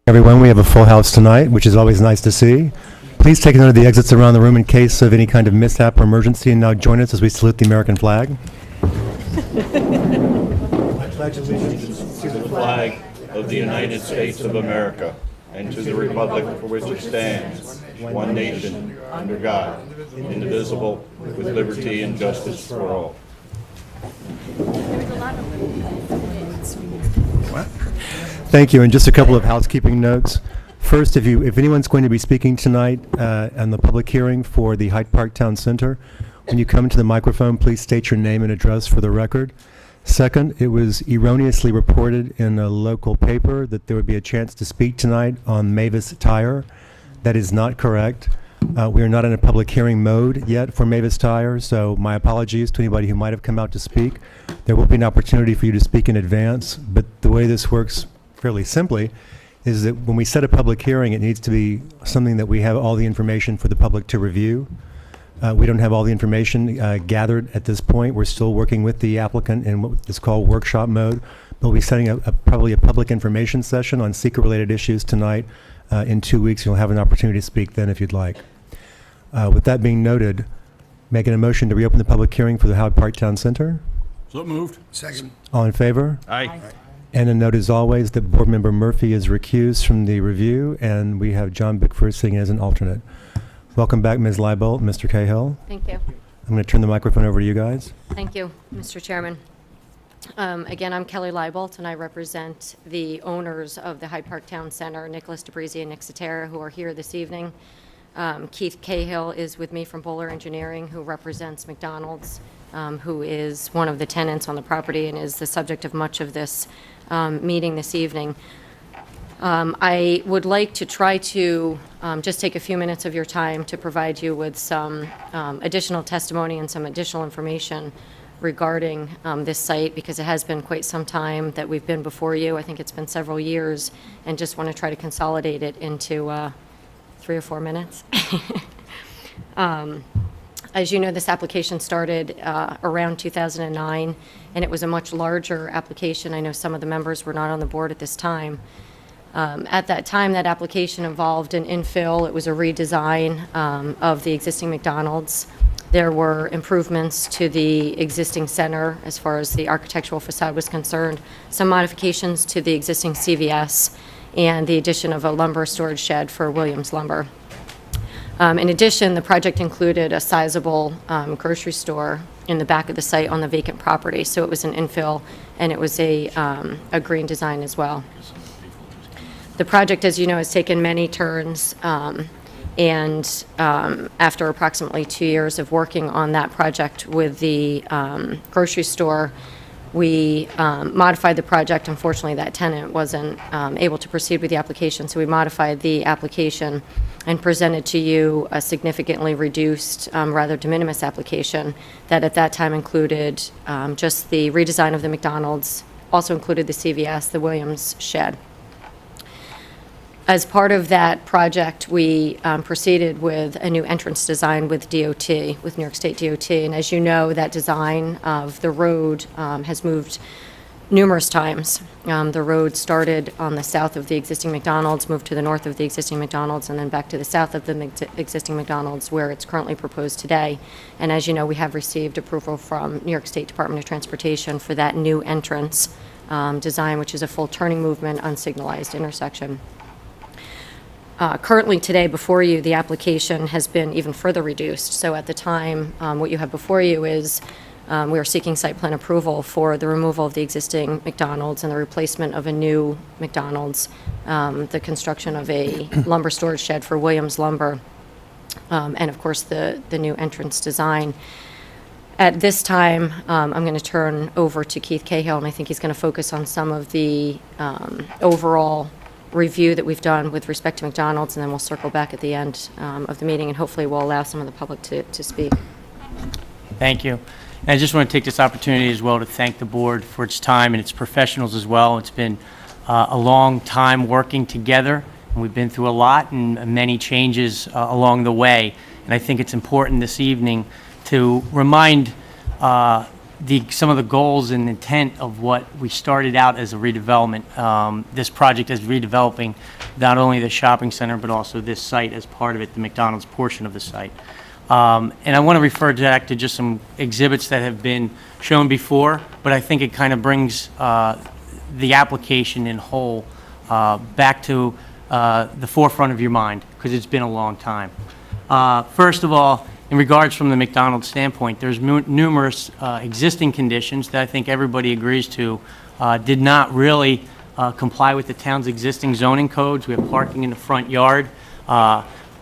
Everyone, we have a full house tonight, which is always nice to see. Please take note of the exits around the room in case of any kind of mishap or emergency, and now join us as we salute the American flag. I pledge allegiance to the flag of the United States of America and to the republic for which it stands, one nation, under God, indivisible, with liberty and justice for all. Thank you, and just a couple of housekeeping notes. First, if anyone's going to be speaking tonight on the public hearing for the Hyde Park Town Center, when you come to the microphone, please state your name and address for the record. Second, it was erroneously reported in a local paper that there would be a chance to speak tonight on Mavis Tire. That is not correct. We are not in a public hearing mode yet for Mavis Tire, so my apologies to anybody who might have come out to speak. There will be an opportunity for you to speak in advance, but the way this works fairly simply is that when we set a public hearing, it needs to be something that we have all the information for the public to review. We don't have all the information gathered at this point. We're still working with the applicant in what is called workshop mode. We'll be setting probably a public information session on seeker-related issues tonight. In 2 weeks, you'll have an opportunity to speak then if you'd like. With that being noted, making a motion to reopen the public hearing for the Hyde Park Town Center. So moved. Second. All in favor? Aye. And a note as always that Board Member Murphy is recused from the review, and we have John Bickford sitting as an alternate. Welcome back, Ms. Leibold, Mr. Cahill. Thank you. I'm going to turn the microphone over to you guys. Thank you, Mr. Chairman. Again, I'm Kelly Leibold, and I represent the owners of the Hyde Park Town Center, Nicholas DeBrisi and Nick Cetera, who are here this evening. Keith Cahill is with me from Bowler Engineering, who represents McDonald's, who is one of the tenants on the property and is the subject of much of this meeting this evening. I would like to try to just take a few minutes of your time to provide you with some additional testimony and some additional information regarding this site, because it has been quite some time that we've been before you. I think it's been several years, and just want to try to consolidate it into 3 or 4 minutes. As you know, this application started around 2009, and it was a much larger application. I know some of the members were not on the board at this time. At that time, that application involved an infill. It was a redesign of the existing McDonald's. There were improvements to the existing center as far as the architectural facade was concerned, some modifications to the existing CVS, and the addition of a lumber storage shed for Williams Lumber. In addition, the project included a sizable grocery store in the back of the site on the vacant property. So it was an infill, and it was a green design as well. The project, as you know, has taken many turns, and after approximately 2 years of working on that project with the grocery store, we modified the project. Unfortunately, that tenant wasn't able to proceed with the application, so we modified the application and presented to you a significantly reduced, rather de minimis application that at that time included just the redesign of the McDonald's, also included the CVS, the Williams shed. As part of that project, we proceeded with a new entrance design with DOT, with New York State DOT. And as you know, that design of the road has moved numerous times. The road started on the south of the existing McDonald's, moved to the north of the existing McDonald's, and then back to the south of the existing McDonald's, where it's currently proposed today. And as you know, we have received approval from New York State Department of Transportation for that new entrance design, which is a full turning movement, unsignalized intersection. Currently today before you, the application has been even further reduced. So at the time, what you have before you is we are seeking site plan approval for the removal of the existing McDonald's and the replacement of a new McDonald's, the construction of a lumber storage shed for Williams Lumber, and of course the new entrance design. At this time, I'm going to turn over to Keith Cahill, and I think he's going to focus on some of the overall review that we've done with respect to McDonald's, and then we'll circle back at the end of the meeting, and hopefully we'll allow some of the public to speak. Thank you. And I just want to take this opportunity as well to thank the board for its time and its professionals as well. It's been a long time working together, and we've been through a lot and many changes along the way. And I think it's important this evening to remind some of the goals and intent of what we started out as a redevelopment. This project is redeveloping not only the shopping center, but also this site as part of it, the McDonald's portion of the site. And I want to refer back to just some exhibits that have been shown before, but I think it kind of brings the application in whole back to the forefront of your mind, because it's been a long time. First of all, in regards from the McDonald's standpoint, there's numerous existing conditions that I think everybody agrees to did not really comply with the town's existing zoning codes. We have parking in the front yard.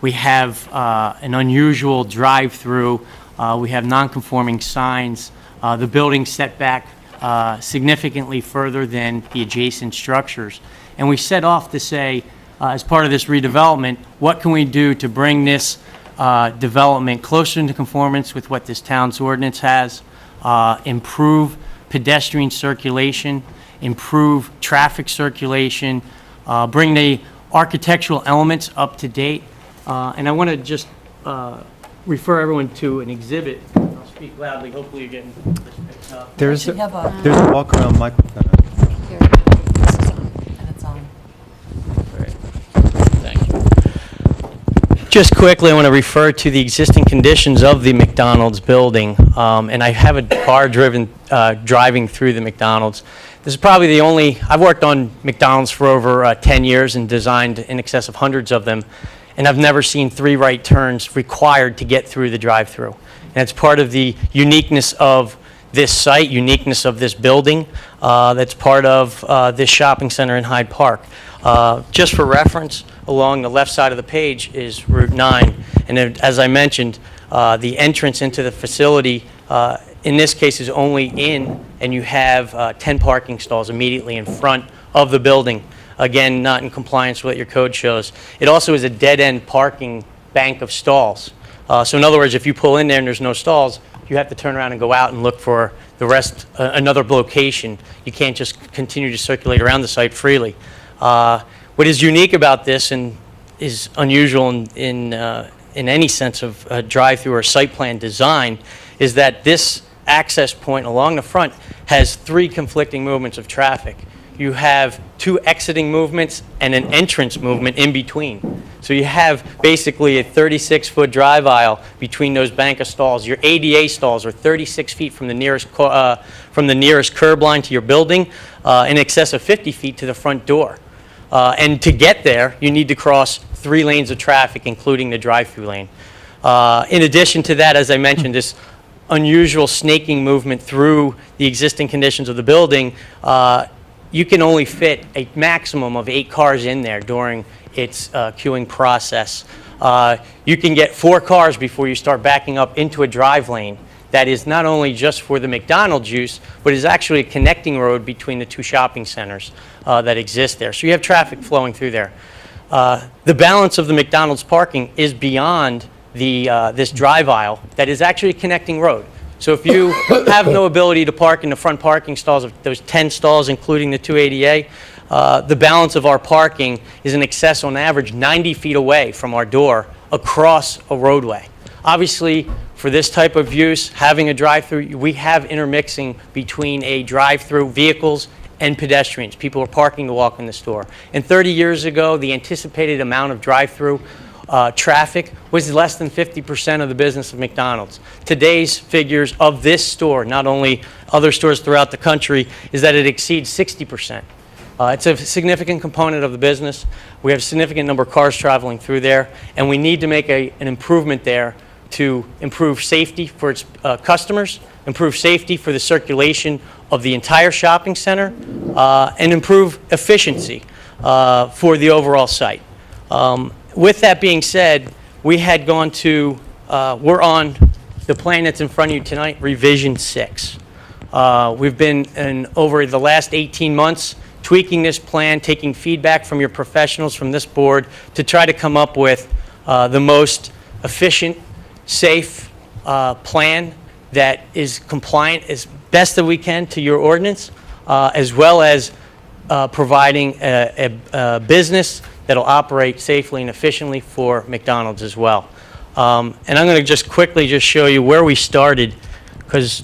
We have an unusual drive-through. We have non-conforming signs. The building set back significantly further than the adjacent structures. And we set off to say, as part of this redevelopment, what can we do to bring this development closer into conformance with what this town's ordinance has, improve pedestrian circulation, improve traffic circulation, bring the architectural elements up to date. And I want to just refer everyone to an exhibit. I'll speak loudly, hopefully you're getting this picked up. There's Should have a- there's a walk-around microphone. Here, this is on, and it's on. Thank you. Just quickly, I want to refer to the existing conditions of the McDonald's building, and I have a car driving through the McDonald's. This is probably the only, I've worked on McDonald's for over 10 years and designed in excess of hundreds of them, and I've never seen 3 right turns required to get through the drive-through. And it's part of the uniqueness of this site, uniqueness of this building, that's part of this shopping center in Hyde Park. Just for reference, along the left side of the page is Route 9, and as I mentioned, the entrance into the facility, in this case, is only in, and you have 10 parking stalls immediately in front of the building. Again, not in compliance with what your code shows. It also is a dead-end parking bank of stalls. So in other words, if you pull in there and there's no stalls, you have to turn around and go out and look for the rest, another location. You can't just continue to circulate around the site freely. What is unique about this and is unusual in any sense of a drive-through or site plan design is that this access point along the front has 3 conflicting movements of traffic. You have 2 exiting movements and an entrance movement in between. So you have basically a 36-foot drive aisle between those bank of stalls. Your ADA stalls are 36 feet from the nearest curb line to your building, in excess of 50 feet to the front door. And to get there, you need to cross 3 lanes of traffic, including the drive-through lane. In addition to that, as I mentioned, this unusual snaking movement through the existing conditions of the building, you can only fit a maximum of 8 cars in there during its queuing process. You can get 4 cars before you start backing up into a drive lane that is not only just for the McDonald's use, but is actually a connecting road between the 2 shopping centers that exist there. So you have traffic flowing through there. The balance of the McDonald's parking is beyond this drive aisle that is actually a connecting road. So if you have no ability to park in the front parking stalls of those 10 stalls, including the 2 ADA, the balance of our parking is in excess, on average, 90 feet away from our door across a roadway. Obviously, for this type of use, having a drive-through, we have intermixing between a drive-through vehicles and pedestrians. People are parking to walk in the store. And 30 years ago, the anticipated amount of drive-through traffic was less than 50% of the business of McDonald's. Today's figures of this store, not only other stores throughout the country, is that it exceeds 60%. It's a significant component of the business. We have a significant number of cars traveling through there, and we need to make an improvement there to improve safety for its customers, improve safety for the circulation of the entire shopping center, and improve efficiency for the overall site. With that being said, we had gone to, we're on the plan that's in front of you tonight, revision 6. We've been, over the last 18 months, tweaking this plan, taking feedback from your professionals from this board to try to come up with the most efficient, safe plan that is compliant as best that we can to your ordinance, as well as providing a business that'll operate safely and efficiently for McDonald's as well. And I'm going to just quickly just show you where we started, because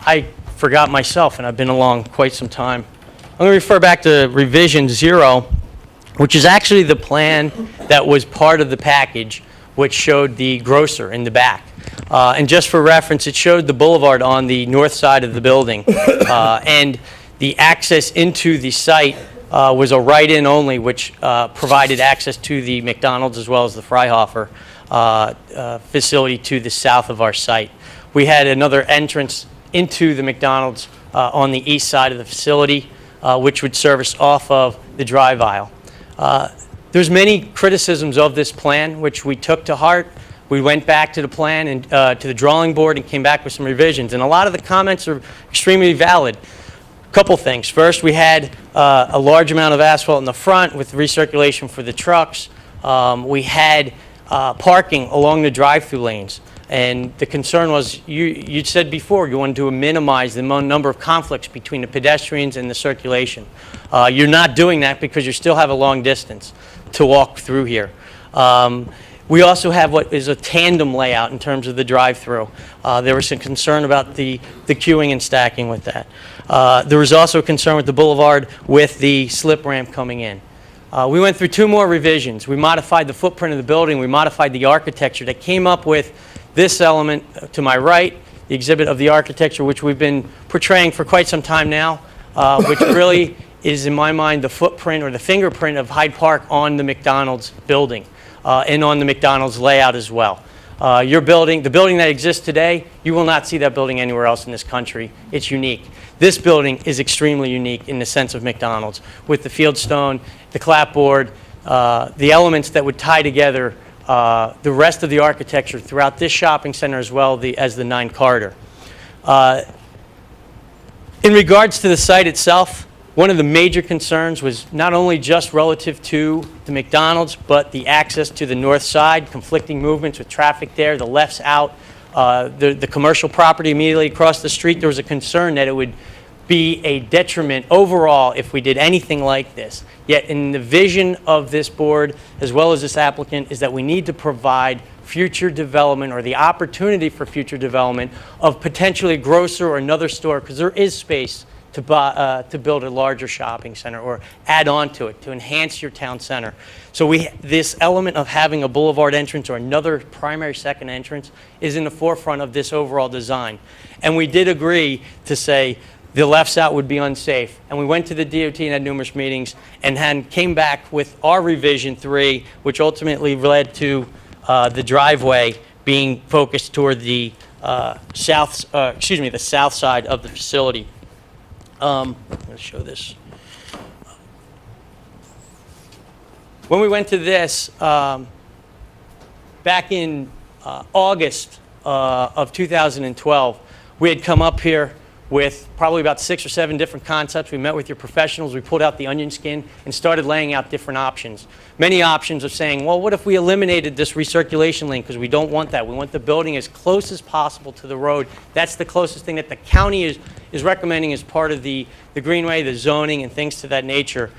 I forgot myself, and I've been along quite some time. I'm going to refer back to revision 0, which is actually the plan that was part of the package, which showed the grocer in the back. And just for reference, it showed the boulevard on the north side of the building. And the access into the site was a right-in only, which provided access to the McDonald's as well as the Freihofer facility to the south of our site. We had another entrance into the McDonald's on the east side of the facility, which would service off of the drive aisle. There's many criticisms of this plan, which we took to heart. We went back to the plan and to the drawing board and came back with some revisions. And a lot of the comments are extremely valid. Couple things. First, we had a large amount of asphalt in the front with recirculation for the trucks. We had parking along the drive-through lanes. And the concern was, you said before, you wanted to minimize the number of conflicts between the pedestrians and the circulation. You're not doing that because you still have a long distance to walk through here. We also have what is a tandem layout in terms of the drive-through. There was some concern about the queuing and stacking with that. There was also a concern with the boulevard with the slip ramp coming in. We went through 2 more revisions. We modified the footprint of the building. We modified the architecture that came up with this element to my right, the exhibit of the architecture, which we've been portraying for quite some time now, which really is, in my mind, the footprint or the fingerprint of Hyde Park on the McDonald's building and on the McDonald's layout as well. The building that exists today, you will not see that building anywhere else in this country. It's unique. This building is extremely unique in the sense of McDonald's, with the fieldstone, the clapboard, the elements that would tie together the rest of the architecture throughout this shopping center as well as the 9 corridor. In regards to the site itself, one of the major concerns was not only just relative to the McDonald's, but the access to the north side, conflicting movements with traffic there, the left's out, the commercial property immediately across the street. There was a concern that it would be a detriment overall if we did anything like this. Yet in the vision of this board, as well as this applicant, is that we need to provide future development or the opportunity for future development of potentially a grocer or another store, because there is space to build a larger shopping center or add on to it to enhance your town center. So this element of having a boulevard entrance or another primary second entrance is in the forefront of this overall design. And we did agree to say the lefts out would be unsafe. And we went to the DOT and had numerous meetings and came back with our revision 3, which ultimately led to the driveway being focused toward the south side of the facility. I'm going to show this. When we went to this, back in August of 2012, we had come up here with probably about 6 or 7 different concepts. We met with your professionals, we pulled out the onion skin and started laying out different options. Many options of saying, well, what if we eliminated this recirculation lane, because we don't want that. We want the building as close as possible to the road. That's the closest thing that the county is recommending as part of the greenway, the zoning, and things to that nature.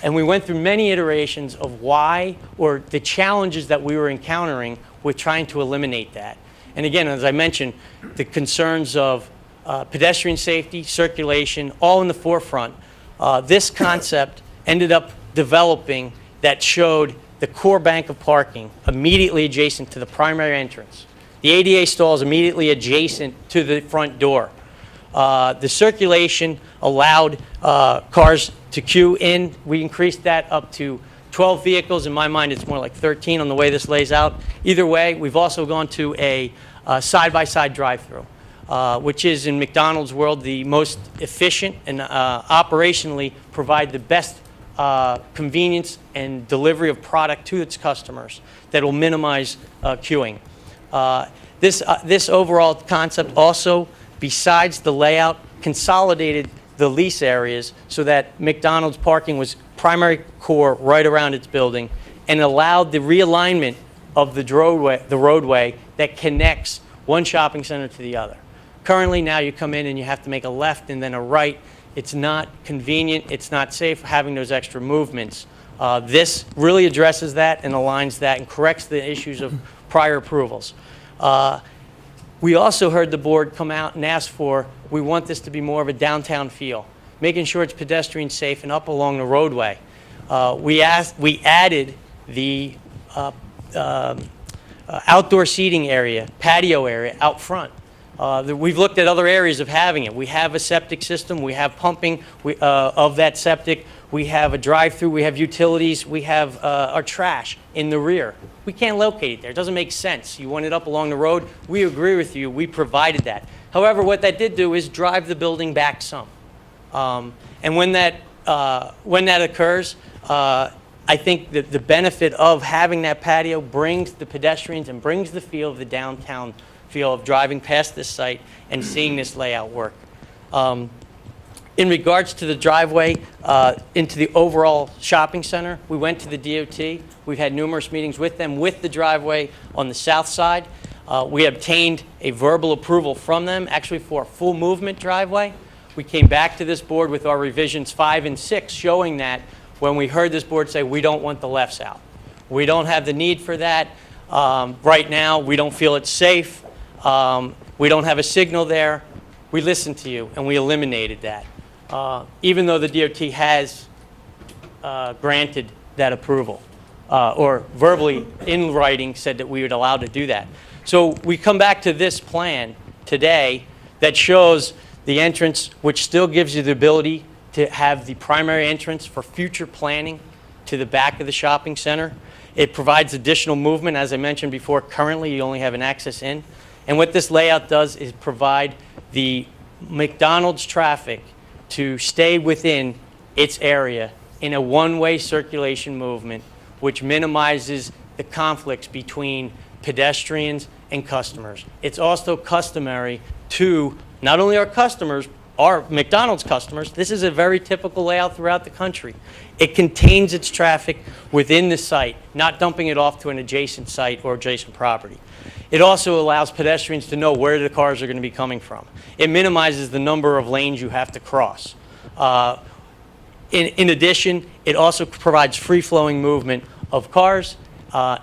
And we went through many iterations of why, or the challenges that we were encountering with trying to eliminate that. And again, as I mentioned, the concerns of pedestrian safety, circulation, all in the forefront. This concept ended up developing that showed the core bank of parking immediately adjacent to the primary entrance. The ADA stall is immediately adjacent to the front door. The circulation allowed cars to queue in. We increased that up to 12 vehicles. In my mind, it's more like 13 on the way this lays out. Either way, we've also gone to a side-by-side drive-through. Which is, in McDonald's world, the most efficient and operationally provide the best convenience and delivery of product to its customers that will minimize queuing. This overall concept also, besides the layout, consolidated the lease areas so that McDonald's parking was primary core right around its building and allowed the realignment of the roadway that connects one shopping center to the other. Currently, now you come in and you have to make a left and then a right. It's not convenient. It's not safe having those extra movements. This really addresses that and aligns that and corrects the issues of prior approvals. We also heard the board come out and ask for, we want this to be more of a downtown feel, making sure it's pedestrian safe and up along the roadway. We added the outdoor seating area, patio area out front. We've looked at other areas of having it. We have a septic system, we have pumping of that septic, we have a drive-through, we have utilities, we have our trash in the rear. We can't locate it there. It doesn't make sense. You want it up along the road. We agree with you. We provided that. However, what that did do is drive the building back some. And when that occurs, I think that the benefit of having that patio brings the pedestrians and brings the feel of the downtown feel of driving past this site and seeing this layout work. In regards to the driveway into the overall shopping center, we went to the DOT. We've had numerous meetings with them with the driveway on the south side. We obtained a verbal approval from them, actually for a full movement driveway. We came back to this board with our revisions 5 and 6, showing that when we heard this board say, we don't want the lefts out. We don't have the need for that. Right now, we don't feel it's safe. We don't have a signal there. We listened to you, and we eliminated that. Even though the DOT has granted that approval, or verbally in writing said that we would allow to do that. So we come back to this plan today that shows the entrance, which still gives you the ability to have the primary entrance for future planning to the back of the shopping center. It provides additional movement. As I mentioned before, currently you only have an access in. And what this layout does is provide the McDonald's traffic to stay within its area in a one-way circulation movement, which minimizes the conflicts between pedestrians and customers. It's also customary to not only our customers, our McDonald's customers, this is a very typical layout throughout the country. It contains its traffic within the site, not dumping it off to an adjacent site or adjacent property. It also allows pedestrians to know where the cars are going to be coming from. It minimizes the number of lanes you have to cross. In addition, it also provides free-flowing movement of cars.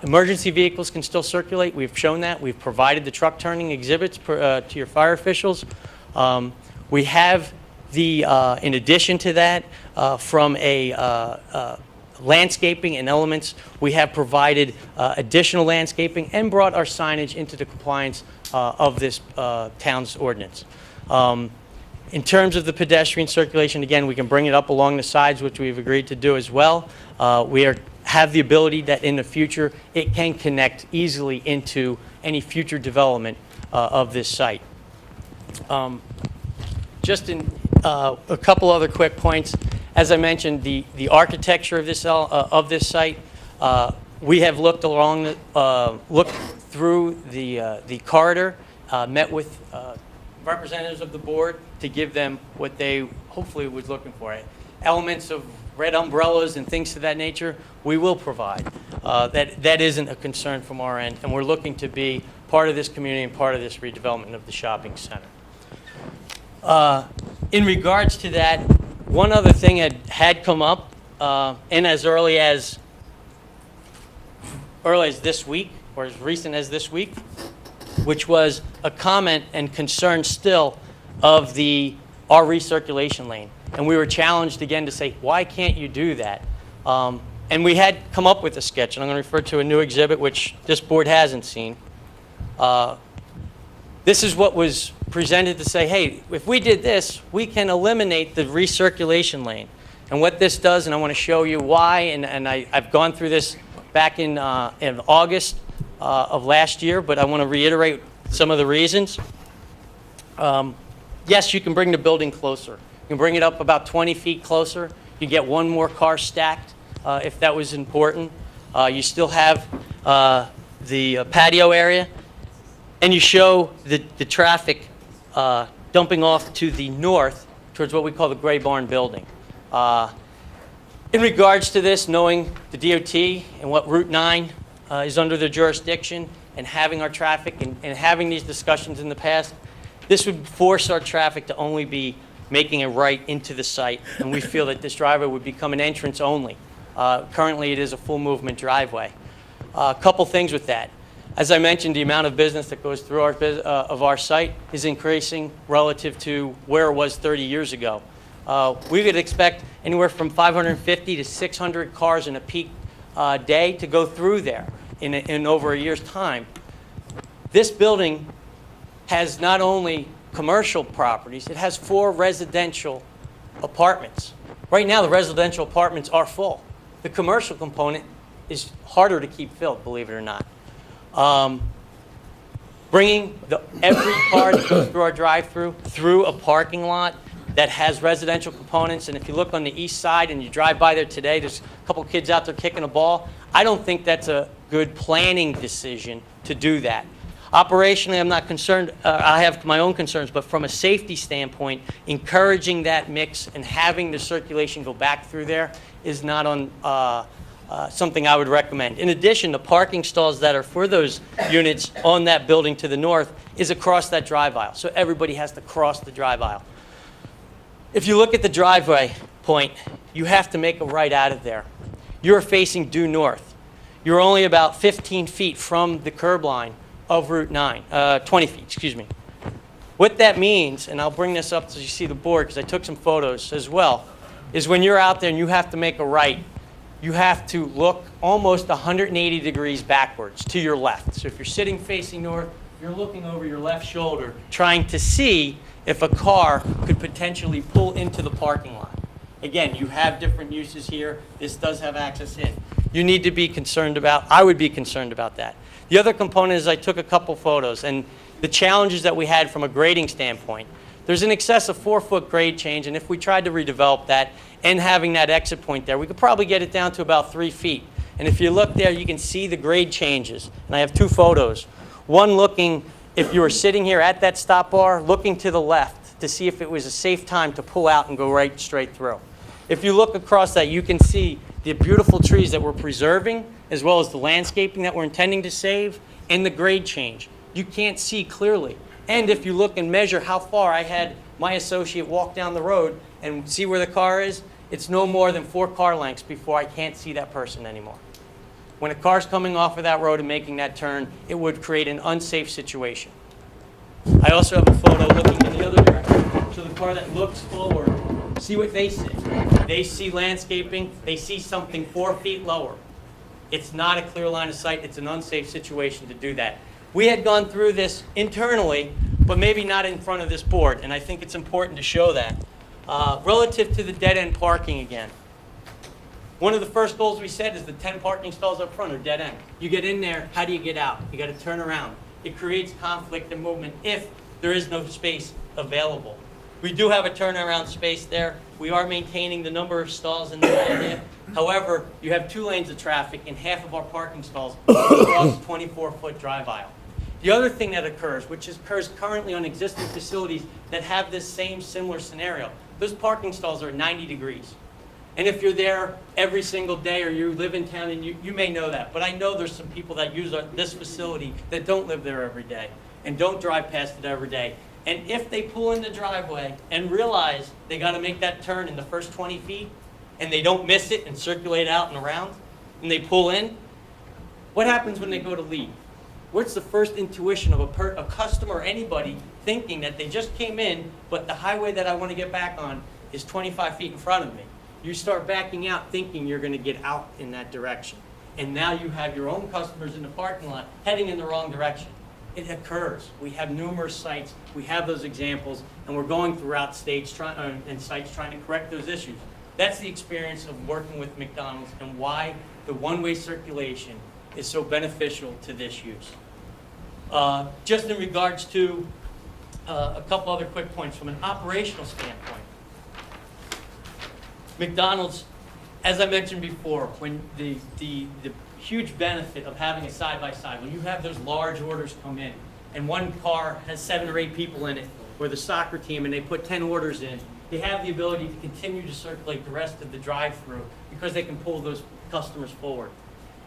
Emergency vehicles can still circulate. We've shown that. We've provided the truck turning exhibits to your fire officials. We have in addition to that, from a landscaping and elements, we have provided additional landscaping and brought our signage into the compliance of this town's ordinance. In terms of the pedestrian circulation, again, we can bring it up along the sides, which we've agreed to do as well. We have the ability that in the future, it can connect easily into any future development of this site. Just in a couple other quick points. As I mentioned, the architecture of this site, we have looked through the corridor, met with representatives of the board to give them what they hopefully was looking for. Elements of red umbrellas and things to that nature, we will provide. That isn't a concern from our end, and we're looking to be part of this community and part of this redevelopment of the shopping center. In regards to that, one other thing had come up, and as early as this week, or as recent as this week, which was a comment and concern still of our recirculation lane. And we were challenged again to say, why can't you do that? And we had come up with a sketch, and I'm going to refer to a new exhibit, which this board hasn't seen. This is what was presented to say, hey, if we did this, we can eliminate the recirculation lane. And what this does, and I want to show you why, and I've gone through this back in August of last year, but I want to reiterate some of the reasons. Yes, you can bring the building closer. You can bring it up about 20 feet closer. You get one more car stacked if that was important. You still have the patio area. And you show the traffic dumping off to the north towards what we call the Gray Barn building. In regards to this, knowing the DOT and what Route 9 is under their jurisdiction and having our traffic and having these discussions in the past, this would force our traffic to only be making a right into the site, and we feel that this driveway would become an entrance only. Currently, it is a full movement driveway. A couple things with that. As I mentioned, the amount of business that goes through our site is increasing relative to where it was 30 years ago. We would expect anywhere from 550 to 600 cars in a peak day to go through there in over a year's time. This building has not only commercial properties, it has 4 residential apartments. Right now, the residential apartments are full. The commercial component is harder to keep filled, believe it or not. Bringing every car that goes through our drive-through through a parking lot that has residential components, and if you look on the east side and you drive by there today, there's a couple kids out there kicking a ball. I don't think that's a good planning decision to do that. Operationally, I'm not concerned. I have my own concerns, but from a safety standpoint, encouraging that mix and having the circulation go back through there is not on something I would recommend. In addition, the parking stalls that are for those units on that building to the north is across that drive aisle, so everybody has to cross the drive aisle. If you look at the driveway point, you have to make a right out of there. You're facing due north. You're only about 15 feet from the curb line of Route 9, 20 feet, excuse me. What that means, and I'll bring this up so you see the board because I took some photos as well, is when you're out there and you have to make a right, you have to look almost 180 degrees backwards to your left. So if you're sitting facing north, you're looking over your left shoulder, trying to see if a car could potentially pull into the parking lot. Again, you have different uses here. This does have access in. You need to be concerned about, I would be concerned about that. The other component is I took a couple photos, and the challenges that we had from a grading standpoint. There's an excess of 4-foot grade change, and if we tried to redevelop that and having that exit point there, we could probably get it down to about 3 feet. And if you look there, you can see the grade changes. And I have 2 photos. One looking, if you were sitting here at that stop bar, looking to the left to see if it was a safe time to pull out and go right straight through. If you look across that, you can see the beautiful trees that we're preserving, as well as the landscaping that we're intending to save, and the grade change. You can't see clearly. And if you look and measure how far, I had my associate walk down the road and see where the car is, it's no more than 4 car lengths before I can't see that person anymore. When a car's coming off of that road and making that turn, it would create an unsafe situation. I also have a photo looking in the other direction. So the car that looks forward, see what they see. They see landscaping, they see something 4 feet lower. It's not a clear line of sight, it's an unsafe situation to do that. We had gone through this internally, but maybe not in front of this board, and I think it's important to show that. Relative to the dead-end parking again, one of the first goals we set is the 10 parking stalls up front are dead-end. You get in there, how do you get out? You got to turn around. It creates conflict and movement if there is no space available. We do have a turnaround space there. We are maintaining the number of stalls in the area. However, you have 2 lanes of traffic and half of our parking stalls across a 24-foot drive aisle. The other thing that occurs, which occurs currently on existing facilities that have this same similar scenario, those parking stalls are 90 degrees. And if you're there every single day or you live in town, and you may know that, but I know there's some people that use this facility that don't live there every day and don't drive past it every day. And if they pull in the driveway and realize they got to make that turn in the first 20 feet and they don't miss it and circulate out and around and they pull in, what happens when they go to leave? What's the first intuition of a customer or anybody thinking that they just came in, but the highway that I want to get back on is 25 feet in front of me? You start backing out thinking you're going to get out in that direction. And now you have your own customers in the parking lot heading in the wrong direction. It occurs. We have numerous sites. We have those examples, and we're going throughout states and sites trying to correct those issues. That's the experience of working with McDonald's and why the one-way circulation is so beneficial to this use. Just in regards to a couple other quick points from an operational standpoint. McDonald's, as I mentioned before, when the huge benefit of having a side-by-side, when you have those large orders come in, and one car has 7 or 8 people in it, or the soccer team, and they put 10 orders in, they have the ability to continue to circulate the rest of the drive-through because they can pull those customers forward.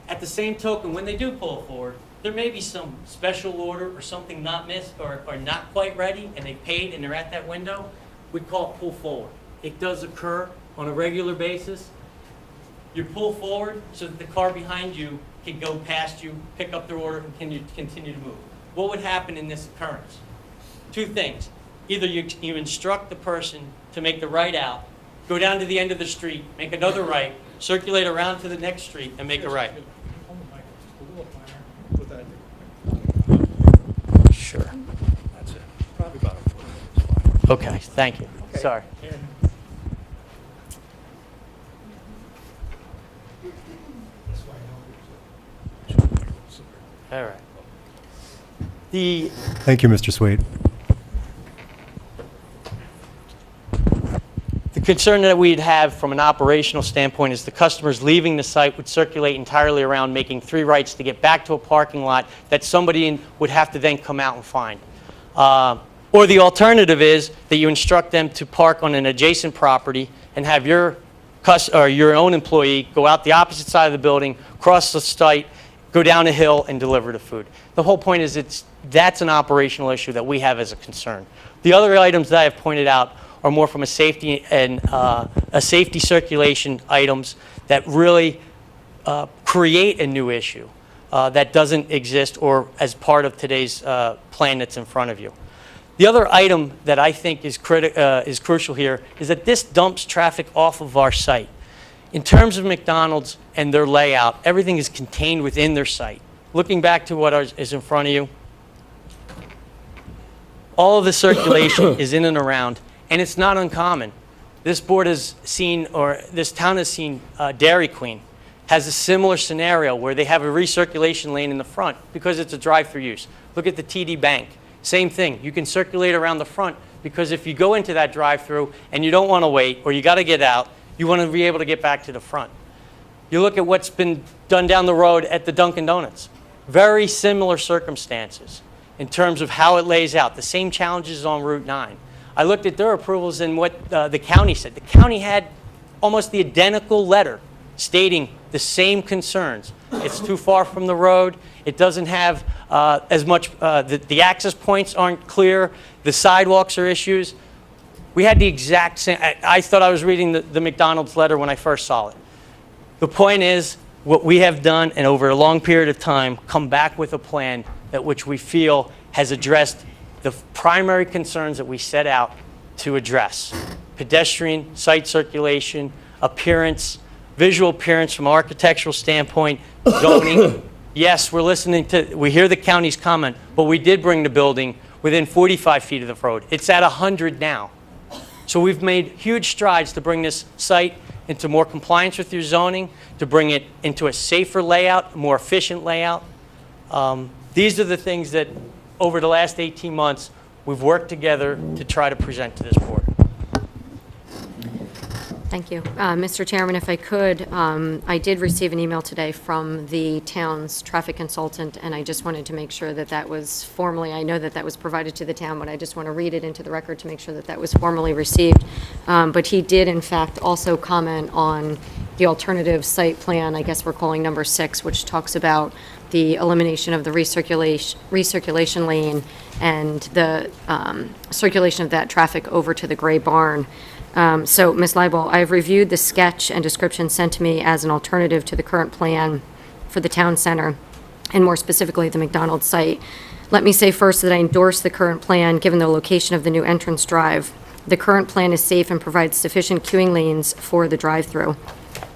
At the same token, when they do pull forward, there may be some special order or something not missed or not quite ready, and they paid and they're at that window. We call it pull forward. It does occur on a regular basis. You pull forward so that the car behind you could go past you, pick up their order, and continue to move. What would happen in this occurrence? Two things. Either you instruct the person to make the right out, go down to the end of the street, make another right, circulate around to the next street, and make a right. Sure. That's it. Probably about a foot. Okay, thank you. Sorry. All right. Thank you, Mr. Sweet. The concern that we'd have from an operational standpoint is the customers leaving the site would circulate entirely around, making 3 rights to get back to a parking lot that somebody would have to then come out and find. Or the alternative is that you instruct them to park on an adjacent property and have your own employee go out the opposite side of the building, cross the site, go down a hill, and deliver the food. The whole point is that's an operational issue that we have as a concern. The other items that I have pointed out are more from a safety and a safety circulation items that really create a new issue that doesn't exist or as part of today's plan that's in front of you. The other item that I think is crucial here is that this dumps traffic off of our site. In terms of McDonald's and their layout, everything is contained within their site. Looking back to what is in front of you, all of the circulation is in and around, and it's not uncommon. This board has seen, or this town has seen, Dairy Queen has a similar scenario where they have a recirculation lane in the front because it's a drive-through use. Look at the TD Bank. Same thing. You can circulate around the front because if you go into that drive-through and you don't want to wait or you got to get out, you want to be able to get back to the front. You look at what's been done down the road at the Dunkin' Donuts. Very similar circumstances in terms of how it lays out. The same challenges on Route 9. I looked at their approvals and what the county said. The county had almost the identical letter stating the same concerns. It's too far from the road. It doesn't have as much, the access points aren't clear. The sidewalks are issues. We had the exact same, I thought I was reading the McDonald's letter when I first saw it. The point is, what we have done, and over a long period of time, come back with a plan that which we feel has addressed the primary concerns that we set out to address. Pedestrian, site circulation, appearance, visual appearance from an architectural standpoint, zoning. Yes, we hear the county's comment, but we did bring the building within 45 feet of the road. It's at 100 now. So we've made huge strides to bring this site into more compliance with your zoning, to bring it into a safer layout, more efficient layout. These are the things that over the last 18 months we've worked together to try to present to this board. Thank you. Mr. Chairman, if I could, I did receive an email today from the town's traffic consultant, and I just wanted to make sure that that was formally, I know that that was provided to the town, but I just want to read it into the record to make sure that that was formally received. But he did, in fact, also comment on the alternative site plan, I guess we're calling number 6, which talks about the elimination of the recirculation lane and the circulation of that traffic over to the Gray Barn. So, Ms. Leibel, I've reviewed the sketch and description sent to me as an alternative to the current plan for the town center, and more specifically, the McDonald's site. Let me say first that I endorse the current plan, given the location of the new entrance drive. The current plan is safe and provides sufficient queuing lanes for the drive-through.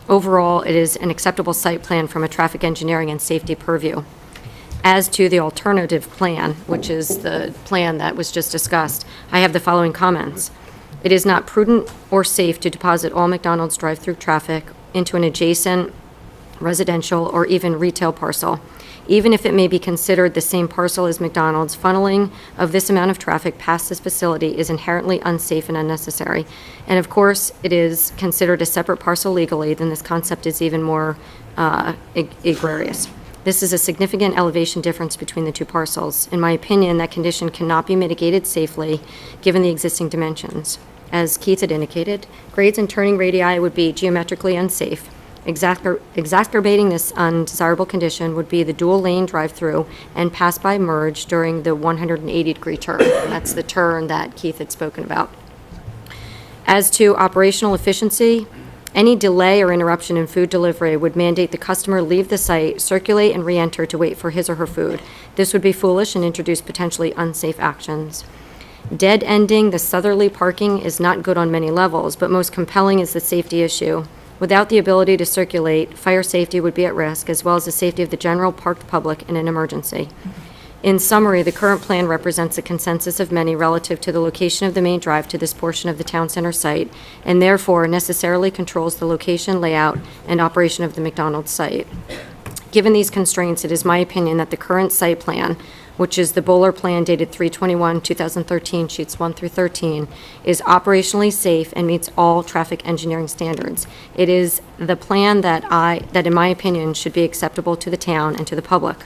Overall, it is an acceptable site plan from a traffic engineering and safety purview. As to the alternative plan, which is the plan that was just discussed, I have the following comments. It is not prudent or safe to deposit all McDonald's drive-through traffic into an adjacent residential or even retail parcel. Even if it may be considered the same parcel as McDonald's, funneling of this amount of traffic past this facility is inherently unsafe and unnecessary. And of course, it is considered a separate parcel legally, then this concept is even more egregious. This is a significant elevation difference between the two parcels. In my opinion, that condition cannot be mitigated safely given the existing dimensions. As Keith had indicated, grades and turning radii would be geometrically unsafe. Exacerbating this undesirable condition would be the dual-lane drive-through and pass-by merge during the 180-degree turn. That's the turn that Keith had spoken about. As to operational efficiency, Any delay or interruption in food delivery would mandate the customer leave the site, circulate, and re-enter to wait for his or her food. This would be foolish and introduce potentially unsafe actions. Dead-ending the southerly parking is not good on many levels, but most compelling is the safety issue. Without the ability to circulate, fire safety would be at risk, as well as the safety of the general parked public in an emergency. In summary, the current plan represents a consensus of many relative to the location of the main drive to this portion of the town center site, and therefore necessarily controls the location, layout, and operation of the McDonald's site. Given these constraints, it is my opinion that the current site plan, which is the Bowler Plan dated 3/21/2013, sheets 1 through 13, is operationally safe and meets all traffic engineering standards. It is the plan that in my opinion, should be acceptable to the town and to the public.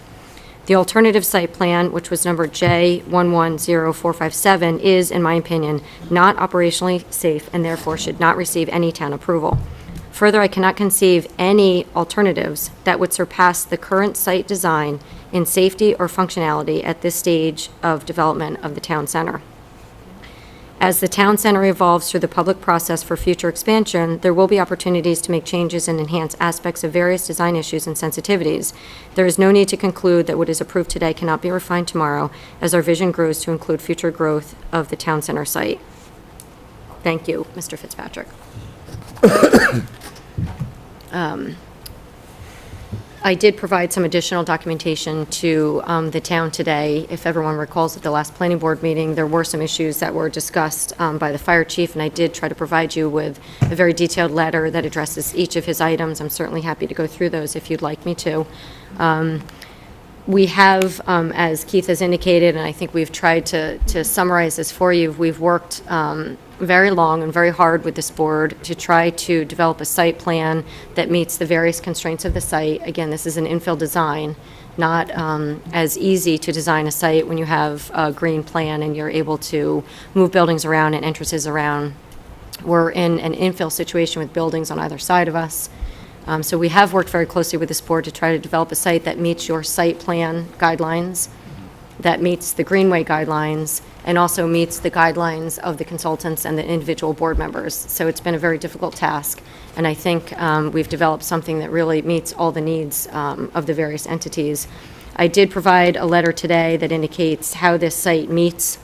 The alternative site plan, which was number J110457, is, in my opinion, not operationally safe and therefore should not receive any town approval. Further, I cannot conceive any alternatives that would surpass the current site design in safety or functionality at this stage of development of the town center. As the town center evolves through the public process for future expansion, there will be opportunities to make changes and enhance aspects of various design issues and sensitivities. There is no need to conclude that what is approved today cannot be refined tomorrow, as our vision grows to include future growth of the town center site. Thank you, Mr. Fitzpatrick. I did provide some additional documentation to the town today. If everyone recalls, at the last planning board meeting, there were some issues that were discussed by the fire chief, and I did try to provide you with a very detailed letter that addresses each of his items. I'm certainly happy to go through those if you'd like me to. We have, as Keith has indicated, and I think we've tried to summarize this for you, we've worked very long and very hard with this board to try to develop a site plan that meets the various constraints of the site. Again, this is an infill design, not as easy to design a site when you have a green plan and you're able to move buildings around and entrances around. We're in an infill situation with buildings on either side of us. So we have worked very closely with this board to try to develop a site that meets your site plan guidelines, that meets the Greenway guidelines, and also meets the guidelines of the consultants and the individual board members. So it's been a very difficult task, and I think we've developed something that really meets all the needs of the various entities. I did provide a letter today that indicates how this site meets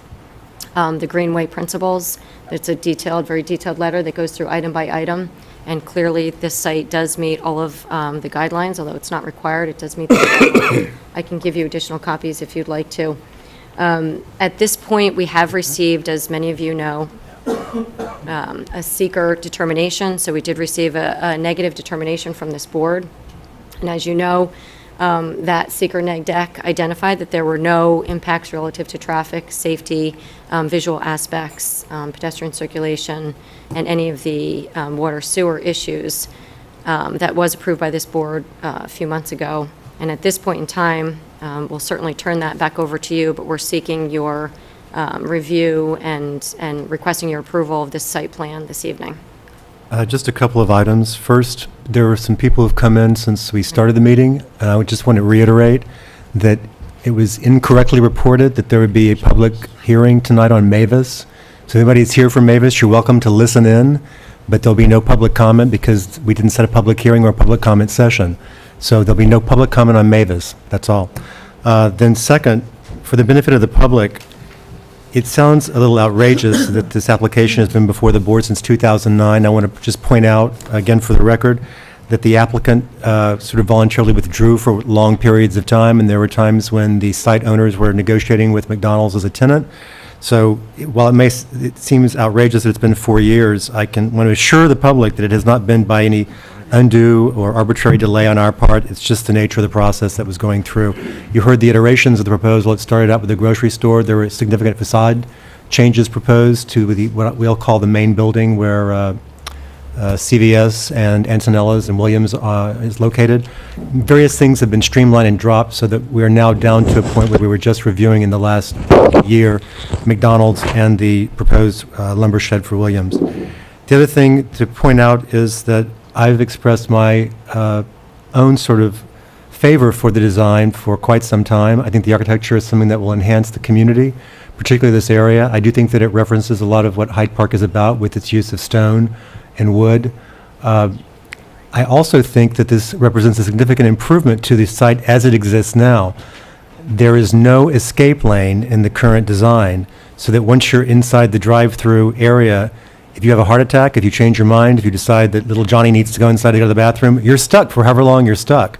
the Greenway principles. It's a detailed, very detailed letter that goes through item by item, and clearly this site does meet all of the guidelines, although it's not required, it does meet the guidelines. I can give you additional copies if you'd like to. At this point, we have received, as many of you know, a seeker determination. So we did receive a negative determination from this board. And as you know, that seeker neg deck identified that there were no impacts relative to traffic, safety, visual aspects, pedestrian circulation, and any of the water sewer issues that was approved by this board a few months ago. And at this point in time, we'll certainly turn that back over to you, but we're seeking your review and requesting your approval of this site plan this evening. Just a couple of items. First, there were some people who've come in since we started the meeting. I would just want to reiterate that it was incorrectly reported that there would be a public hearing tonight on Mavis. So if anybody's here from Mavis, you're welcome to listen in, but there'll be no public comment because we didn't set a public hearing or a public comment session. So there'll be no public comment on Mavis, that's all. Then second, for the benefit of the public, it sounds a little outrageous that this application has been before the board since 2009. I want to just point out, again for the record, that the applicant sort of voluntarily withdrew for long periods of time, and there were times when the site owners were negotiating with McDonald's as a tenant. So while it seems outrageous that it's been 4 years, I want to assure the public that it has not been by any undue or arbitrary delay on our part. It's just the nature of the process that was going through. You heard the iterations of the proposal. It started out with the grocery store. There were significant facade changes proposed to what we'll call the main building where CVS and Antonella's and Williams is located. Various things have been streamlined and dropped so that we are now down to a point where we were just reviewing in the last year McDonald's and the proposed lumber shed for Williams. The other thing to point out is that I've expressed my own sort of favor for the design for quite some time. I think the architecture is something that will enhance the community, particularly this area. I do think that it references a lot of what Hyde Park is about with its use of stone and wood. I also think that this represents a significant improvement to the site as it exists now. There is no escape lane in the current design, so that once you're inside the drive-through area, if you have a heart attack, if you change your mind, if you decide that little Johnny needs to go inside to go to the bathroom, you're stuck for however long you're stuck.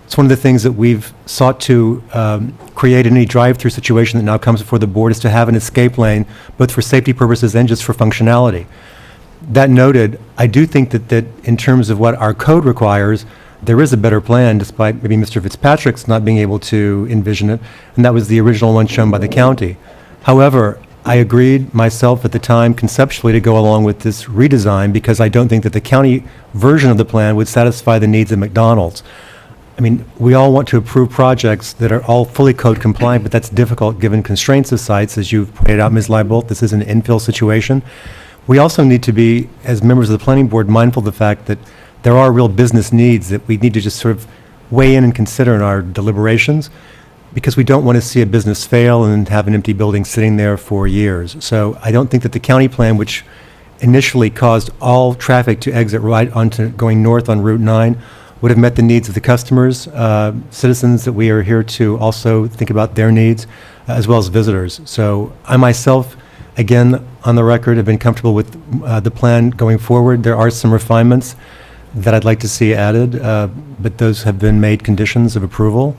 It's one of the things that we've sought to create in any drive-through situation that now comes before the board, is to have an escape lane, both for safety purposes and just for functionality. That noted, I do think that in terms of what our code requires, there is a better plan, despite maybe Mr. Fitzpatrick's not being able to envision it, and that was the original one shown by the county. However, I agreed myself at the time conceptually to go along with this redesign because I don't think that the county version of the plan would satisfy the needs of McDonald's. I mean, we all want to approve projects that are all fully code compliant, but that's difficult given constraints of sites, as you've pointed out, Ms. Leibolt. This is an infill situation. We also need to be, as members of the planning board, mindful of the fact that there are real business needs that we need to just sort of weigh in and consider in our deliberations, because we don't want to see a business fail and have an empty building sitting there for years. So I don't think that the county plan, which initially caused all traffic to exit right onto going north on Route 9, would have met the needs of the customers, citizens that we are here to also think about their needs, as well as visitors. So I myself, again, on the record, have been comfortable with the plan going forward. There are some refinements that I'd like to see added, but those have been made conditions of approval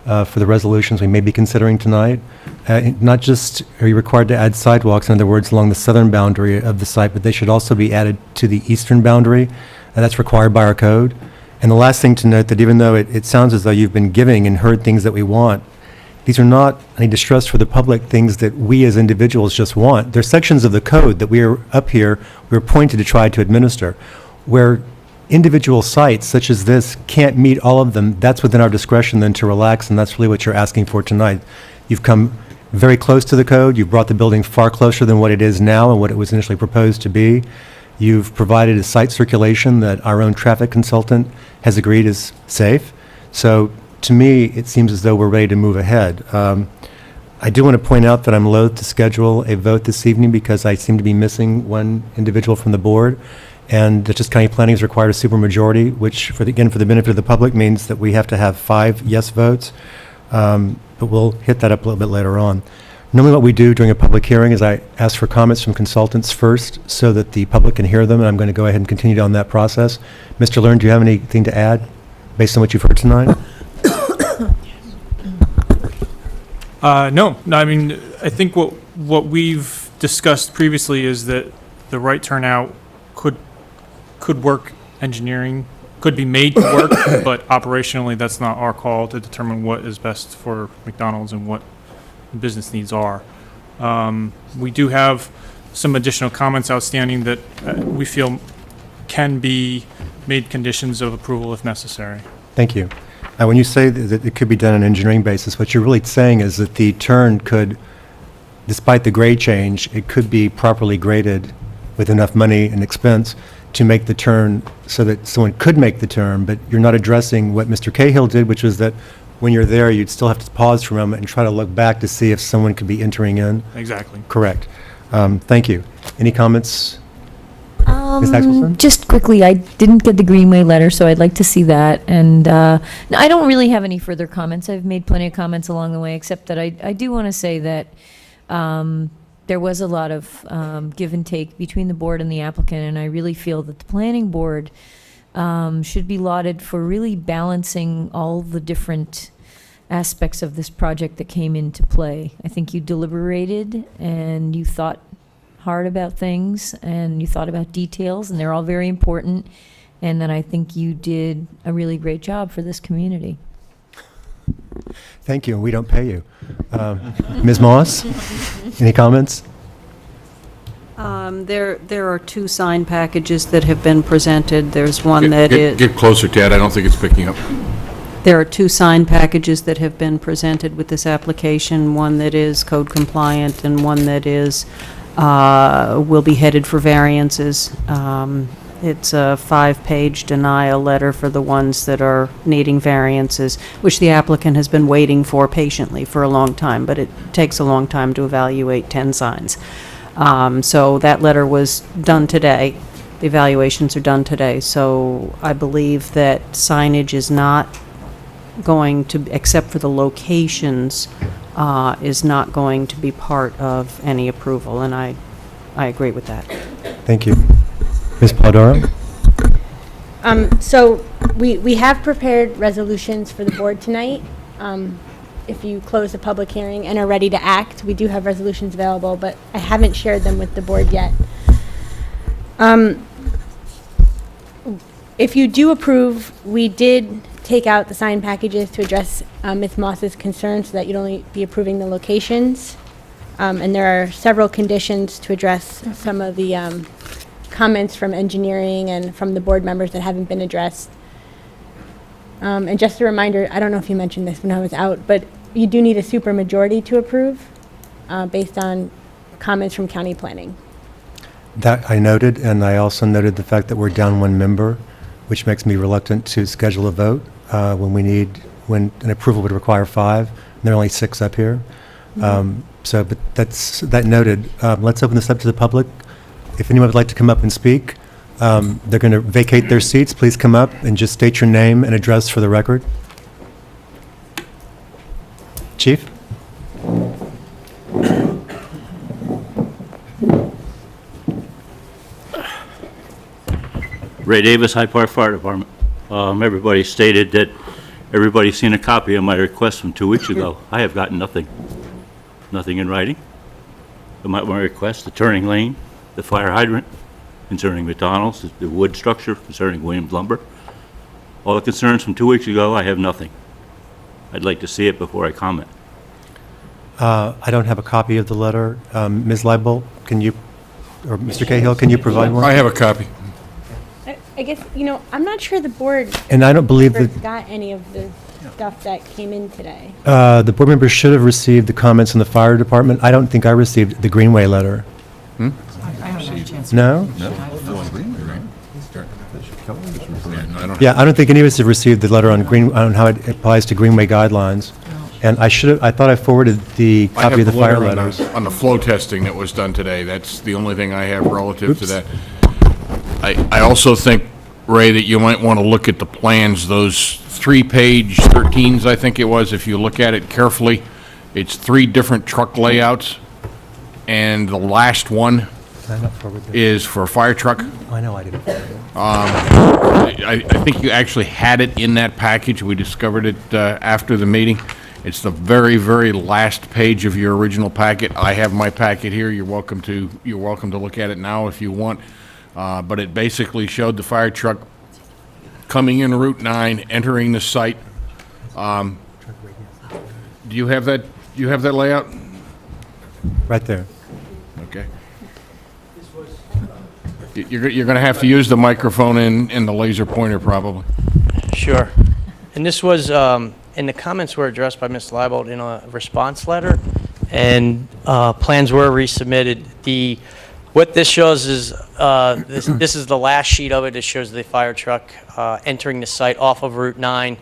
for the resolutions we may be considering tonight. Not just are you required to add sidewalks, in other words, along the southern boundary of the site, but they should also be added to the eastern boundary, and that's required by our code. And the last thing to note, that even though it sounds as though you've been giving and heard things that we want, these are not any distress for the public, things that we as individuals just want. There's sections of the code that we are up here, we're appointed to try to administer. Where individual sites such as this can't meet all of them, that's within our discretion then to relax, and that's really what you're asking for tonight. You've come very close to the code. You've brought the building far closer than what it is now and what it was initially proposed to be. You've provided a site circulation that our own traffic consultant has agreed is safe. So to me, it seems as though we're ready to move ahead. I do want to point out that I'm loath to schedule a vote this evening because I seem to be missing one individual from the board. And Dutchess County Planning has required a supermajority, which, again, for the benefit of the public, means that we have to have 5 yes votes. But we'll hit that up a little bit later on. Normally what we do during a public hearing is I ask for comments from consultants first so that the public can hear them, and I'm going to go ahead and continue down that process. Mr. Learn, do you have anything to add based on what you've heard tonight? No, I mean, I think what we've discussed previously is that the right turnout could work, engineering could be made to work, but operationally that's not our call to determine what is best for McDonald's and what the business needs are. We do have some additional comments outstanding that we feel can be made conditions of approval if necessary. Thank you. When you say that it could be done on an engineering basis, what you're really saying is that the turn could, despite the grade change, it could be properly graded with enough money and expense to make the turn so that someone could make the turn, but you're not addressing what Mr. Cahill did, which was that when you're there, you'd still have to pause for a moment and try to look back to see if someone could be entering in. Exactly. Correct. Thank you. Any comments? Ms. Axelson? Just quickly, I didn't get the Greenway letter, so I'd like to see that. And no, I don't really have any further comments. I've made plenty of comments along the way, except that I do want to say that there was a lot of give and take between the board and the applicant, and I really feel that the planning board should be lauded for really balancing all the different aspects of this project that came into play. I think you deliberated and you thought hard about things and you thought about details, and they're all very important, and then I think you did a really great job for this community. Thank you, and we don't pay you. Ms. Moss, any comments? There are 2 sign packages that have been presented. There's one that is... Get closer, Ted. I don't think it's picking up. There are 2 sign packages that have been presented with this application, one that is code compliant and one that is, will be headed for variances. It's a 5-page denial letter for the ones that are needing variances, which the applicant has been waiting for patiently for a long time, but it takes a long time to evaluate 10 signs. So that letter was done today. the evaluations are done today. So I believe that signage is not going to, except for the locations, is not going to be part of any approval, and I agree with that. Thank you. Ms. Polidoro? So we have prepared resolutions for the board tonight. If you close the public hearing and are ready to act, we do have resolutions available, but I haven't shared them with the board yet. If you do approve, we did take out the sign packages to address Ms. Moss's concerns, so that you'd only be approving the locations. And there are several conditions to address some of the comments from engineering and from the board members that haven't been addressed. And just a reminder, I don't know if you mentioned this when I was out, but you do need a supermajority to approve based on comments from county planning. That I noted, and I also noted the fact that we're down one member, which makes me reluctant to schedule a vote when an approval would require 5, and there are only 6 up here. But that's that noted. Let's open this up to the public. If anyone would like to come up and speak, they're going to vacate their seats. Please come up and just state your name and address for the record. Chief? Ray Davis, Hyde Park Fire Department. Everybody stated that everybody's seen a copy of my request from 2 weeks ago. I have gotten nothing. Nothing in writing. My request, the turning lane, the fire hydrant concerning McDonald's, the wood structure concerning Williams Lumber. All the concerns from 2 weeks ago, I have nothing. I'd like to see it before I comment. I don't have a copy of the letter. Ms. Leibel, can you, or Mr. Cahill, can you provide one? I have a copy. I guess, I'm not sure the board And I don't believe that got any of the stuff that came in today. the board members should have received the comments in the fire department. I don't think I received the Greenway letter. I haven't had a chance. No? Yeah, Yeah, I don't think any of us have received the letter on how it applies to Greenway guidelines. And I thought I forwarded the I have copy of the the fire letter letters. on the flow testing that was done today. That's the only thing I have relative to Oops. that. I also think, Ray, that you might want to look at the plans, those 3-page 13s, I think it was, if you look at it carefully. It's 3 different truck layouts, and the last one Did I not forward that? is for a fire truck. I know I didn't forward it. I think you actually had it in that package. We discovered it after the meeting. It's the very, very last page of your original packet. I have my packet here. You're welcome to look at it now if you want. But it basically showed the fire truck coming in Route 9, entering the site. Do you have that layout? Right there. Okay. You're going to have to use the microphone and the laser pointer probably. Sure. And this was, and the comments were addressed by Ms. Leibold in a response letter, and plans were resubmitted. What this shows is, this is the last sheet of it. It shows the fire truck entering the site off of Route 9.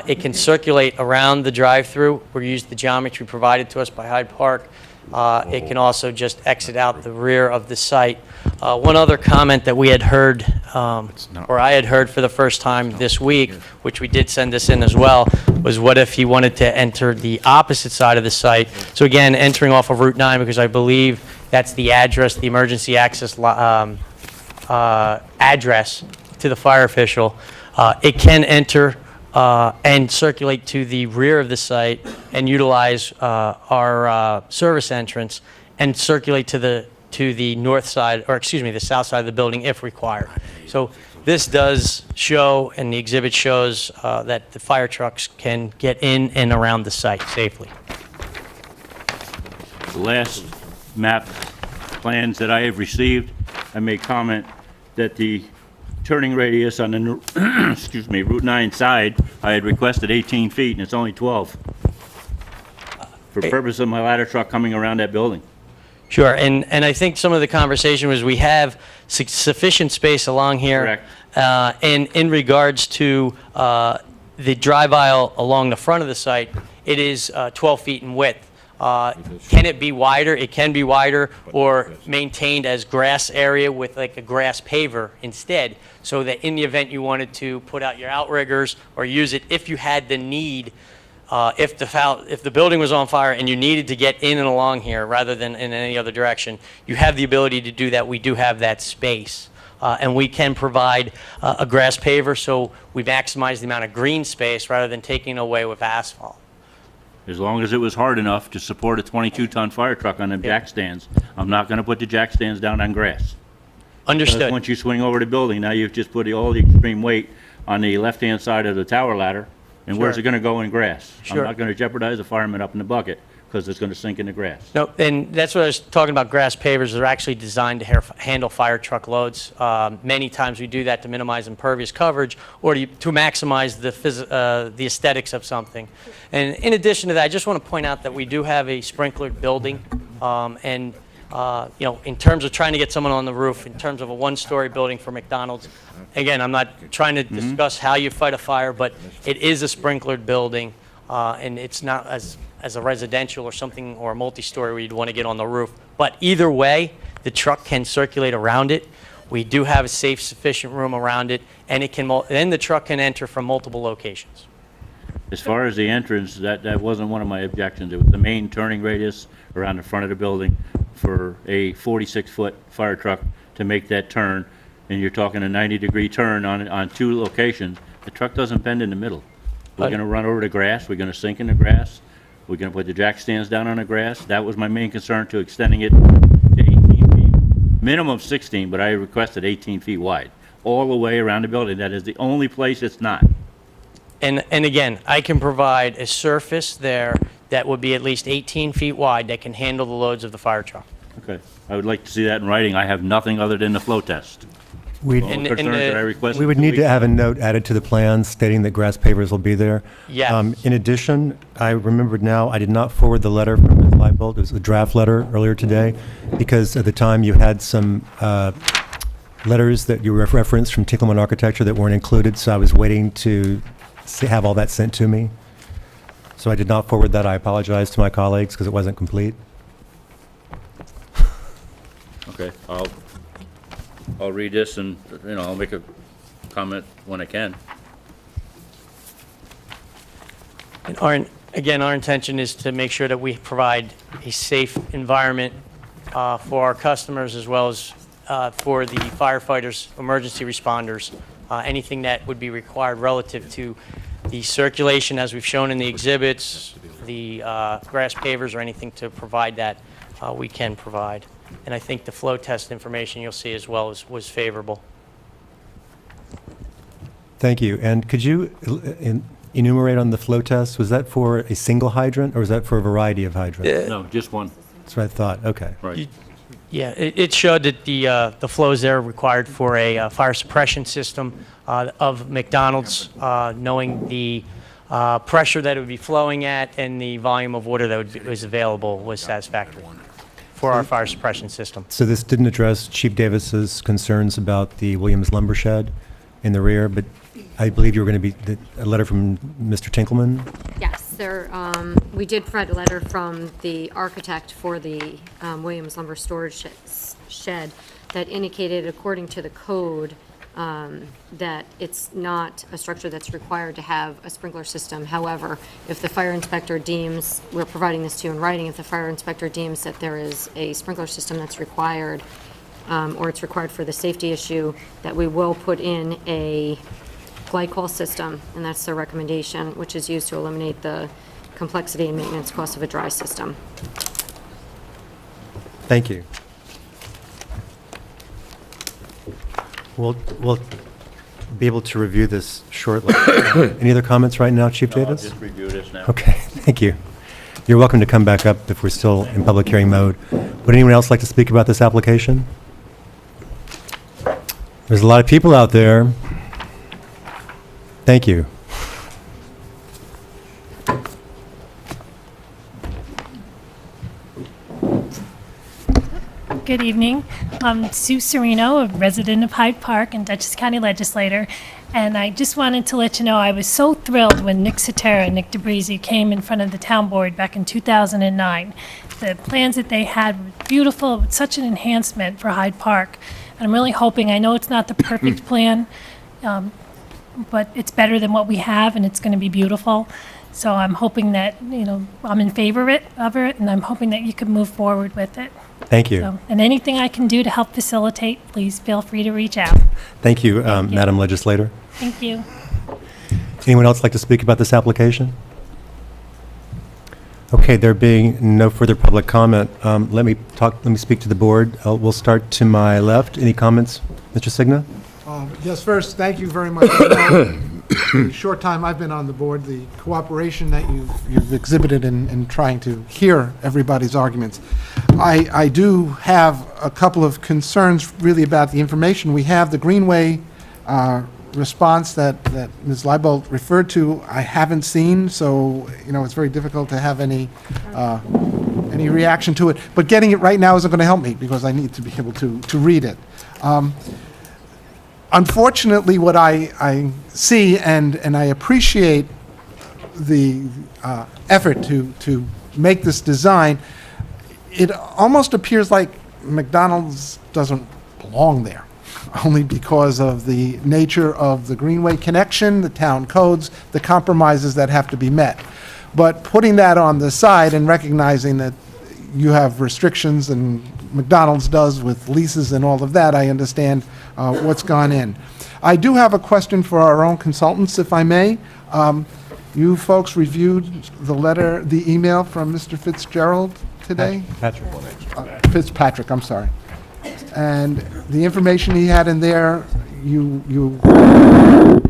It can circulate around the drive-through. We used the geometry provided to us by Hyde Park. It can also just exit out the rear of the site. One other comment that we had heard, or I had heard for the first time this week, which we did send this in as well, was what if he wanted to enter the opposite side of the site? So again, entering off of Route 9, because I believe that's the address, the emergency access address to the fire official. It can enter and circulate to the rear of the site and utilize our service entrance and circulate to the north side, or excuse me, the south side of the building if required. So this does show, and the exhibit shows, that the fire trucks can get in and around the site safely. The last map plans that I have received, I made comment that the turning radius on the, excuse me, Route 9 side, I had requested 18 feet, and it's only 12. For purpose of my ladder truck coming around that building. Sure, and I think some of the conversation was we have sufficient space along here. Correct. And in regards to the drive aisle along the front of the site, it is 12 feet in width. Can it be wider? It can be wider, or maintained as grass area with like a grass paver instead, so that in the event you wanted to put out your outriggers or use it if you had the need, if the building was on fire and you needed to get in and along here rather than in any other direction, you have the ability to do that. We do have that space. And we can provide a grass paver, so we maximize the amount of green space rather than taking away with asphalt. As long as it was hard enough to support a 22-ton fire truck on them jack stands, I'm not going to put the jack stands down on grass. Because Understood. once you swing over the building, now you've just put all the extreme weight on the left-hand side of the tower ladder, and where's Sure. it going to go in grass? Sure. I'm not going to jeopardize the fireman up in the bucket, because it's going to sink in the grass. No, and that's what I was talking about, grass pavers. They're actually designed to handle fire truck loads. Many times we do that to minimize impervious coverage or to maximize the aesthetics of something. And in addition to that, I just want to point out that we do have a sprinklered building. And, in terms of trying to get someone on the roof, in terms of a one-story building for McDonald's, again, I'm not trying to discuss how you fight a fire, but it is a sprinklered building, and it's not as a residential or something, or a multi-story where you'd want to get on the roof. But either way, the truck can circulate around it. We do have a safe, sufficient room around it, and then the truck can enter from multiple locations. As far as the entrance, that wasn't one of my objections. It was the main turning radius around the front of the building for a 46-foot fire truck to make that turn, and you're talking a 90-degree turn on two locations. The truck doesn't bend in the middle. We're going to run over the grass, we're going to sink in the grass, we're going to put the jack stands down on the grass. That was my main concern, to extending it to 18 feet. Minimum 16, but I requested 18 feet wide, all the way around the building. That is the only place it's not. And again, I can provide a surface there that would be at least 18 feet wide that can handle the loads of the fire truck. Okay, I would like to see that in writing. I have nothing other than the flow test. We'd, All And- the and concerns the- that I requested. we would need to have a note added to the plans stating that grass pavers will be there. Yes. In addition, I remembered now, I did not forward the letter from Ms. Leibold. It was a draft letter earlier today, because at the time you had some letters that you referenced from Tinkleman Architecture that weren't included, so I was waiting to have all that sent to me. So I did not forward that. I apologize to my colleagues because it wasn't complete. Okay, I'll read this and, I'll make a comment when I can. And our intention is to make sure that we provide a safe environment for our customers, as well as for the firefighters, emergency responders, anything that would be required relative to the circulation, as we've shown in the exhibits, the grass pavers, or anything to provide that, we can provide. And I think the flow test information you'll see as well was favorable. Thank you. And could you enumerate on the flow test, was that for a single hydrant, or was that for a variety of hydrants? No, just one, That's what I thought. Okay. right. Yeah, it showed that the flows there required for a fire suppression system of McDonald's, knowing the pressure that it would be flowing at and the volume of water that was available was satisfactory for our fire suppression system. So this didn't address Chief Davis's concerns about the Williams lumber shed in the rear, but I believe you were going to be, a letter from Mr. Tinkleman? Yes, we did provide a letter from the architect for the Williams lumber storage shed that indicated, according to the code, that it's not a structure that's required to have a sprinkler system. However, if the fire inspector deems, we're providing this to you in writing, if the fire inspector deems that there is a sprinkler system that's required, or it's required for the safety issue, that we will put in a glycol system, and that's the recommendation, which is used to eliminate the complexity and maintenance costs of a dry system. Thank you. We'll be able to review this shortly. Any other comments right now, Chief No, I'll Davis? just review this now. Okay, thank you. You're welcome to come back up if we're still in public hearing mode. Would anyone else like to speak about this application? There's a lot of people out there. Thank you. Good evening. I'm Sue Serino, a resident of Hyde Park and Dutchess County legislator. And I just wanted to let you know, I was so thrilled when Nick Cetera and Nick DeBrisi came in front of the town board back in 2009. The plans that they had were beautiful, such an enhancement for Hyde Park. And I'm really hoping, I know it's not the perfect plan, but it's better than what we have, and it's going to be beautiful. So I'm hoping that, I'm in favor of it, and I'm hoping that you can move forward with it. Thank you. So, and anything I can do to help facilitate, please feel free to reach out. Thank you, Madam Legislator. Thank you. Anyone else like to speak about this application? Okay, there being no further public comment, let me speak to the board. We'll start to my left. Any comments, Mr. Signa? Yes, first, thank you very much. The short time I've been on the board, the cooperation that you've exhibited in trying to hear everybody's arguments. I do have a couple of concerns really about the information we have. The Greenway response that Ms. Leibold referred to, I haven't seen, so it's very difficult to have any reaction to it. But getting it right now isn't going to help me because I need to be able to read it. Unfortunately, what I see, and I appreciate the effort to make this design, it almost appears like McDonald's doesn't belong there, only because of the nature of the Greenway connection, the town codes, the compromises that have to be met. But putting that on the side and recognizing that you have restrictions and McDonald's does with leases and all of that, I understand what's gone in. I do have a question for our own consultants, if I may. You folks reviewed the email from Mr. Fitzgerald today? Fitzpatrick, I'm sorry. And the information he had in there, you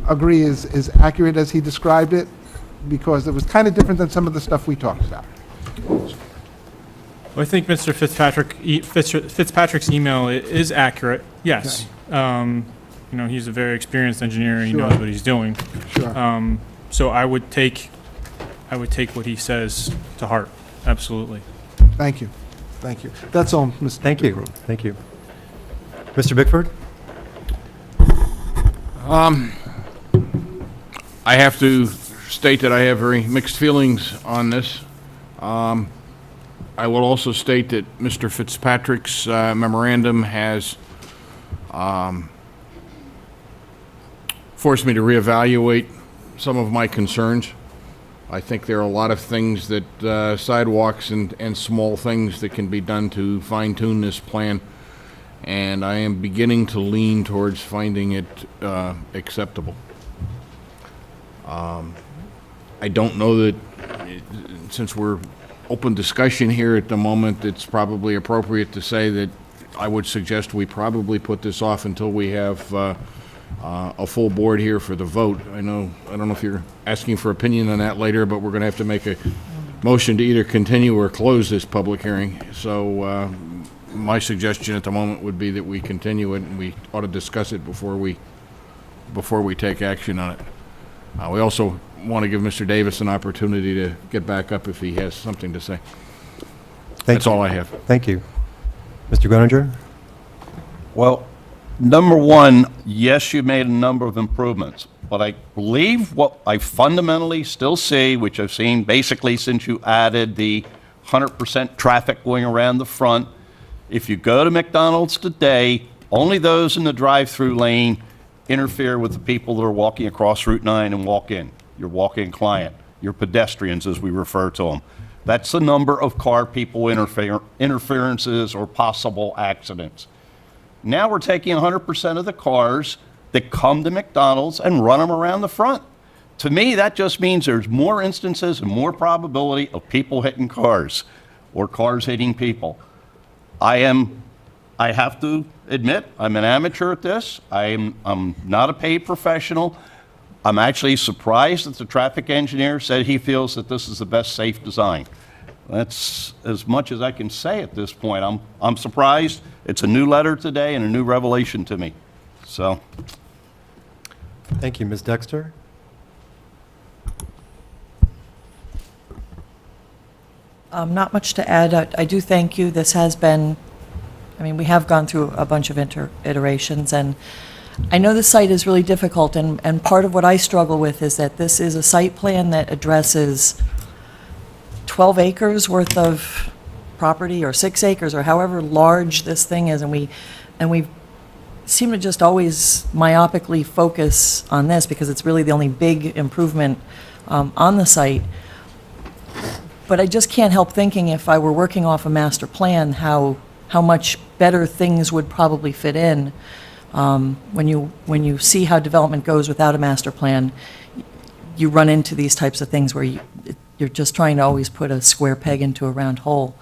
agree is accurate as he described it? Because it was kind of different than some of the stuff we talked about. Well, I think Mr. Fitzpatrick's email is accurate, yes. Okay. He's a very experienced engineer, he Sure. knows what he's doing. Sure. So I would take what he says to heart, absolutely. Thank you. Thank you. That's all, Mr. Thank you. Thank you. Mr. Bickford? I have to state that I have very mixed feelings on this. I will also state that Mr. Fitzpatrick's memorandum has forced me to reevaluate some of my concerns. I think there are a lot of things that sidewalks and small things that can be done to fine-tune this plan, and I am beginning to lean towards finding it acceptable. I don't know that, since we're open discussion here at the moment, it's probably appropriate to say that I would suggest we probably put this off until we have a full board here for the vote. I don't know if you're asking for opinion on that later, but we're going to have to make a motion to either continue or close this public hearing. So my suggestion at the moment would be that we continue it, and we ought to discuss it before we take action on it. We also want to give Mr. Davis an opportunity to get back up if he has something to say. That's all I have. Thank you. Mr. Groninger? Well, number one, yes, you made a number of improvements, but I believe what I fundamentally still see, which I've seen basically since you added the 100% traffic going around the front, if you go to McDonald's today, only those in the drive-through lane interfere with the people that are walking across Route 9 and walk in. Your walk-in client, your pedestrians, as we refer to them. That's the number of car-people interferences or possible accidents. Now we're taking 100% of the cars that come to McDonald's and run them around the front. To me, that just means there's more instances and more probability of people hitting cars or cars hitting people. I have to admit, I'm an amateur at this. I'm not a paid professional. I'm actually surprised that the traffic engineer said he feels that this is the best safe design. That's as much as I can say at this point. I'm surprised. It's a new letter today and a new revelation to me. So. Thank you. Ms. Dexter? Not much to add. I do thank you. This has been, we have gone through a bunch of iterations, and I know the site is really difficult, and part of what I struggle with is that this is a site plan that addresses 12 acres worth of property, or 6 acres, or however large this thing is, and we seem to just always myopically focus on this because it's really the only big improvement on the site. But I just can't help thinking, if I were working off a master plan, how much better things would probably fit in. When you see how development goes without a master plan, you run into these types of things where you're just trying to always put a square peg into a round hole.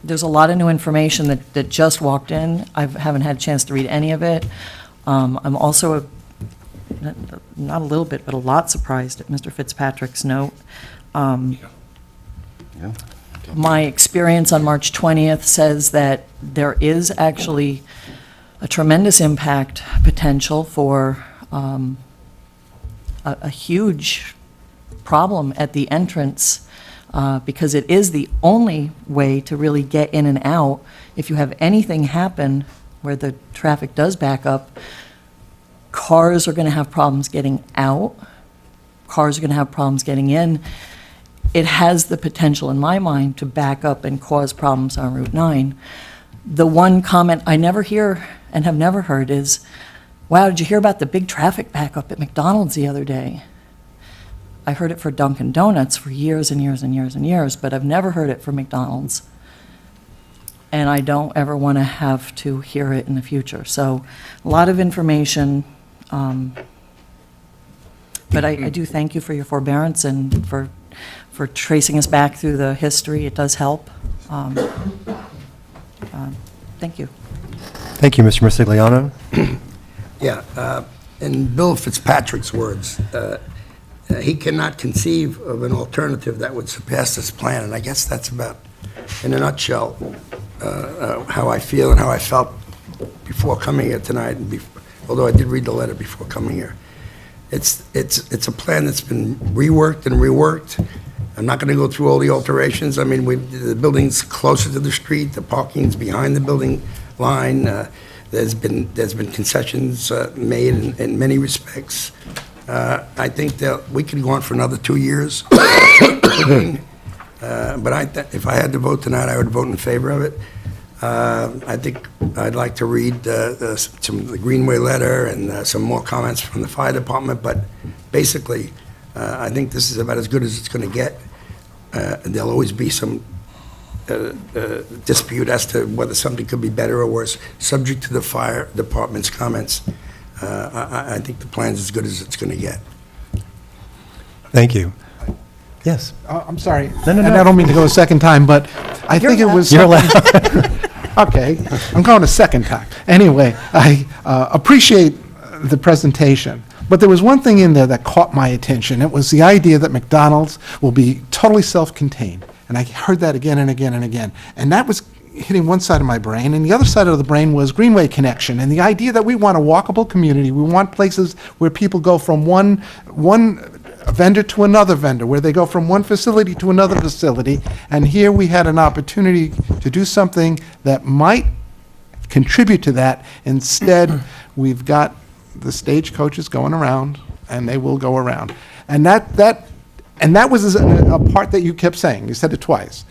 There's a lot of new information that just walked in. I haven't had a chance to read any of it. I'm also not a little bit, but a lot surprised at Mr. Fitzpatrick's note. My experience on March 20th says that there is actually a tremendous impact potential for a huge problem at the entrance, because it is the only way to really get in and out. If you have anything happen where the traffic does back up, cars are going to have problems getting out. Cars are going to have problems getting in. It has the potential, in my mind, to back up and cause problems on Route 9. The one comment I never hear and have never heard is, wow, did you hear about the big traffic backup at McDonald's the other day? I heard it for Dunkin' Donuts for years and years and years and years, but I've never heard it for McDonald's. And I don't ever want to have to hear it in the future. So a lot of information, but I do thank you for your forbearance and for tracing us back through the history. It does help. Thank you. Thank you, Mr. Mercigliano. Yeah, in Bill Fitzpatrick's words, he cannot conceive of an alternative that would surpass this plan, and I guess that's about, in a nutshell, how I feel and how I felt before coming here tonight, and although I did read the letter before coming here. It's a plan that's been reworked and reworked. I'm not going to go through all the alterations. I mean, the building's closer to the street, the parking's behind the building line. There's been concessions made in many respects. I think that we could go on for another 2 years. But if I had to vote tonight, I would vote in favor of it. I think I'd like to read the Greenway letter and some more comments from the fire department, but basically, I think this is about as good as it's going to get. There'll always be some dispute as to whether something could be better or worse, subject to the fire department's comments. I think the plan's as good as it's going to get. Thank you. Yes. I'm sorry. No. And I don't mean to go a second time, but I think it was... You're allowed. Okay, I'm going a second time. Anyway, I appreciate the presentation, but there was one thing in there that caught my attention. It was the idea that McDonald's will be totally self-contained, and I heard that again and again and again. And that was hitting one side of my brain, and the other side of the brain was Greenway connection, and the idea that we want a walkable community. We want places where people go from one vendor to another vendor, where they go from one facility to another facility, and here we had an opportunity to do something that might contribute to that. Instead, we've got the stagecoaches going around, and they will go around. And that was a part that you kept saying. You said it twice.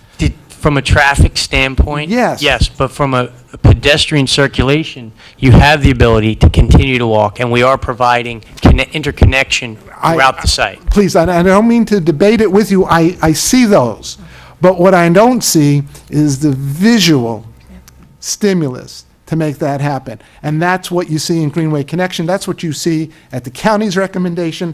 From a traffic standpoint? Yes. Yes, but from a pedestrian circulation, you have the ability to continue to walk, and we are providing interconnection throughout the site. Please, I don't mean to debate it with you. I see those. But what I don't see is the visual stimulus to make that happen. And that's what you see in Greenway Connection. That's what you see at the county's recommendation.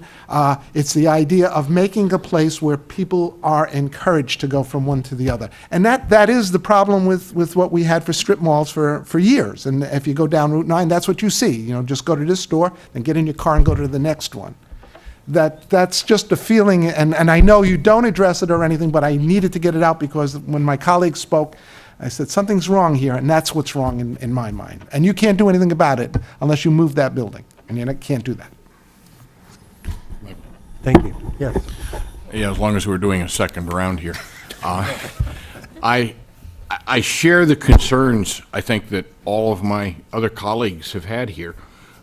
It's the idea of making a place where people are encouraged to go from one to the other. And that is the problem with what we had for strip malls for years. And if you go down Route 9, that's what you see. You know, just go to this store, then get in your car and go to the next one. That's just a feeling, and I know you don't address it or anything, but I needed to get it out because when my colleagues spoke, I said, something's wrong here, and that's what's wrong in my mind. And you can't do anything about it unless you move that building, and you can't do that. Thank you. Yes. Yeah, as long as we're doing a second round here. I I share the concerns, I think, that all of my other colleagues have had here.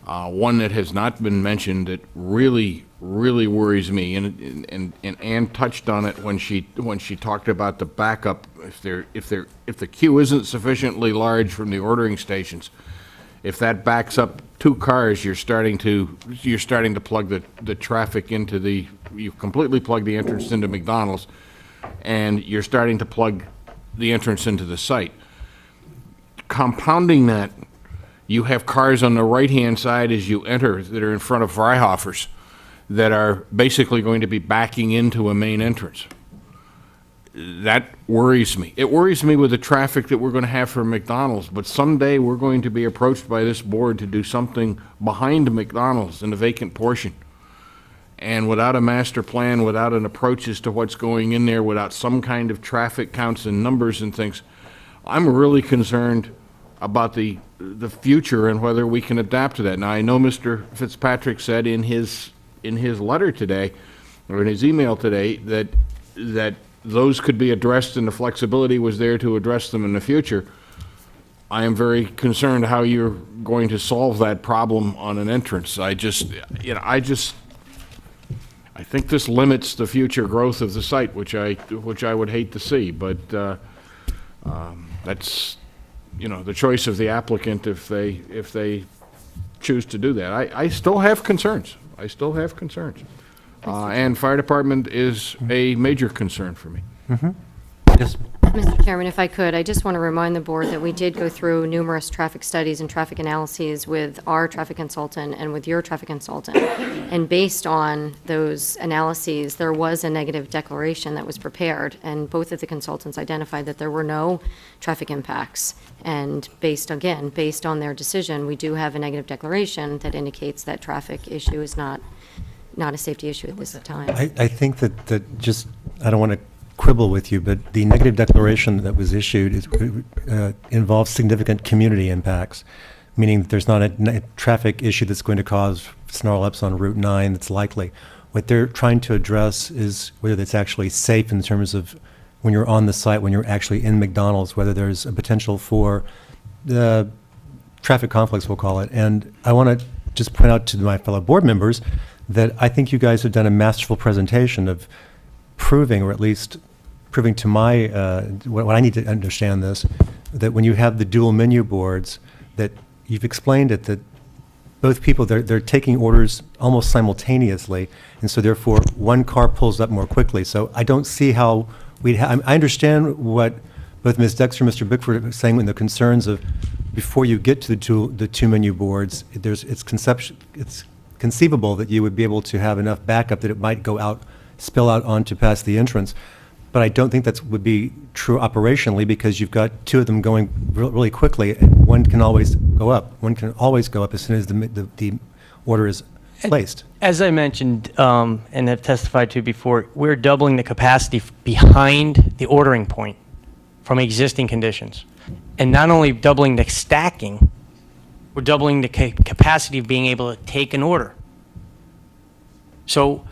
One that has not been mentioned that really, really worries me, and Ann touched on it when she talked about the backup. If the queue isn't sufficiently large from the ordering stations, if that backs up 2 cars, you're starting to plug the traffic into you completely plug the entrance into McDonald's, and you're starting to plug the entrance into the site. Compounding that, you have cars on the right-hand side as you enter that are in front of Freihofer's that are basically going to be backing into a main entrance. That worries me. It worries me with the traffic that we're going to have for McDonald's, but someday we're going to be approached by this board to do something behind McDonald's in the vacant portion. And without a master plan, without an approach as to what's going in there, without some kind of traffic counts and numbers and things, I'm really concerned about the future and whether we can adapt to that. Now, I know Mr. Fitzpatrick said in his letter today, or in his email today, that those could be addressed and the flexibility was there to address them in the future. I am very concerned how you're going to solve that problem on an entrance. I think this limits the future growth of the site, which I would hate to see, but that's, the choice of the applicant if they choose to do that. I still have concerns. And fire department is a major concern for me. Yes. Mr. Chairman, if I could, I just want to remind the board that we did go through numerous traffic studies and traffic analyses with our traffic consultant and with your traffic consultant. And based on those analyses, there was a negative declaration that was prepared, and both of the consultants identified that there were no traffic impacts. And based on their decision, we do have a negative declaration that indicates that traffic issue is not a safety issue at this time. I think that just, I don't want to quibble with you, but the negative declaration that was issued involves significant community impacts, meaning that there's not a traffic issue that's going to cause snarl-ups on Route 9 that's likely. What they're trying to address is whether it's actually safe in terms of when you're on the site, when you're actually in McDonald's, whether there's a potential for the traffic conflicts, we'll call it. And I want to just point out to my fellow board members that I think you guys have done a masterful presentation of proving, or at least proving to my, what I need to understand this, that when you have the dual menu boards, that you've explained it, that both people, they're taking orders almost simultaneously, and so therefore one car pulls up more quickly. So I don't see how I understand what both Ms. Dexter and Mr. Bickford are saying in the concerns of before you get to the two menu boards, it's conceivable that you would be able to have enough backup that it might spill out onto past the entrance. But I don't think that would be true operationally, because you've got 2 of them going really quickly, and one can always go up. One can always go up as soon as the order is placed. As I mentioned and have testified to before, we're doubling the capacity behind the ordering point from existing conditions. And not only doubling the stacking, we're doubling the capacity of being able to take an order. So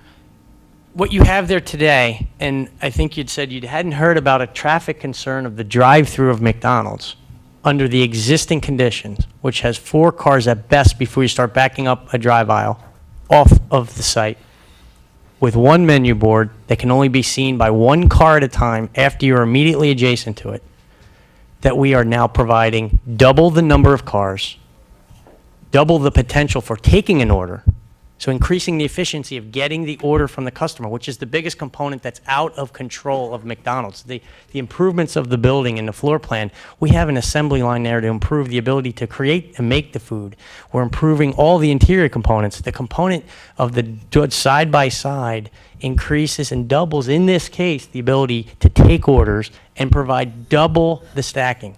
what you have there today, and I think you'd said you hadn't heard about a traffic concern of the drive-through of McDonald's under the existing conditions, which has 4 cars at best before you start backing up a drive aisle off of the site, with 1 menu board that can only be seen by 1 car at a time after you're immediately adjacent to it, that we are now providing double the number of cars, double the potential for taking an order, so increasing the efficiency of getting the order from the customer, which is the biggest component that's out of control of McDonald's. The improvements of the building and the floor plan, we have an assembly line there to improve the ability to create and make the food. We're improving all the interior components. The component of the side-by-side increases and doubles, in this case, the ability to take orders and provide double the stacking.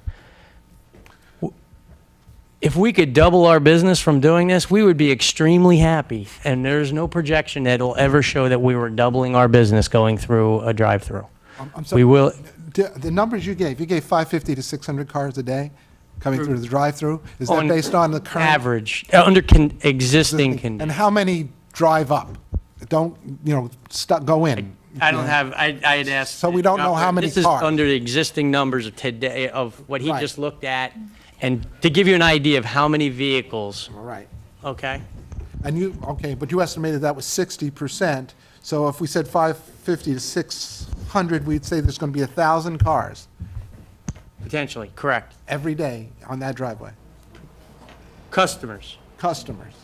If we could double our business from doing this, we would be extremely happy. And there's no projection that will ever show that we were doubling our business going through a drive-through. I'm sorry. We will. The numbers you gave 550 to 600 cars a day coming through the drive-through? Is that based on the current? Average, under existing conditions. And how many drive up? Don't, go in? I don't have, I had asked. So we don't know how many This is cars. under the existing numbers of today, of what he Right. just looked at, and to give you an idea of how many vehicles, All right. okay? And you, okay, but you estimated that was 60%. So if we said 550 to 600, we'd say there's going to be 1,000 cars Potentially, correct. every day on that driveway. Customers. Customers.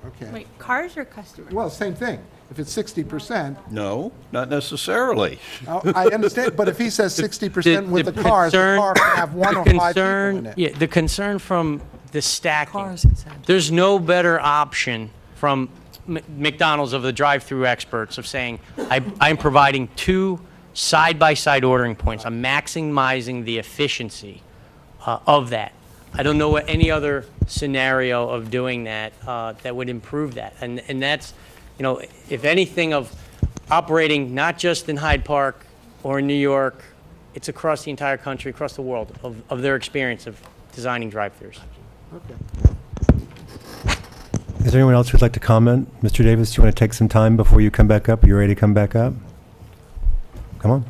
Okay. Wait, cars or customers? Well, same thing. If it's 60%, No, not necessarily. I understand, but if he says 60% with the cars, the concern- car can have one the or 5 people concern- in it. Yeah, the concern from the stacking. Cars exempt. There's no better option from McDonald's of the drive-through experts of saying, I'm providing 2 side-by-side ordering points. I'm maximizing the efficiency of that. I don't know what any other scenario of doing that that would improve that. And that's, you know, if anything of operating not just in Hyde Park or in New York, it's across the entire country, across the world, of their experience of designing drive-throughs. Okay. Is there anyone else who'd like to comment? Mr. Davis, do you want to take some time before you come back up? Are you ready to come back up? Come on.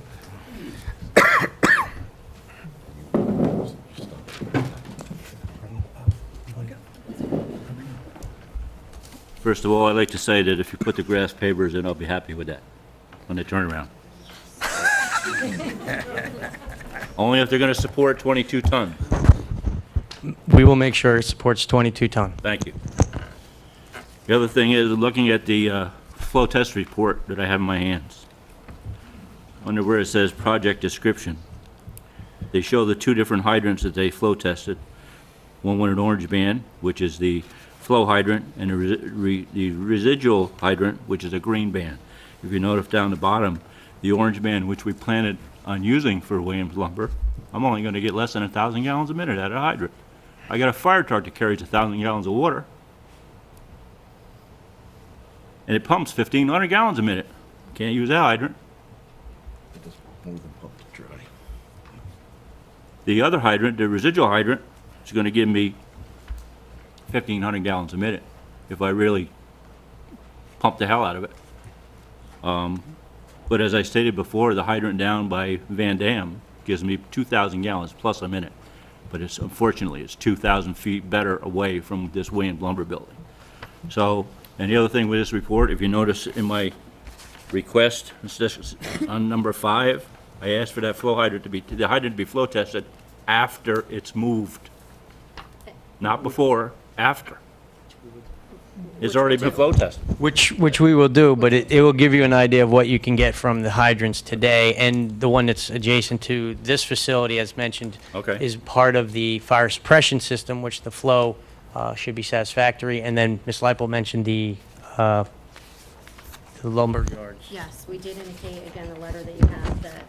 First of all, I'd like to say that if you put the grass pavers in, I'll be happy with that when they turn around. Only if they're going to support 22 ton. We will make sure it supports 22 ton. Thank you. The other thing is, looking at the flow test report that I have in my hands, under where it says project description, they show the 2 different hydrants that they flow tested. One with an orange band, which is the flow hydrant, and the residual hydrant, which is a green band. If you notice down the bottom, the orange band, which we planned on using for Williams lumber, I'm only going to get less than 1,000 gallons a minute out of the hydrant. I got a fire truck that carries 1,000 gallons of water, and it pumps 1,500 gallons a minute. Can't use that hydrant. The other hydrant, the residual hydrant, is going to give me 1,500 gallons a minute if I really pump the hell out of it. But as I stated before, the hydrant down by Van Dam gives me 2,000 gallons plus a minute. But it's, unfortunately, it's 2,000 feet better away from this Williams lumber building. So, and the other thing with this report, if you notice in my request, it's just on number 5, I asked for that flow hydrant to be, the hydrant to be flow tested after it's moved. Not before, after. It's already been flow tested. Which we will do, but it will give you an idea of what you can get from the hydrants today, and the one that's adjacent to this facility, as mentioned, Okay. is part of the fire suppression system, which the flow should be satisfactory. And then Ms. Leipel mentioned the lumber yards. Yes, we did indicate, again, the letter that you have, that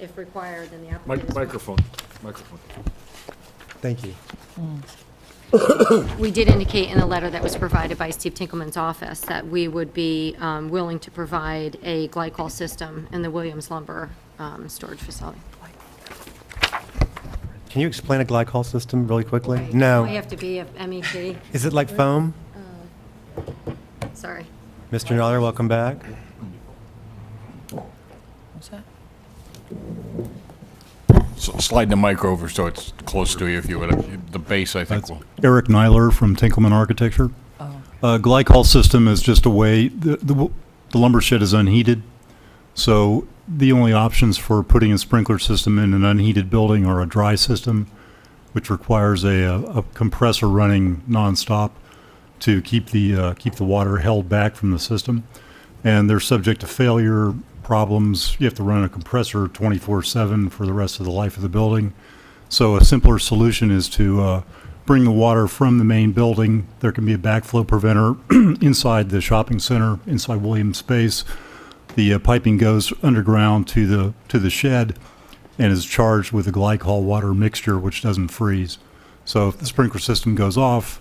if required, then the applicant is... Microphone. Thank you. We did indicate in the letter that was provided by Steve Tinkelman's office that we would be willing to provide a glycol system in the Williams lumber storage facility. Can you explain a glycol system really quickly? We No. have to be a MEP. Is it like foam? Sorry. Mr. Noller, welcome back. What's that? Slide the mic over so it's close to you, if you would. The base, I think, will. Eric Nyler from Tinkelman Architecture. Oh. Glycol system is just a way, the lumber shed is unheated, so the only options for putting a sprinkler system in an unheated building are a dry system, which requires a compressor running nonstop to keep the water held back from the system. And they're subject to failure problems. You have to run a compressor 24/7 for the rest of the life of the building. So a simpler solution is to bring the water from the main building. There can be a backflow preventer inside the shopping center, inside Williams Space. The piping goes underground to the shed and is charged with a glycol water mixture, which doesn't freeze. So if the sprinkler system goes off,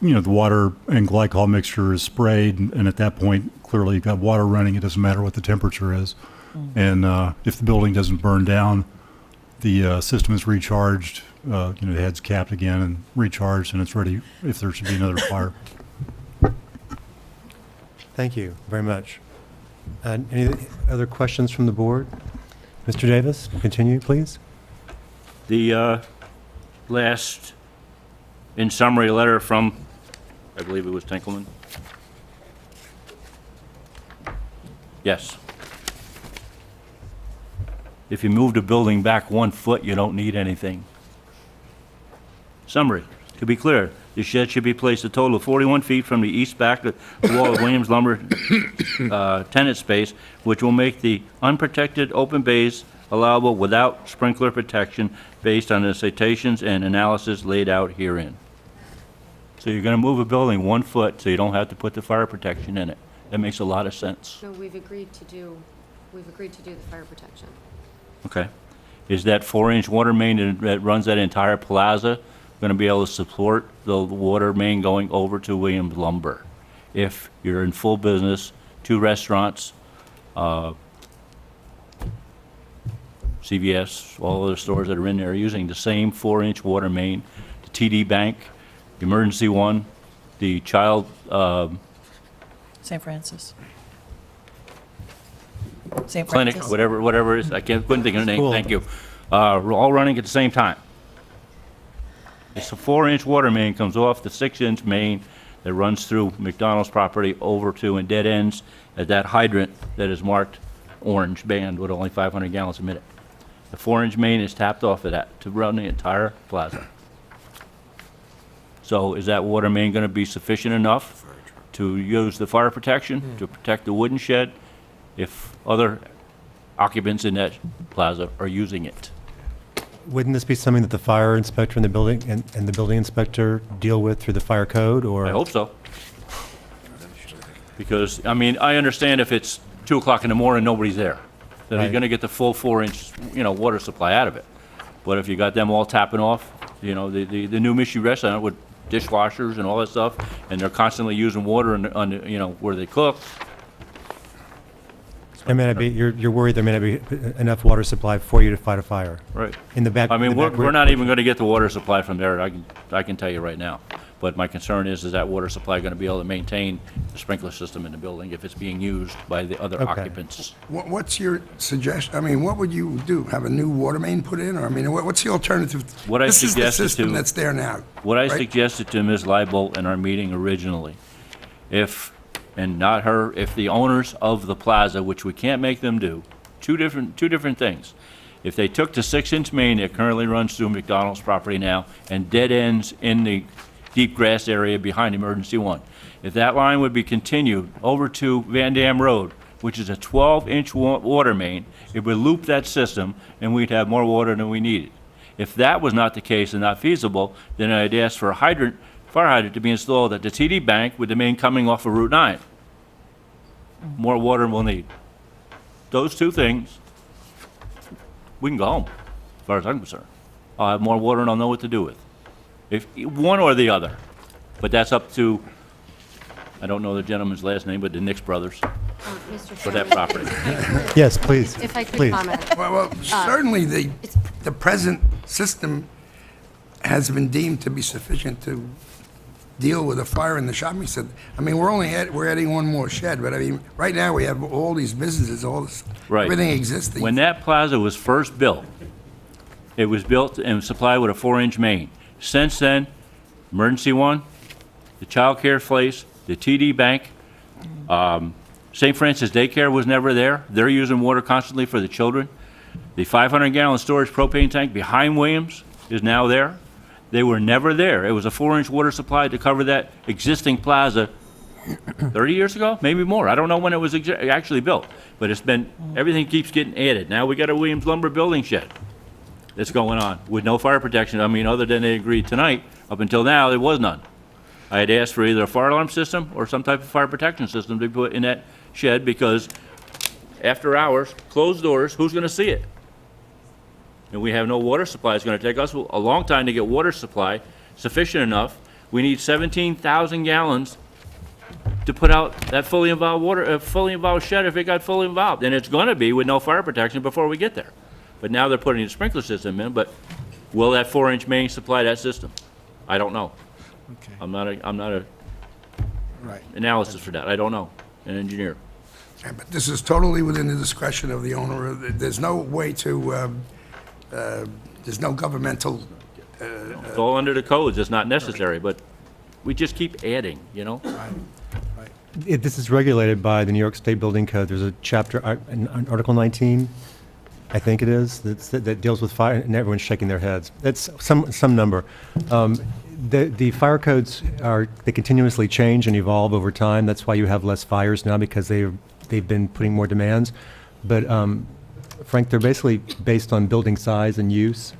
you know, the water and glycol mixture is sprayed, and at that point, clearly you've got water running. It doesn't matter what the temperature is. And if the building doesn't burn down, the system is recharged, the head's capped again and recharged, and it's ready if there should be another fire. Thank you very much. Any other questions from the board? Mr. Davis, continue, please. The last, in summary, letter from, I believe it was Tinkelman. Yes. If you move the building back 1 foot, you don't need anything. Summary, to be clear, the shed should be placed a total of 41 feet from the east back wall of Williams Lumber tenant space, which will make the unprotected open bays allowable without sprinkler protection based on the citations and analysis laid out herein. So you're going to move a building 1 foot so you don't have to put the fire protection in it. That makes a lot of sense. No, we've agreed to do the fire protection. Okay. Is that 4-inch water main that runs that entire plaza going to be able to support the water main going over to Williams Lumber? If you're in full business, 2 restaurants, CVS, all other stores that are in there are using the same 4-inch water main, the TD Bank, the Emergency One, the child, St. Francis. St. clinic, Francis. whatever it is, couldn't think of the name, Cool. thank you. We're all running at the same time. It's a 4-inch water main, comes off the 6-inch main that runs through McDonald's property over to and dead ends at that hydrant that is marked orange band with only 500 gallons a minute. The 4-inch main is tapped off of that to run the entire plaza. So is that water main going to be sufficient enough to use the fire protection, to protect the wooden shed, if other occupants in that plaza are using it? Wouldn't this be something that the fire inspector and the building, and the building inspector deal with through the fire code, or? I hope so. Because, I mean, I understand if it's 2 o'clock in the morning, nobody's there, then you're Right. gonna get the full 4-inch, water supply out of it. But if you got them all tapping off, the new Michi restaurant with dishwashers and all that stuff, and they're constantly using water where they cook. There may not be, you're worried there may not be enough water supply for you to fight a fire. Right. In the back. I mean, in the back we're not even gonna get the water supply from there, I can tell you right now. But my concern is that water supply gonna be able to maintain the sprinkler system in the building if it's being used by the other Okay. occupants? What's your suggestion? I mean, what would you do? Have a new water main put in? Or, I mean, what's the alternative? What I This is the suggested system to- that's there now. What I right? suggested to Ms. Leibolt in our meeting originally, if the owners of the plaza, which we can't make them do, two different things. If they took the 6-inch main that currently runs through McDonald's property now and dead ends in the deep grass area behind Emergency One, if that line would be continued over to Van Dam Road, which is a 12-inch water main, it would loop that system and we'd have more water than we needed. If that was not the case and not feasible, then I'd ask for a fire hydrant to be installed at the TD Bank with the main coming off of Route 9. More water we'll need. Those two things, we can go home, as far as I'm concerned. I'll have more water and I'll know what to do with. If one or the other. But that's up to, I don't know the gentleman's last name, but the Nix brothers Mr. for that Chairman, property. Yes, please. if I could Please. comment. Well, certainly the present system has been deemed to be sufficient to deal with a fire in the shopping center. I mean, we're adding one more shed, but I mean, right now we have all these businesses, Right. everything existing. When that plaza was first built, it was built and supplied with a 4-inch main. Since then, Emergency One, the child care place, the TD Bank, St. Francis Daycare was never there. They're using water constantly for the children. The 500-gallon storage propane tank behind Williams is now there. They were never there. It was a 4-inch water supply to cover that existing plaza 30 years ago, maybe more. I don't know when it was actually built, but everything keeps getting added. Now we got a Williams Lumber building shed that's going on with no fire protection. I mean, other than they agreed tonight, up until now, there was none. I had asked for either a fire alarm system or some type of fire protection system to be put in that shed because after hours, closed doors, who's going to see it? And we have no water supply. It's going to take us a long time to get water supply sufficient enough. We need 17,000 gallons to put out that fully involved shed if it got fully involved. And it's going to be with no fire protection before we get there. But now they're putting a sprinkler system in, but will that 4-inch main supply that system? I don't know. Okay. I'm not a Right. analysis for that. I don't know, an engineer. Yeah, but this is totally within the discretion of the owner. There's no way to, there's no governmental, It's all under the codes, it's not necessary, but we just keep adding, you know? This is regulated by the New York State Building Code. There's a chapter, in Article 19, I think it is, that deals with fire, and everyone's shaking their heads. It's some number. The fire codes they continuously change and evolve over time. That's why you have less fires now, because they've been putting more demands. But Frank, they're basically based on building size and use.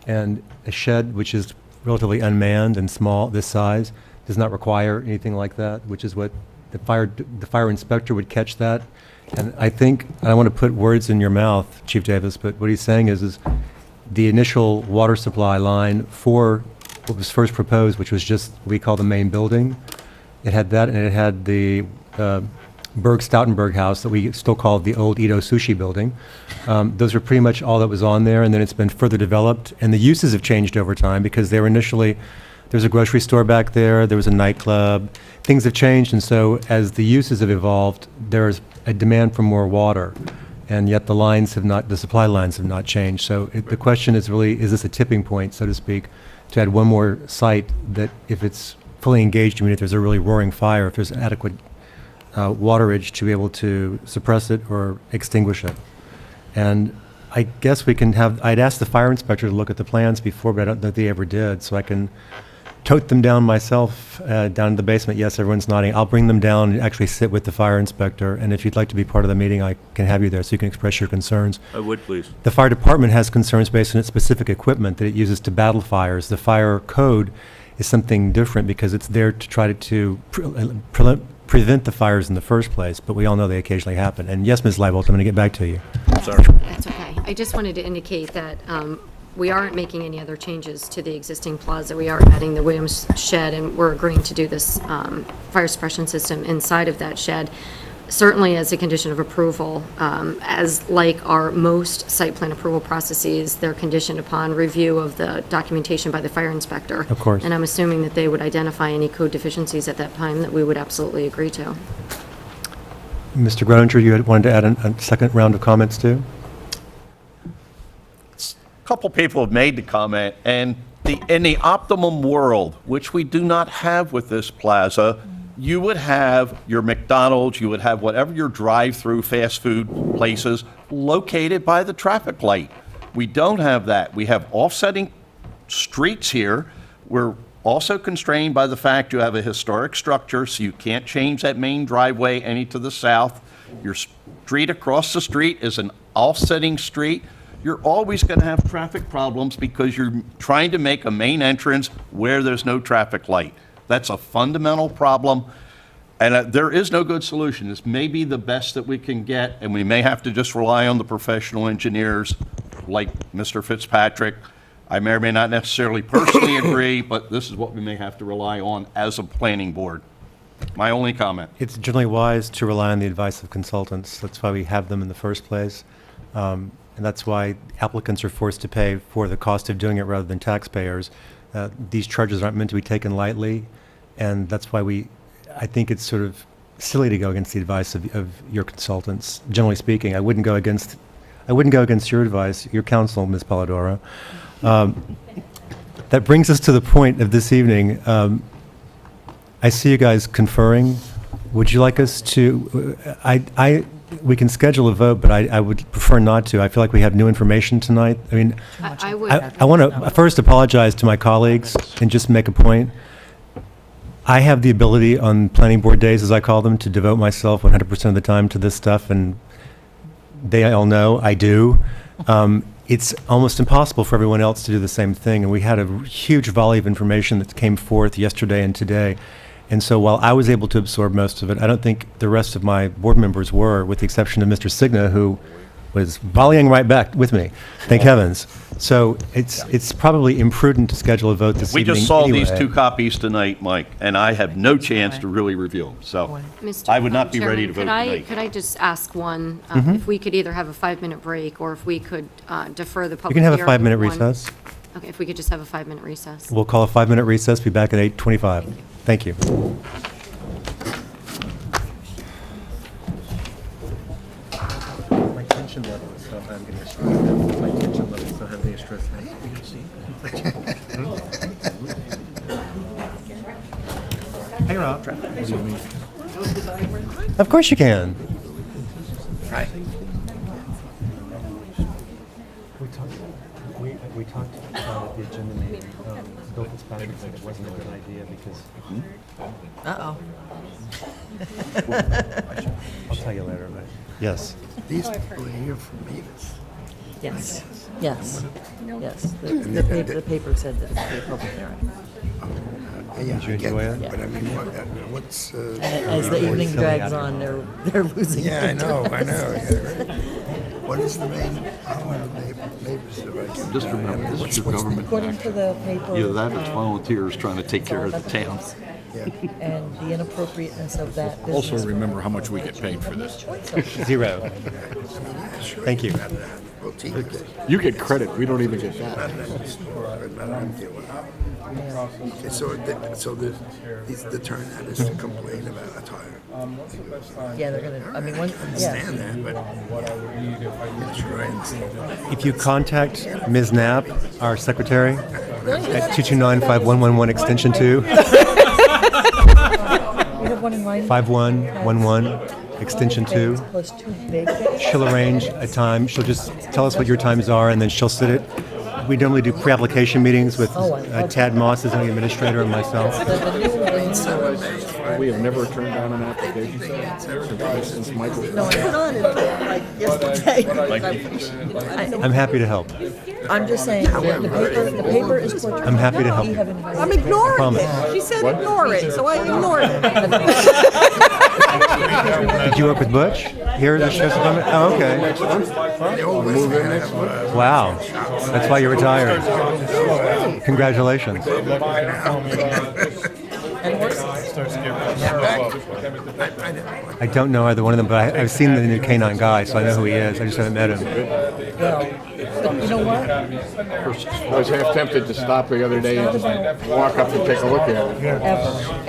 And a shed, which is relatively unmanned and small, this size, does not require anything like that, which is what the fire inspector would catch that. And I think, I don't want to put words in your mouth, Chief Davis, but what he's saying is the initial water supply line for what was first proposed, which was just what we call the main building, it had that, and it had the Stoutenberg house that we still call the old Ito Sushi building. Those are pretty much all that was on there, and then it's been further developed, and the uses have changed over time, because they were initially, there's a grocery store back there was a nightclub. Things have changed, and so as the uses have evolved, there's a demand for more water, and yet the supply lines have not changed. So the question is really, is this a tipping point, so to speak, to add one more site that, if it's fully engaged, I mean, if there's a really roaring fire, if there's adequate waterage to be able to suppress it or extinguish it. And I guess I'd asked the fire inspector to look at the plans before, but I don't know if they ever did, so I can tote them down myself, down to the basement. Yes, everyone's nodding. I'll bring them down and actually sit with the fire inspector, and if you'd like to be part of the meeting, I can have you there so you can express your concerns. I would, please. The fire department has concerns based on its specific equipment that it uses to battle fires. The fire code is something different, because it's there to try to prevent the fires in the first place, but we all know they occasionally happen. And yes, Ms. Leibold, I'm going to get back to you. Sorry. That's okay. I just wanted to indicate that we aren't making any other changes to the existing plaza. We are adding the Williams shed, and we're agreeing to do this fire suppression system inside of that shed, certainly as a condition of approval. As like our most site plan approval processes, they're conditioned upon review of the documentation by the fire inspector. Of course. And I'm assuming that they would identify any code deficiencies at that time that we would absolutely agree to. Mr. Groninger, you had wanted to add a second round of comments too? A couple people have made the comment, and in the optimum world, which we do not have with this plaza, you would have your McDonald's, you would have whatever your drive-through fast food places located by the traffic light. We don't have that. We have offsetting streets here. We're also constrained by the fact you have a historic structure, so you can't change that main driveway any to the south. Your street across the street is an offsetting street. You're always going to have traffic problems because you're trying to make a main entrance where there's no traffic light. That's a fundamental problem, and there is no good solution. This may be the best that we can get, and we may have to just rely on the professional engineers like Mr. Fitzpatrick. I may or may not necessarily personally agree, but this is what we may have to rely on as a planning board. My only comment. It's generally wise to rely on the advice of consultants. That's why we have them in the first place. And that's why applicants are forced to pay for the cost of doing it rather than taxpayers. These charges aren't meant to be taken lightly, and that's why I think it's sort of silly to go against the advice of your consultants. Generally speaking, I wouldn't go against your advice, your counsel, Ms. Polidoro. That brings us to the point of this evening. I see you guys conferring. Would you like us to, we can schedule a vote, but I would prefer not to. I feel like we have new information tonight. I mean, I would. I want to first apologize to my colleagues and just make a point. I have the ability on planning board days, as I call them, to devote myself 100% of the time to this stuff, and they all know I do. It's almost impossible for everyone else to do the same thing, and we had a huge volley of information that came forth yesterday and today. And so while I was able to absorb most of it, I don't think the rest of my board members were, with the exception of Mr. Signa, who was volleying right back with me. Thank heavens. So it's probably imprudent to schedule a vote this We evening just saw anyway. these two copies tonight, Mike, and I have no chance to really review them. So I would not be ready to vote tonight. Could I just ask one, Mhm. if we could either have a 5-minute break, or if we could defer the You public can have a hearing 5-minute one- recess. Okay, if we could just have a 5-minute recess. We'll call a 5-minute recess, be back at 8:25. Thank you. Of course you can. Hi. We talked about the agenda meeting. Bill Fitzpatrick said it wasn't a good idea because. Uh-oh. I'll tell you later, but. Yes. These people are here for Mavis. Yes, yes, yes. The paper said that it would be a public hearing. Yeah, Did you I get enjoy that, it? but I mean, what's... As the evening drags on, they're losing Yeah, I know, I interest. know. What is the main, neighbors? Just remember, this is your government According to the paper. Either that or it's volunteers trying to take care of the town. And the inappropriateness of that business. Also remember how much we get paid for this. Zero. Thank you. You get credit, we don't even get that. Okay, so the turnout is to complain about a tire. Yeah, they're gonna, I mean, one, I understand that, but I'm sure I understand that. If you contact Ms. Knapp, our secretary, at 229-5111 extension 2, We have one in writing. 5111 extension 2, Plus two big things. she'll arrange a time. She'll just tell us what your times are, and then she'll sit it. We normally do pre-application meetings with Tad Moss as the administrator and myself. We have never turned down an application since Michael. No, I put on it like yesterday. I'm happy to help. I'm just saying, that the paper is portraying. I'm happy to help. We have invited- I'm ignoring Promise. it. She said ignore it, so I ignored it. Did you work with Butch here at the Sheriff's Department? Oh, okay. Wow. That's why you retired. Congratulations. I don't know either one of them, but I've seen the new K-9 guy, so I know who he is. I just haven't met him. Well, you know what? I was half tempted to stop the other day and just walk up and take a look at it.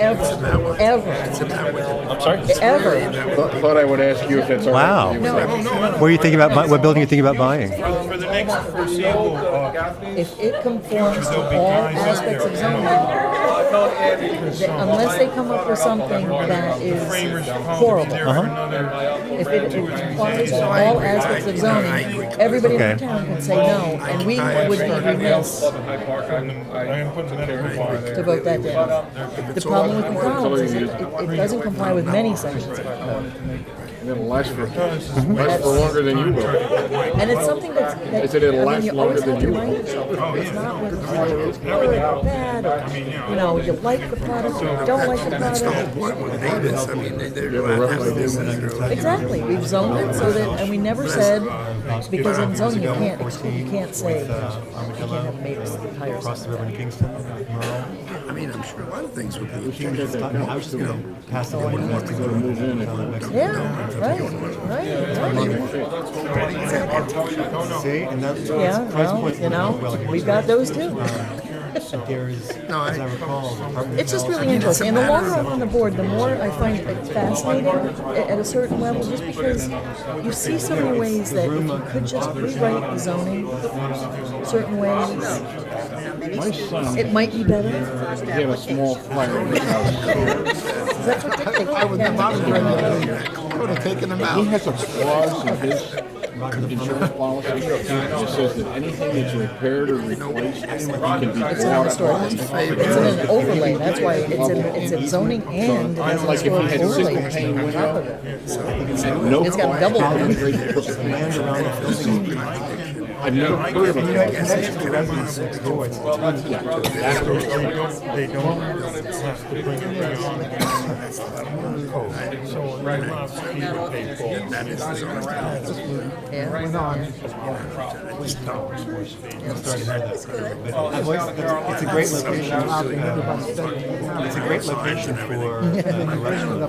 Ever. I'm sorry? Ever. Thought I would ask you if that's all right. Wow. with you. What are you thinking about? What building are you thinking about buying? If it conforms to all aspects of zoning, unless they come up with something that is horrible. If it complies to all aspects of zoning, everybody in the town can say no, and we would be remiss to vote that down. The problem with McDonald's is it doesn't comply with many sections of the code. It'll last for longer than you will. And it's something that's, It'll I mean, last you longer always than have to you remind will. yourself, it's not whether it's good or bad, or, you know, you like the product or you don't like the That's the whole product. point with Davis. I mean, they're this and they're Exactly, we've zoned it so that, and we never said, because in zoning you can't say, you can't have Mavis tires. Across the river in Kingston, Merle. I mean, I'm sure a lot of things would be changed. I was going to pass the one to go to move in. Yeah, right. See, and that's Yeah, well, you know, we've got those too. There is, as I recall, It's just really interesting, and the longer I'm on the board, the more I find it fascinating at a certain level, just because you see so many ways that if you could just rewrite the zoning certain ways, it might be better. He had a small fire in his house. That's what they think. I would have taken them He out. has a clause in his insurance policy that says that anything that's repaired or replaced can be It's an historic district. It's in an overlay, that's why it's in zoning and it's an Like if he historic had overlay single district pane on top window of it. and no It's got double clause, pane. I've never heard of a clause. They don't have to bring it So right now, people pay for it. It's a great location. It's a great location for a restaurant.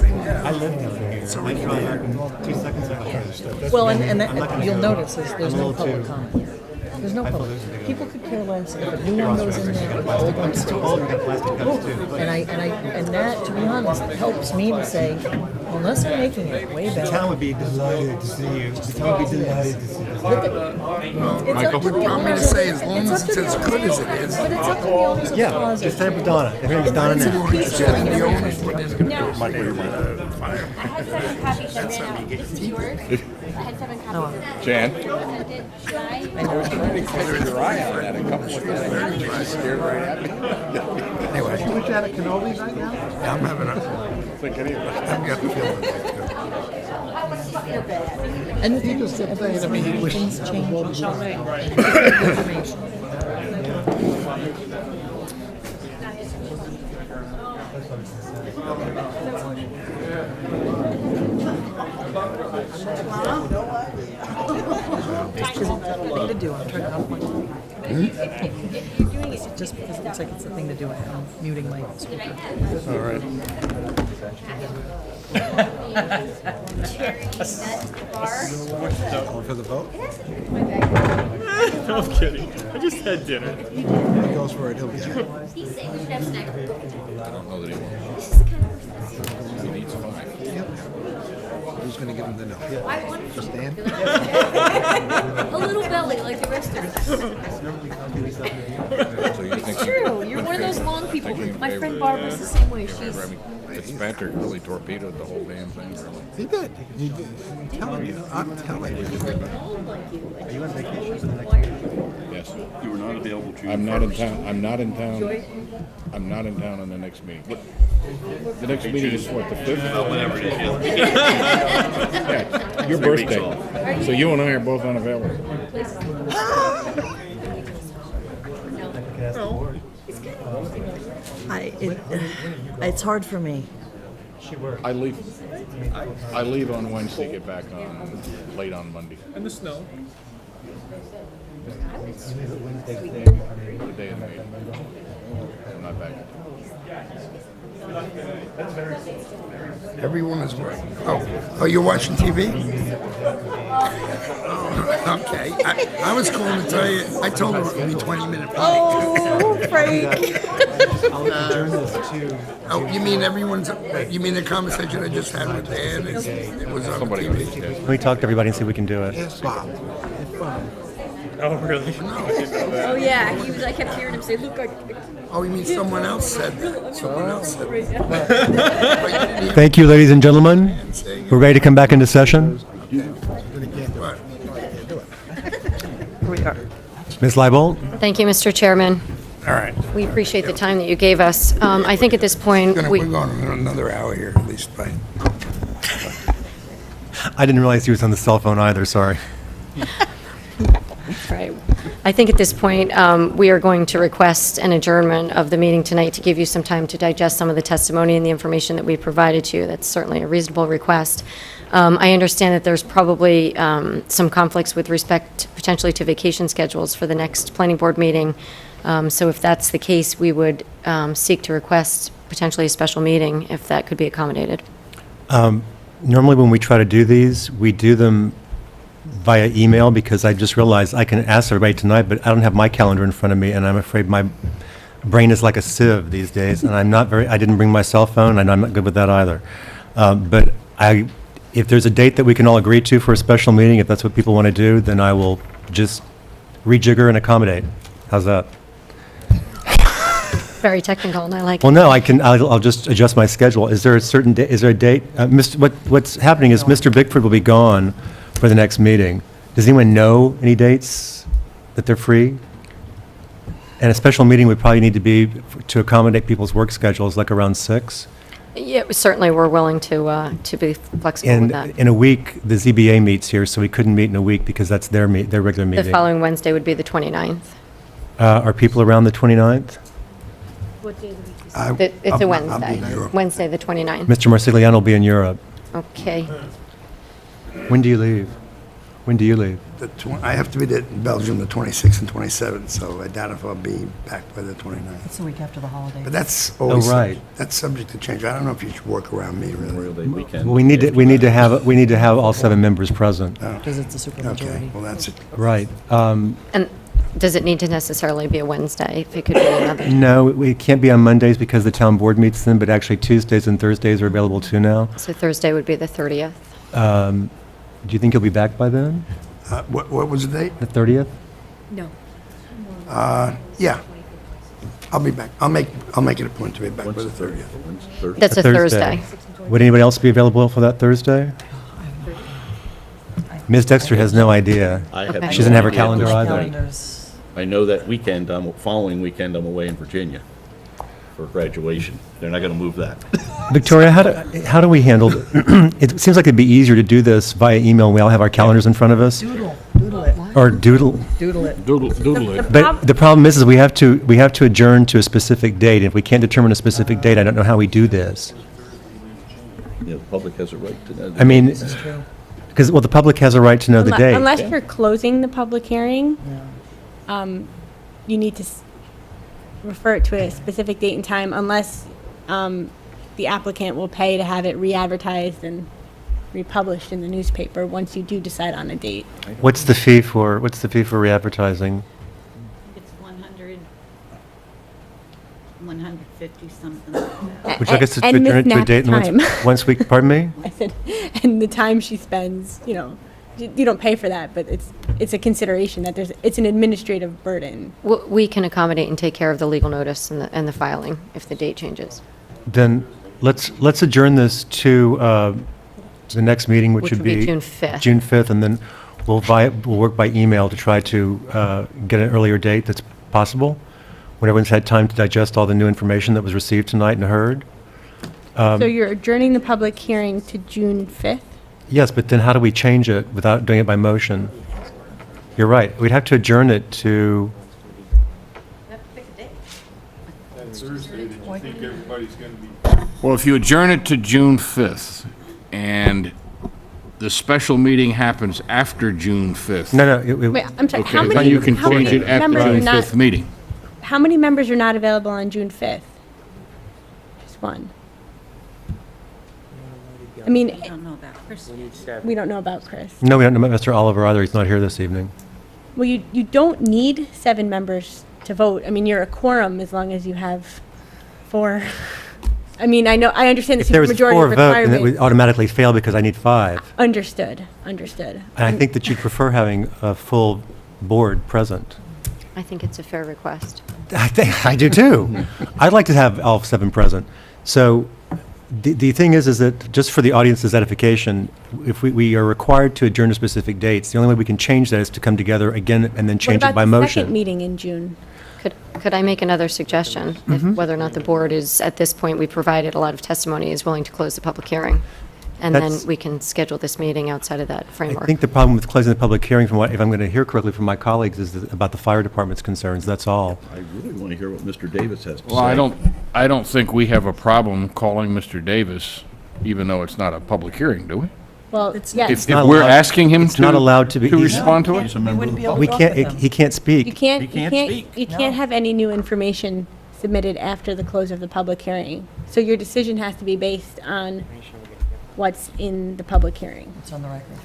I live down here. I drive in 2 seconds. Well, and that, you'll notice there's no public comment. There's no public. People could care less if a new one goes in there, if the old one stays there. And that, to be honest, helps me to say, unless they're making it way The town better. would be delighted to see you. The town would be delighted to see you. Michael? What do you want me to say, as long as it's as good as it is? But it's up to the owners of the Yeah, closet. just say it with Donna. Everything's Donna now. Telling the owners what they're gonna do. I had 7 copies that ran out. This is yours. I had 7 copies. Jan? Anyway. You wish you had a cannoli right now? Yeah, I'm having a, I've got the feeling that too. And the thing just is, kept saying to me, he wished- things change. Thing to do, I'm turning off my just because it looks like it's the thing to do, I'm muting my speaker. All right. For the vote? I'm kidding. I just had dinner. He goes for it, he'll get it. I don't know that he will. He needs 5. Who's gonna give him the note? Just Dan? A little belly like the rest of us. So you think It's true. You're one of those long people. My friend Barbara's the same way. She's. Fitzpatrick really torpedoed the whole damn thing, really? He did. He did. I'm telling you. I'm telling you. Are you on vacation? Yes. You were not available to. I'm not in town, I'm not in town on the next meeting. The next meeting is what, the 5th? Whenever it is. Yeah, your birthday. So you and I are both unavailable. It's hard for me. I leave on Wednesday, get back on, late on Monday. And the snow. The day of the meeting. I'm not back. Everyone is working. Oh, you're watching TV? Oh, okay. I was calling to tell you, I told her it would be 20-minute. Oh, Frank. I'll adjourn this too. Oh, you mean you mean the conversation I just had with Dan? It was on Somebody TV? Can we talk to everybody and see if we can do it? Yes, Bob. Oh, really? Oh yeah. I kept hearing him say, "Look, Oh, you mean someone else said that? Someone else said that. Thank you, ladies and gentlemen. We're ready to come back into session. What? Here we are. Ms. Leibold? Thank you, Mr. Chairman. All right. We appreciate the time that you gave us. I think at this point, We're going another hour here, at least, by. I didn't realize he was on the cell phone either, sorry. right. I think at this point, we are going to request an adjournment of the meeting tonight to give you some time to digest some of the testimony and the information that we provided to you. That's certainly a reasonable request. I understand that there's probably some conflicts with respect potentially to vacation schedules for the next planning board meeting. So if that's the case, we would seek to request potentially a special meeting if that could be accommodated. Normally when we try to do these, we do them via email because I just realized I can ask everybody tonight, but I don't have my calendar in front of me, and I'm afraid my brain is like a sieve these days, and I didn't bring my cell phone, and I'm not good with that either. But if there's a date that we can all agree to for a special meeting, if that's what people want to do, then I will just rejigger and accommodate. How's that? Very technical, and I like it. Well, no, I'll just adjust my schedule. Is there a certain date, is there a date? What's happening is Mr. Bickford will be gone for the next meeting. Does anyone know any dates that they're free? And a special meeting would probably need to be to accommodate people's work schedules, like around 6. Yeah, certainly, we're willing to be flexible with And that. in a week, the ZBA meets here, so we couldn't meet in a week because that's their regular The meeting. following Wednesday would be the 29th. Are people around the 29th? What day of the week is It's a I'll be Wednesday, in Europe. Wednesday, the 29th. Mr. Marsigliano will be in Europe. Okay. When do you leave? When do you leave? I have to be in Belgium the 26th and 27th, so I doubt if I'll be back by the 29th. It's the week after the holiday. But that's always, right. That's subject to change. I don't know if you should work around me, really. We need to have all 7 members present. Because it's a supermajority. Okay, well, that's it. Right. And does it need to necessarily be a Wednesday? If it could be another? No, it can't be on Mondays because the town board meets then, but actually Tuesdays and Thursdays are available too now. So Thursday would be the 30th. Do you think you'll be back by then? What was the date? The 30th? No. Yeah. I'll be back. I'll make it a point to be back by the 30th. That's a Thursday. Would anybody else be available for that Thursday? Ms. Dexter has no idea. I have Okay. no She doesn't have her idea calendar at this either. point. I know that weekend, following weekend, I'm away in Virginia for graduation. They're not going to move that. Victoria, how do we handle, it seems like it'd be easier to do this via email, and we all have our calendars in front of us. Doodle it. Or doodle. Doodle it. Doodle it. But the problem is we have to adjourn to a specific date. If we can't determine a specific date, I don't know how we do this. You know, the public has a right to know. I mean, because, well, the public has a right to know the date. Unless you're closing the public hearing, you need to refer it to a specific date and time unless the applicant will pay to have it re-advertised and republished in the newspaper once you do decide on a date. What's the fee for re-advertising? It's 150 something like that. Which I guess is to And Ms. adjourn it to a Knapp's date in time. once week, pardon me? I said, and the time she spends, you don't pay for that, but it's a consideration that it's an administrative burden. We can accommodate and take care of the legal notice and the filing if the date changes. Then let's adjourn this to the next meeting, which would be June 5th. June 5th, and then we'll work by email to try to get an earlier date that's possible, when everyone's had time to digest all the new information that was received tonight and heard. So you're adjourning the public hearing to June 5th? Yes, but then how do we change it without doing it by motion? You're right. We'd have to adjourn it to, Well, if you adjourn it to June 5th, and the special meeting happens after June 5th. no, Wait, I'm sorry, Okay, how then many, you can how change many it at the members are June not, 5th meeting. how many members are not available on June 5th? Just one. I mean, I don't know about Chris. we don't know about Chris. no, we don't know about Mr. Oliver either. He's not here this evening. Well, you don't need 7 members to vote. I mean, you're a quorum as long as you have 4. I mean, I understand the If there was supermajority 4 vote, then it would requirement. automatically fail because I need 5. Understood. And I think that you'd prefer having a full board present. I think it's a fair request. I do too. I'd like to have all 7 present. So the thing is that just for the audience's edification, if we are required to adjourn to specific dates, the only way we can change that is to come together again and then change it by What about the second motion. meeting in June? Could I make another suggestion? If whether or not the board is, at this point, we provided a lot of testimony, is willing to close the public hearing. And then That's- we can schedule this meeting outside of that I framework. think the problem with closing the public hearing, from what, if I'm going to hear correctly from my colleagues, is about the fire department's concerns, that's all. I really want to hear what Mr. Davis has to say. Well, I don't think we have a problem calling Mr. Davis, even though it's not a public hearing, do we? Well, yes. If we're asking him It's not allowed to be. to respond to it? We can't, he can't speak. You can't have any new information submitted after the close of the public hearing. So your decision has to be based on what's in the public hearing. It's on the record.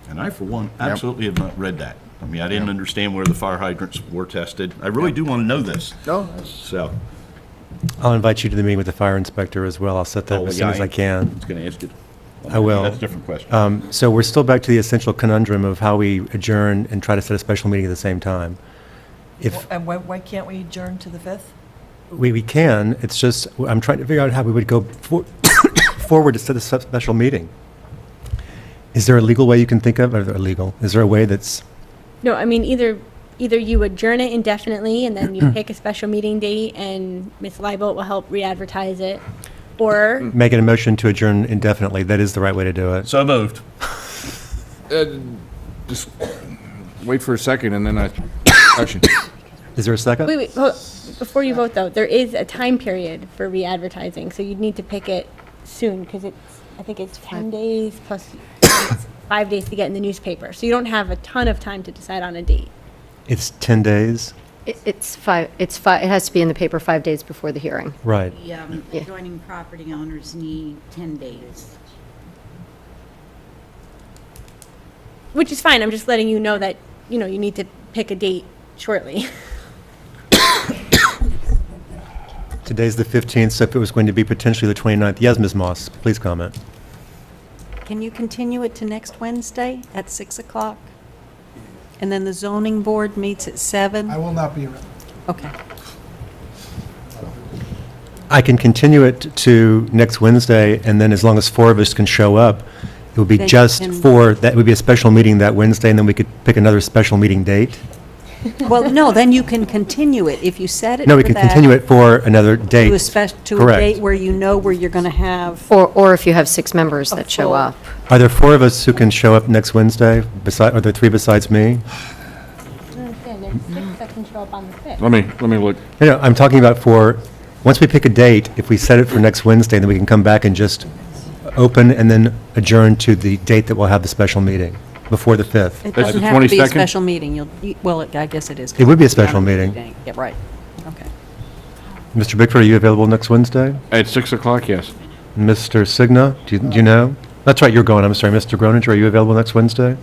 And I, for one, absolutely have not read that. I mean, I didn't understand where the fire hydrants were tested. I really do want to know this. No. So, I'll invite you to the meeting with the fire inspector as well. I'll set that as soon as I can. I was going to ask you. I will. That's a different question. So we're still back to the essential conundrum of how we adjourn and try to set a special meeting at the same time. If And why can't we adjourn to the 5th? we can, it's just, I'm trying to figure out how we would go forward to set a special meeting. Is there a legal way you can think of, or illegal? Is there a way that's, No, I mean, either you adjourn it indefinitely and then you pick a special meeting date and Ms. Leibolt will help re-advertise it, or making a motion to adjourn indefinitely? That is the right way to do it. So moved. Just wait for a second and then discussion. Is there a second? wait, before you vote though, there is a time period for re-advertising, so you'd need to pick it soon because I think it's 10 days plus it's 5 days to get in the newspaper. So you don't have a ton of time to decide on a date. It's 10 days? It's 5, it has to be in the paper 5 days before the hearing. Right. The Yeah. adjoining property owners need 10 days. Which is fine, I'm just letting you know that, you need to pick a date shortly. Today's the 15th, so if it was going to be potentially the 29th, yes, Ms. Moss, please comment. Can you continue it to next Wednesday at 6 o'clock? And then the zoning board meets at 7? I will not be around. Okay. I can continue it to next Wednesday, and then as long as 4 of us can show up, it would be Then you just can- for, that would be a special meeting that Wednesday, and then we could pick another special meeting date. Well, no, then you can continue it. If you set it for that. No, we can continue it for another date. To a Correct. date where you know where you're going to have. Or if you have 6 members that show full- up. Are there 4 of us who can show up next Wednesday? Are there 3 besides me? I don't understand, there's 6 that can show up on the 5th. Let me look. No, I'm talking about once we pick a date, if we set it for next Wednesday, then we can come back and just open and then adjourn to the date that we'll have the special meeting, before the 5th. It That's doesn't the have to be a 22nd? special meeting. Well, I guess it is. It would be a special meeting. Yeah, right. Okay. Mr. Bickford, are you available next Wednesday? At 6 o'clock, yes. Mr. Signa, do you know? That's right, you're going, I'm sorry. Mr. Groninger, are you available next Wednesday?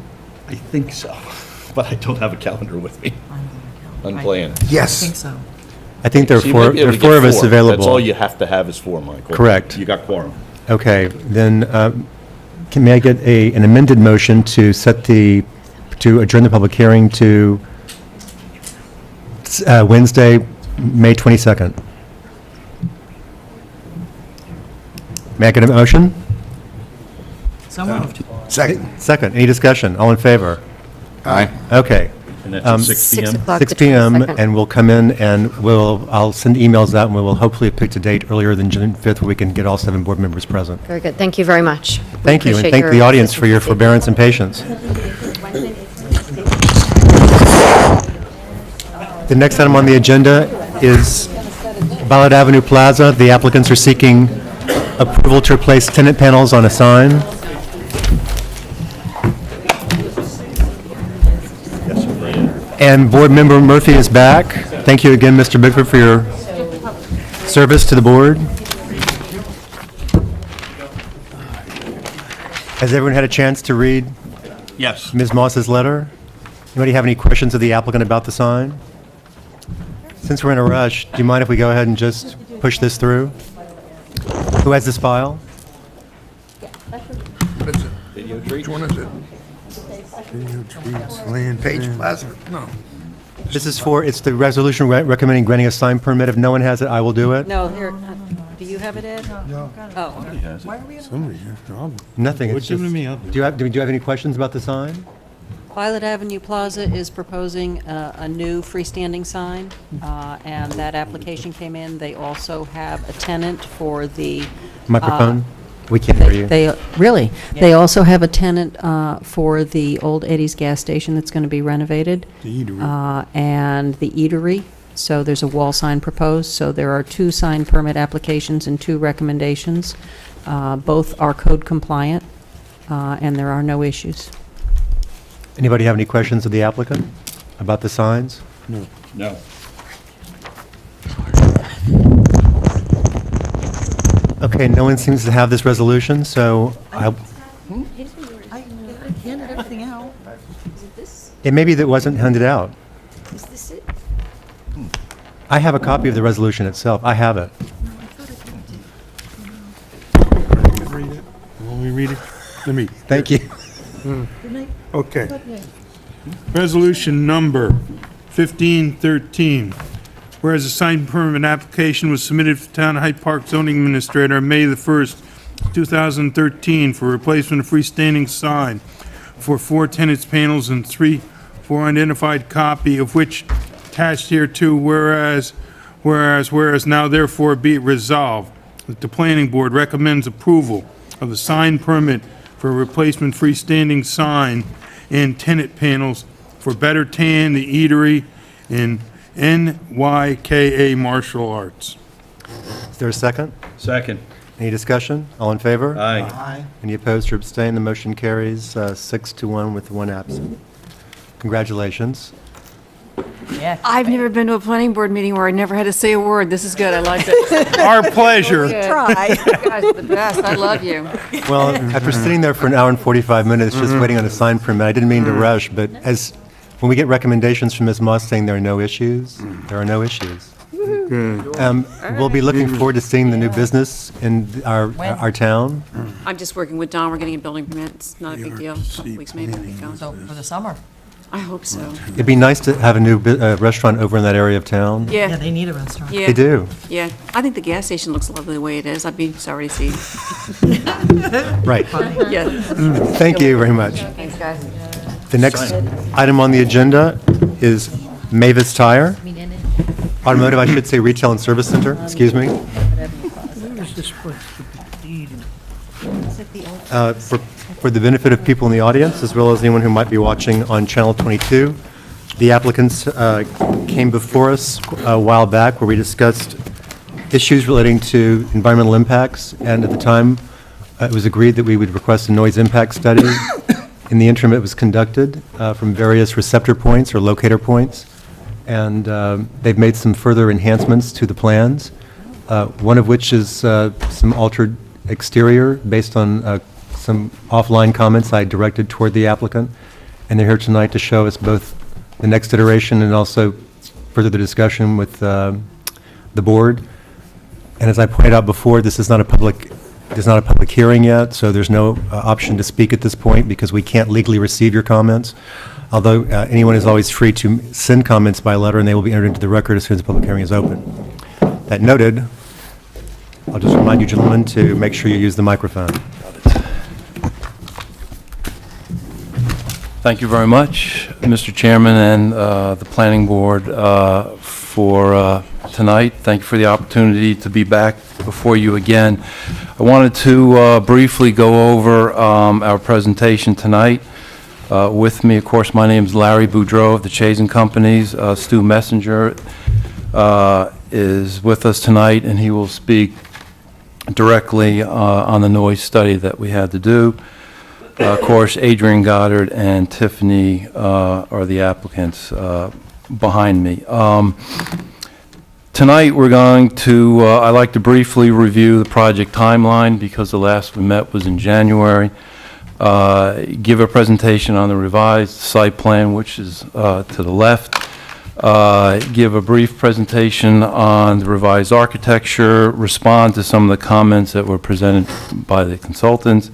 I think so, but I don't have a calendar with me. Unplanned. Yes. I think so. I think there are So you four, might be able there are to 4 get of us 4. available. That's all you have to have is 4, Michael. Correct. You got quorum. Okay, then, may I get an amended motion to to adjourn the public hearing to Wednesday, May 22nd? May I get a motion? So moved. Second. Second, any discussion? All in favor? Aye. Okay. And that's at 6 6 PM? o'clock. 6 the PM, 22nd. and we'll come in and I'll send emails out, and we will hopefully have picked a date earlier than June 5th where we can get all 7 board members present. Very good. Thank you very much. We Thank you, and appreciate thank your the audience for your consistency. forbearance and patience. The next item on the agenda is Ballard Avenue Plaza. The applicants are seeking approval to replace tenant panels on a sign. And Board Member Murphy is back. Thank you again, Mr. Bickford, for your service to the board. Has everyone had a chance to read Yes. Ms. Moss's letter? Anybody have any questions of the applicant about the sign? Since we're in a rush, do you mind if we go ahead and just push this through? Who has this file? Video treat? Which one is it? Video treats, land, Page Plaza? No. This is it's the resolution recommending granting a sign permit. If no one has it, I will do it. No, here, do you have it, Ed? No. Oh, okay. Somebody here. Nothing. What It's you just, giving me up? do you have any questions about the sign? Violet Avenue Plaza is proposing a new freestanding sign, and that application came in. They also have a tenant for the... Microphone? We can't hear you. Really? They also have a tenant for the old Eddie's gas station that's going to be renovated. The eatery. And the eatery. So there's a wall sign proposed. So there are 2 sign permit applications and 2 recommendations. Both are code compliant, and there are no issues. Anybody have any questions of the applicant about the signs? No. Okay, no one seems to have this resolution, so I handed everything out. it may be that it wasn't handed out. Is this it? I have a copy of the resolution itself. I have it. Read it. Want me to read it? Let me. Thank you. Okay. Resolution number 1513. Whereas a sign permit application was submitted for Town of Hyde Park zoning administrator on May the 1st, 2013 for replacement of freestanding sign for 4 tenants panels and 3 for unidentified copy of which attached here to whereas now therefore be it resolved that the planning board recommends approval of the sign permit for replacement freestanding sign and tenant panels for Better Tan, the eatery, in NYKA Martial Arts. Is there a second? Second. Any discussion? All in favor? Aye. Any opposed or abstained? The motion carries 6-1 with 1 absent. Congratulations. Yeah. I've never been to a planning board meeting where I never had to say a word. This is good. I like it. Our pleasure. Try. You guys are the best. I love you. Well, after sitting there for an hour and 45 minutes just waiting on a sign permit, I didn't mean to rush, but when we get recommendations from Ms. Moss saying there are no issues, there are no issues. We'll be looking forward to seeing the new business in our town. I'm just working with Don. We're getting a building permit. It's not a big deal. A couple weeks maybe. We'll be going. So for the summer. I hope so. It'd be nice to have a new restaurant over in that area of town. Yeah, Yeah, they need a restaurant. yeah. They do. Yeah. I think the gas station looks lovely the way it is. I'd be sorry to see. Right. Yeah. Thank you very much. Thanks, guys. The next item on the agenda is Mavis Tire. Automotive, I should say Retail and Service Center, excuse me. For the benefit of people in the audience, as well as anyone who might be watching on Channel 22, the applicants came before us a while back where we discussed issues relating to environmental impacts, and at the time, it was agreed that we would request a noise impact study. In the interim, it was conducted from various receptor points or locator points, and they've made some further enhancements to the plans, one of which is some altered exterior based on some offline comments I directed toward the applicant, and they're here tonight to show us both the next iteration and also further the discussion with the board. And as I pointed out before, this is not a public hearing yet, so there's no option to speak at this point because we can't legally receive your comments. Although anyone is always free to send comments by letter, and they will be entered into the record as soon as the public hearing is open. That noted, I'll just remind you, gentlemen, to make sure you use the microphone. Thank you very much, Mr. Chairman and the Planning Board for tonight. Thank you for the opportunity to be back before you again. I wanted to briefly go over our presentation tonight. With me, of course, my name is Larry Boudreau of the Chazen Companies. Stu Messenger is with us tonight, and he will speak directly on the noise study that we had to do. Of course, Adrian Goddard and Tiffany are the applicants behind me. Tonight, we're going to, I'd like to briefly review the project timeline because the last we met was in January. Give a presentation on the revised site plan, which is to the left. Give a brief presentation on the revised architecture, respond to some of the comments that were presented by the consultants.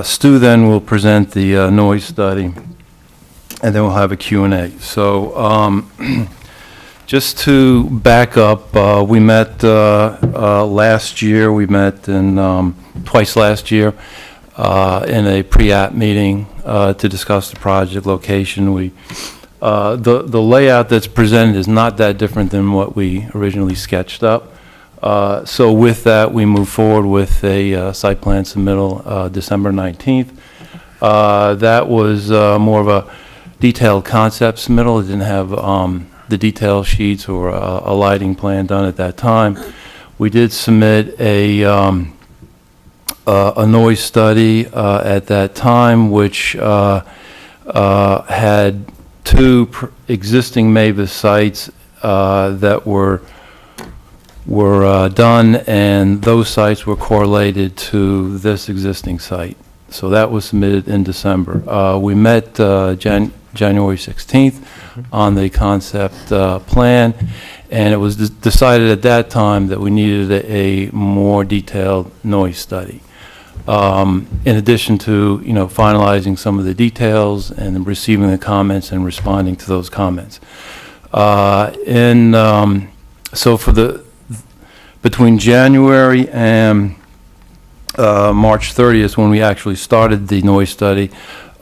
Stu then will present the noise study, and then we'll have a Q&A. So just to back up, we met last year. We met twice last year in a pre-app meeting to discuss the project location. The layout that's presented is not that different than what we originally sketched up. So with that, we move forward with a site plan submittal December 19th. That was more of a detailed concept submittal. It didn't have the detail sheets or a lighting plan done at that time. We did submit a noise study at that time, which had two existing Mavis sites that were done, and those sites were correlated to this existing site. So that was submitted in December. We met January 16th on the concept plan, and it was decided at that time that we needed a more detailed noise study. In addition to, finalizing some of the details and receiving the comments and responding to those comments. So between January and March 30th, when we actually started the noise study,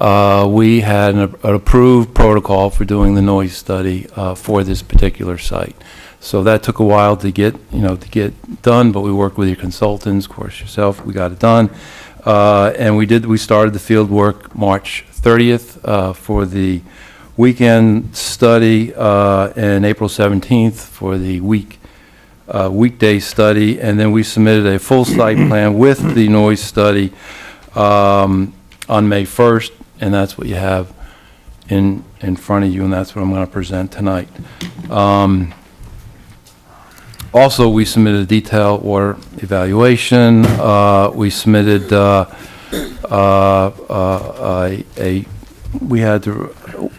we had an approved protocol for doing the noise study for this particular site. So that took a while to get done, but we worked with your consultants, of course yourself, we got it done. And we started the field work March 30th for the weekend study, and April 17th for the weekday study, and then we submitted a full site plan with the noise study on May 1st, and that's what you have in front of you, and that's what I'm going to present tonight. Also, we submitted a detailed water evaluation. We submitted a we had to,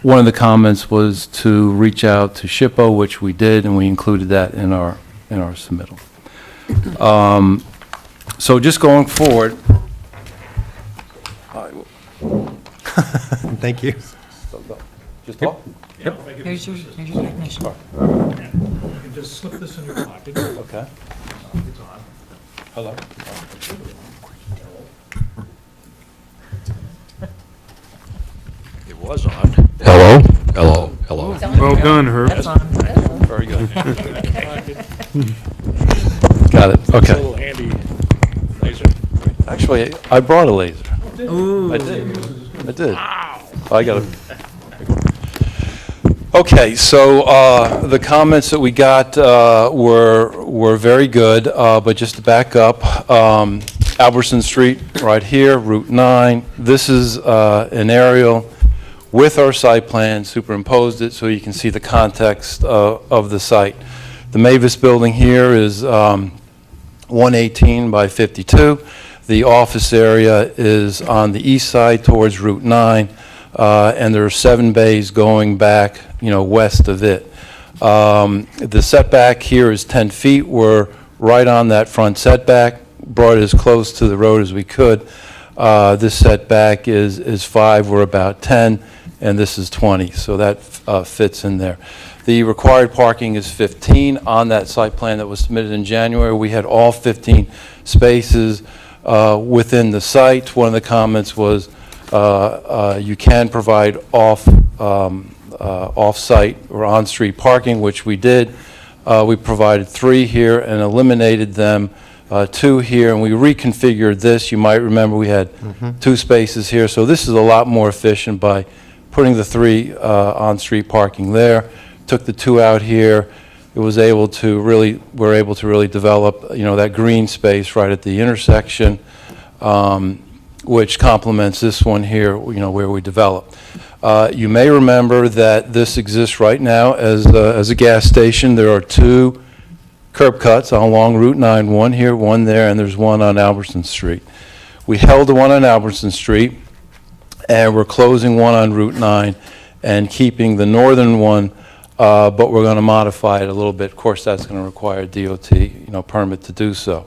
one of the comments was to reach out to SHPO, which we did, and we included that in our submittal. So just going forward, Thank you. just talk. Here's your recognition. You can just slip this in your pocket. Okay. Hello. It was on. Hello, hello, hello. Well done, Herb. That's on. Very good. Got it, okay. Little handy laser. Actually, I brought a laser. Ooh. I did. I got it. Okay, so the comments that we got were very good, but just to back up, Albertson Street right here, Route 9. This is an aerial with our site plan, superimposed it so you can see the context of the site. The Mavis building here is 118 by 52. The office area is on the east side towards Route 9, and there are 7 bays going back, west of it. The setback here is 10 feet. We're right on that front setback, brought it as close to the road as we could. This setback is 5, we're about 10, and this is 20, so that fits in there. The required parking is 15 on that site plan that was submitted in January. We had all 15 spaces within the site. One of the comments was you can provide off-site or on-street parking, which we did. We provided 3 here and eliminated them, 2 here, and we reconfigured this. You might remember we had 2 spaces here, so this is a lot more efficient by putting the 3 on-street parking there. Took the 2 out here. It was able to really, we're able to really develop, that green space right at the intersection, which complements this one here, where we developed. You may remember that this exists right now as a gas station. There are 2 curb cuts along Route 9, one here, one there, and there's one on Albertson Street. We held the one on Albertson Street, and we're closing one on Route 9 and keeping the northern one, but we're going to modify it a little bit. Of course, that's going to require a DOT, permit to do so.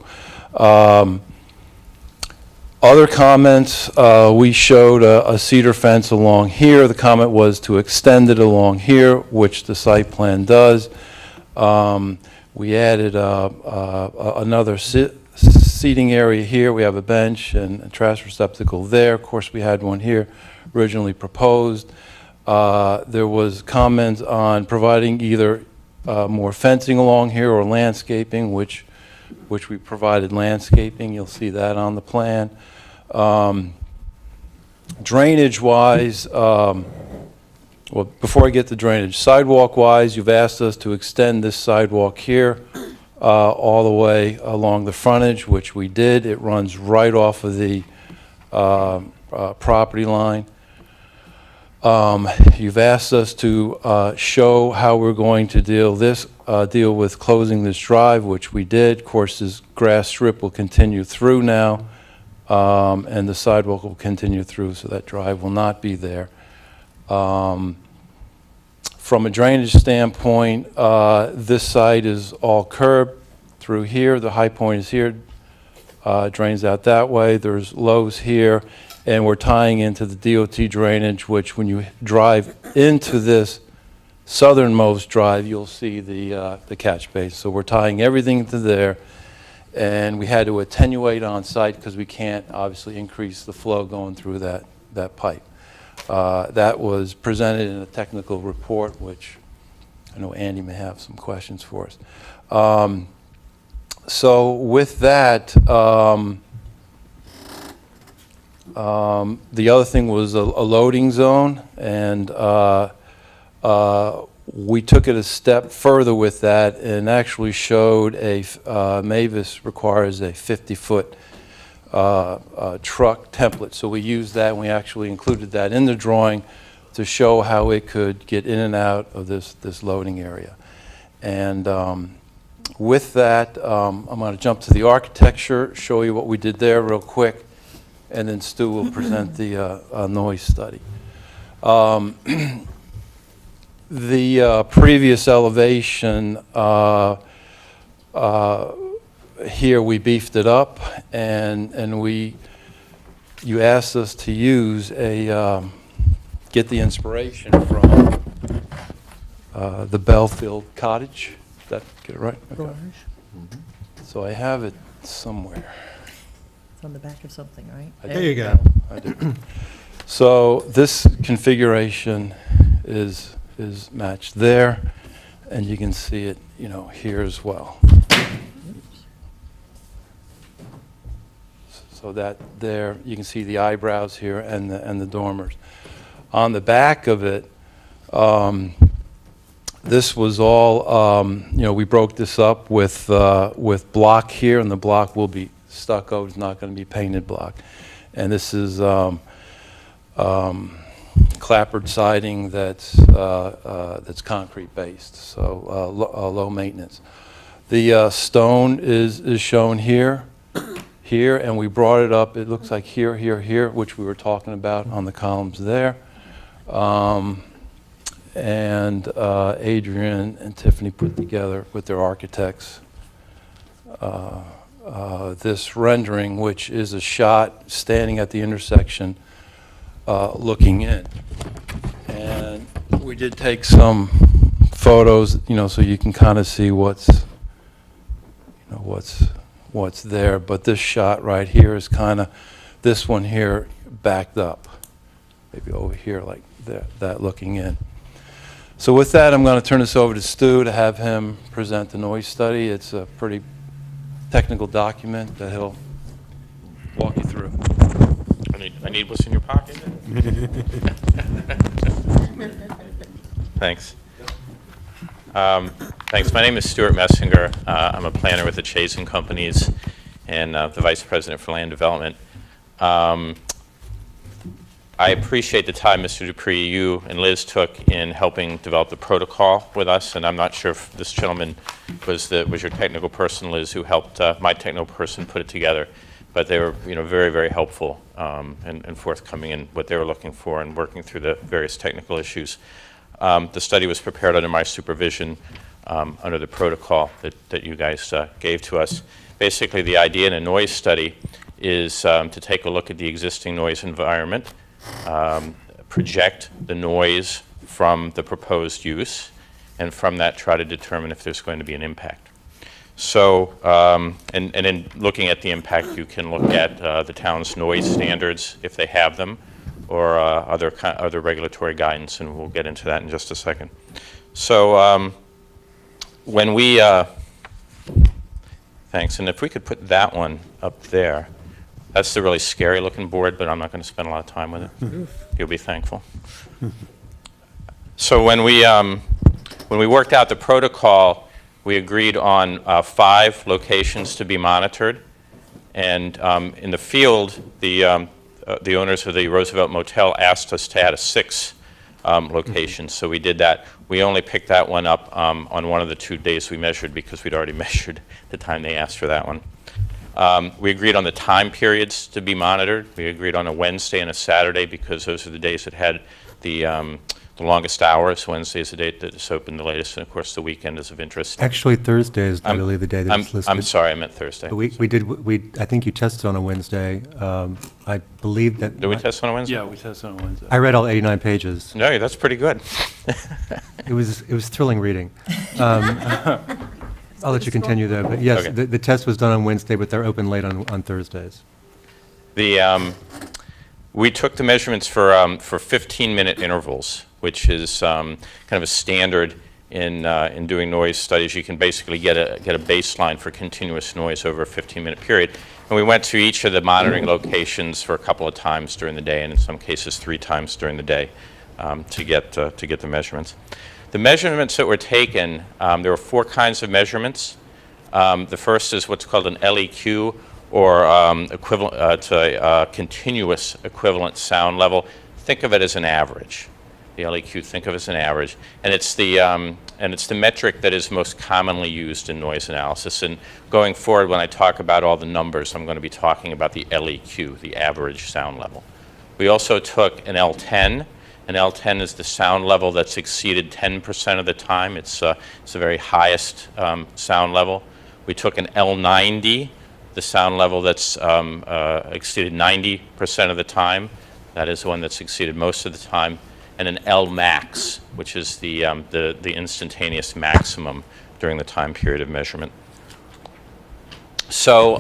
Other comments, we showed a cedar fence along here. The comment was to extend it along here, which the site plan does. We added another seating area here. We have a bench and a trash receptacle there. Of course, we had one here originally proposed. There was comments on providing either more fencing along here or landscaping, which we provided landscaping. You'll see that on the plan. Drainage-wise, well, before I get to drainage, sidewalk-wise, you've asked us to extend this sidewalk here all the way along the frontage, which we did. It runs right off of the property line. You've asked us to show how we're going to deal with closing this drive, which we did. Of course, this grass strip will continue through now, and the sidewalk will continue through, so that drive will not be there. From a drainage standpoint, this site is all curb through here. The high point is here, drains out that way. There's lows here, and we're tying into the DOT drainage, which when you drive into this southernmost drive, you'll see the catch base. So we're tying everything into there, and we had to attenuate on site because we can't obviously increase the flow going through that pipe. That was presented in a technical report, which I know Andy may have some questions for us. So with that, the other thing was a loading zone, and we took it a step further with that and actually showed Mavis requires a 50-foot truck template. So we used that, and we actually included that in the drawing to show how it could get in and out of this loading area. And with that, I'm going to jump to the architecture, show you what we did there real quick, and then Stu will present the noise study. The previous elevation, here we beefed it up, and you asked us to use get the inspiration from the Belfield Cottage. Did that get it right? Okay. So I have it somewhere. It's on the back of something, right? There you go. I did. So this configuration is matched there, and you can see it, here as well. So that there, you can see the eyebrows here and the dormers. On the back of it, this was all, we broke this up with block here, and the block will be stucco. It's not going to be painted block. And this is clapboard siding that's concrete based, so low maintenance. The stone is shown here, and we brought it up. It looks like here, which we were talking about on the columns there. And Adrian and Tiffany put together with their architects this rendering, which is a shot standing at the intersection looking in. And we did take some photos, so you can kind of see what's there. But this shot right here is kind of, this one here backed up, maybe over here like that looking in. So with that, I'm going to turn this over to Stu to have him present the noise study. It's a pretty technical document that he'll walk you through. I need what's in your pocket. Thanks. Thanks. My name is Stuart Messinger. I'm a planner with the Chazen Companies and the Vice President for Land Development. I appreciate the time, Mr. Dupree, you and Liz took in helping develop the protocol with us, and I'm not sure if this gentleman was your technical person, Liz, who helped my technical person put it together. But they were, very, very helpful and forthcoming in what they were looking for and working through the various technical issues. The study was prepared under my supervision under the protocol that you guys gave to us. Basically, the idea in a noise study is to take a look at the existing noise environment, project the noise from the proposed use, and from that try to determine if there's going to be an impact. So, and in looking at the impact, you can look at the town's noise standards, if they have them, or other regulatory guidance, and we'll get into that in just a second. So, when we, thanks, and if we could put that one up there. That's the really scary looking board, but I'm not going to spend a lot of time with it. You'll be thankful. So when we worked out the protocol, we agreed on 5 locations to be monitored. And in the field, the owners of the Roosevelt Motel asked us to add a 6th location. So we did that. We only picked that one up on one of the 2 days we measured because we'd already measured the time they asked for that one. We agreed on the time periods to be monitored. We agreed on a Wednesday and a Saturday because those are the days that had the longest hours. Wednesday is the date that it's open the latest, and of course the weekend is of interest. Actually, Thursday is literally the day that it's listed. I'm sorry, I meant Thursday. I think you tested on a Wednesday. I believe that. Did we test on a Wednesday? Yeah, we tested on Wednesday. I read all 89 pages. No, that's pretty good. It was thrilling reading. I'll let you continue though, but yes, Okay. the test was done on Wednesday, but they're open late on Thursdays. We took the measurements for 15-minute intervals, which is kind of a standard in doing noise studies. You can basically get a baseline for continuous noise over a 15-minute period. And we went to each of the monitoring locations for a couple of times during the day, and in some cases 3 times during the day, to get the measurements. The measurements that were taken, there were 4 kinds of measurements. The first is what's called an LEQ, or equivalent to a continuous equivalent sound level. Think of it as an average. The LEQ, think of it as an average, and it's the metric that is most commonly used in noise analysis. And going forward, when I talk about all the numbers, I'm going to be talking about the LEQ, the average sound level. We also took an L10. An L10 is the sound level that's exceeded 10% of the time. It's the very highest sound level. We took an L90, the sound level that's exceeded 90% of the time. That is the one that's exceeded most of the time. And an L max, which is the instantaneous maximum during the time period of measurement. So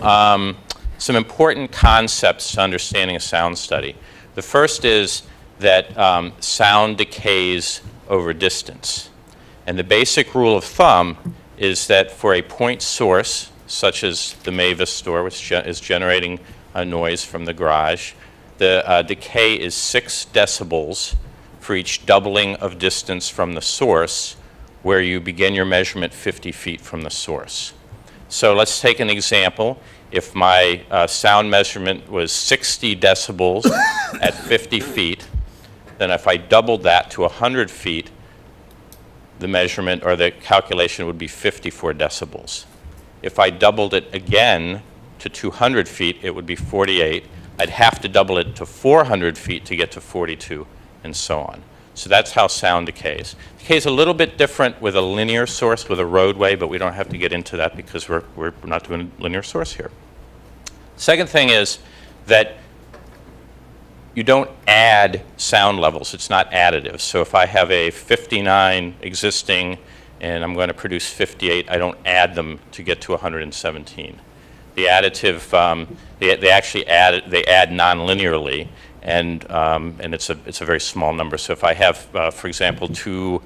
some important concepts to understanding a sound study. The first is that sound decays over distance. And the basic rule of thumb is that for a point source, such as the Mavis store, which is generating a noise from the garage, the decay is 6 decibels for each doubling of distance from the source, where you begin your measurement 50 feet from the source. So let's take an example. If my sound measurement was 60 decibels at 50 feet, then if I doubled that to 100 feet, the measurement or the calculation would be 54 decibels. If I doubled it again to 200 feet, it would be 48. I'd have to double it to 400 feet to get to 42, and so on. So that's how sound decays. Decays a little bit different with a linear source, with a roadway, but we don't have to get into that because we're not doing a linear source here. Second thing is that you don't add sound levels. It's not additive. So if I have a 59 existing and I'm going to produce 58, I don't add them to get to 117. The additive, they actually add non-linearly, and it's a very small number. So if I have, for example, 2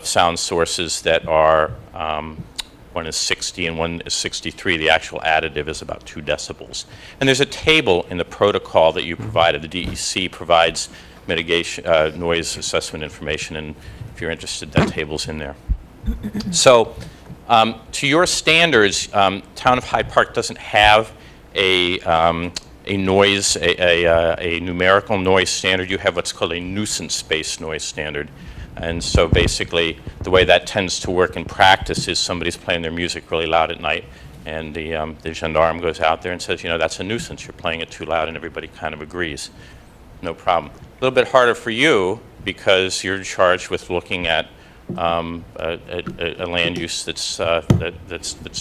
sound sources that are one is 60 and one is 63, the actual additive is about 2 decibels. And there's a table in the protocol that you provided. The DEC provides mitigation, noise assessment information, and if you're interested, that table's in there. So to your standards, Town of Hyde Park doesn't have a noise, a numerical noise standard. You have what's called a nuisance-based noise standard. And so basically, the way that tends to work in practice is somebody's playing their music really loud at night, and the gendarme goes out there and says, you know, that's a nuisance. You're playing it too loud, and everybody kind of agrees. No problem. A little bit harder for you because you're charged with looking at a land use that's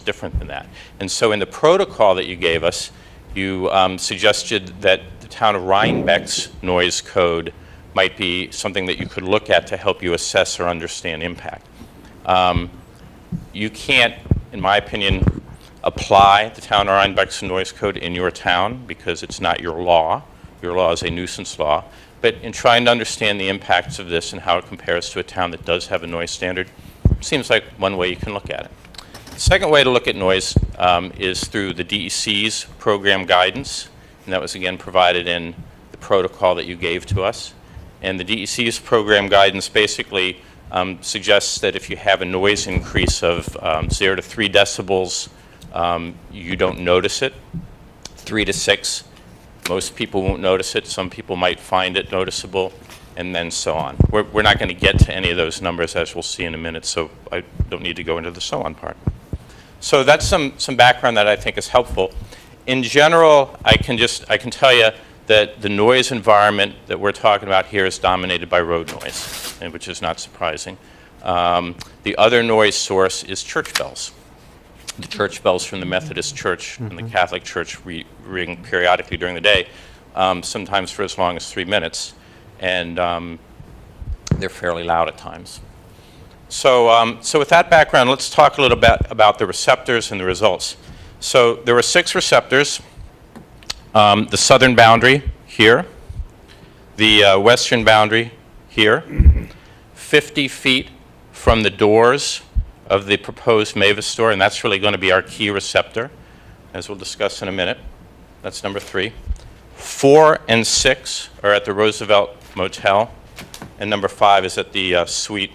different than that. And so in the protocol that you gave us, you suggested that the town of Rhinebeck's noise code might be something that you could look at to help you assess or understand impact. You can't, in my opinion, apply the town of Rhinebeck's noise code in your town because it's not your law. Your law is a nuisance law. But in trying to understand the impacts of this and how it compares to a town that does have a noise standard, seems like one way you can look at it. The second way to look at noise is through the DEC's program guidance, and that was again provided in the protocol that you gave to us. And the DEC's program guidance basically suggests that if you have a noise increase of 0 to 3 decibels, you don't notice it. 3 to 6, most people won't notice it. Some people might find it noticeable, and then so on. We're not going to get to any of those numbers, as we'll see in a minute, so I don't need to go into the so on part. So that's some background that I think is helpful. In general, I can tell you that the noise environment that we're talking about here is dominated by road noise, and which is not surprising. The other noise source is church bells. The church bells from the Methodist Church and the Catholic Church ring periodically during the day, sometimes for as long as 3 minutes, and they're fairly loud at times. So with that background, let's talk a little bit about the receptors and the results. So there were 6 receptors. The southern boundary here, the western boundary here, 50 feet from the doors of the proposed Mavis store, and that's really going to be our key receptor, as we'll discuss in a minute. That's number 3. 4 and 6 are at the Roosevelt Motel, and number 5 is at the Sweet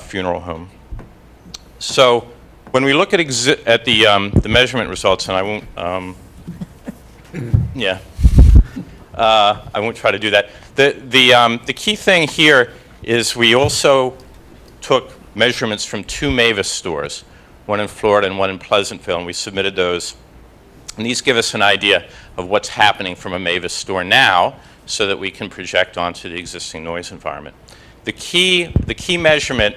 Funeral Home. So when we look at the measurement results, and I won't I won't try to do that. The key thing here is we also took measurements from 2 Mavis stores, one in Florida and one in Pleasantville, and we submitted those. And these give us an idea of what's happening from a Mavis store now. so that we can project onto the existing noise environment. The key measurement,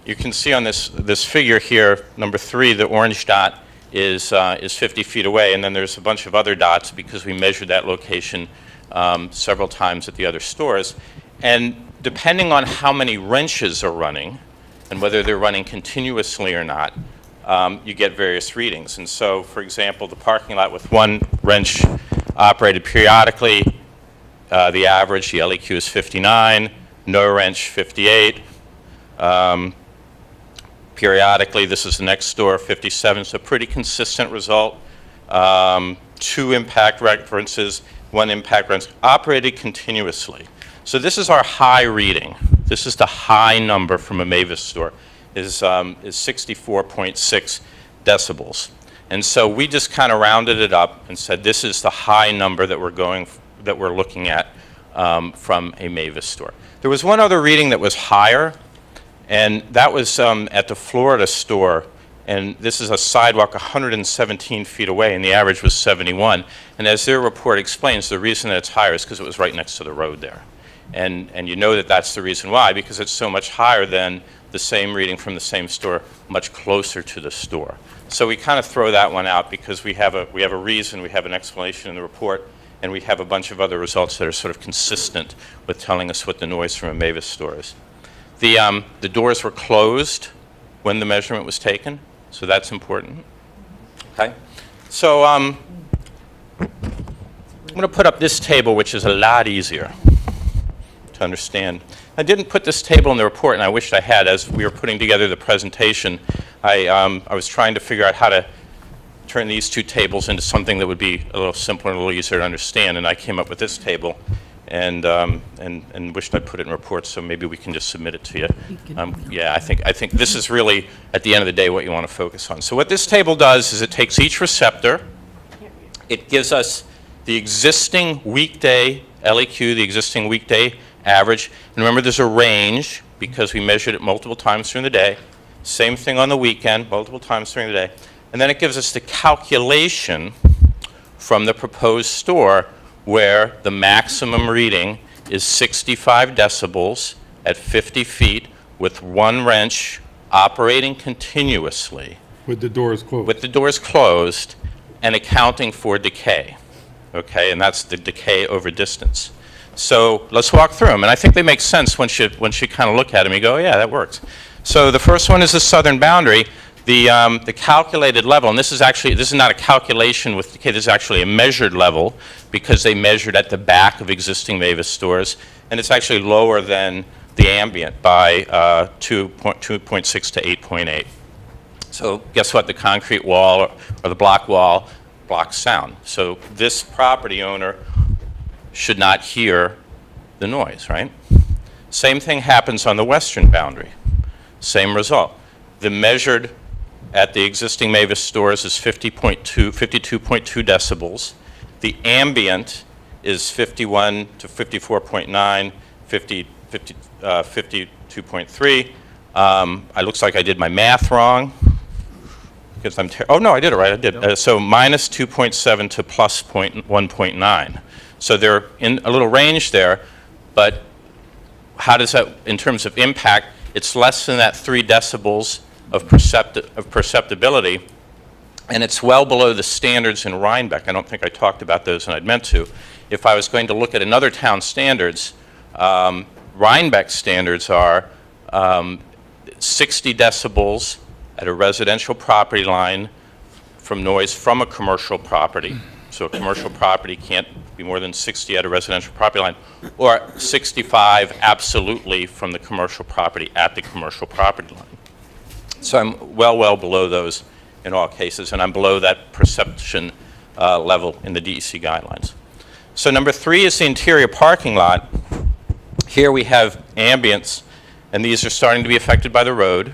you can see on this figure here, number 3, the orange dot is 50 feet away, and then there's a bunch of other dots because we measured that location several times at the other stores. And depending on how many wrenches are running and whether they're running continuously or not, you get various readings. And so, for example, the parking lot with one wrench operated periodically, the average, the LEQ is 59, no wrench 58. Periodically, this is the next store, 57, so pretty consistent result. 2 impact references, 1 impact reference, operated continuously. So this is our high reading. This is the high number from a Mavis store, is 64.6 decibels. And so we just kind of rounded it up and said this is the high number that we're looking at from a Mavis store. There was one other reading that was higher, and that was at the Florida store, and this is a sidewalk 117 feet away, and the average was 71. And as their report explains, the reason that it's higher is because it was right next to the road there. And you know that that's the reason why, because it's so much higher than the same reading from the same store, much closer to the store. So we kind of throw that one out because we have a reason, we have an explanation in the report, and we have a bunch of other results that are sort of consistent with telling us what the noise from a Mavis store is. The doors were closed when the measurement was taken, so that's important. Okay, so I'm going to put up this table, which is a lot easier to understand. I didn't put this table in the report, and I wished I had. As we were putting together the presentation, I was trying to figure out how to turn these 2 tables into something that would be a little simpler and a little easier to understand, and I came up with this table. And wished I'd put it in reports, so maybe we can just submit it to you. Yeah, I think this is really, at the end of the day, what you want to focus on. So what this table does is it takes each receptor, it gives us the existing weekday LEQ, the existing weekday average, and remember there's a range because we measured it multiple times during the day. Same thing on the weekend, multiple times during the day. And then it gives us the calculation from the proposed store where the maximum reading is 65 decibels at 50 feet with 1 wrench operating continuously. With the doors closed. With the doors closed and accounting for decay. Okay, and that's the decay over distance. So let's walk through them, and I think they make sense once you kind of look at them. You go, oh, yeah, that works. So the first one is the southern boundary. The calculated level, and this is not a calculation with decay, this is actually a measured level because they measured at the back of existing Mavis stores, and it's actually lower than the ambient by 2.6 to 8.8. So guess what? The concrete wall or the block wall blocks sound. So this property owner should not hear the noise, right? Same thing happens on the western boundary. Same result. The measured at the existing Mavis stores is 52.2 decibels. The ambient is 51 to 54.9, 52.3. It looks like I did my math wrong because oh no, I did it right. I did. So minus 2.7 to plus 1.9. So they're in a little range there, but how does that, in terms of impact, it's less than that 3 decibels of perceptibility, and it's well below the standards in Rhinebeck. I don't think I talked about those, and I'd meant to. If I was going to look at another town's standards, Rhinebeck standards are 60 decibels at a residential property line from noise from a commercial property. So a commercial property can't be more than 60 at a residential property line, or 65 absolutely from the commercial property at the commercial property line. So I'm well below those in all cases, and I'm below that perception level in the DEC guidelines. So number 3 is the interior parking lot. Here we have ambience, and these are starting to be affected by the road,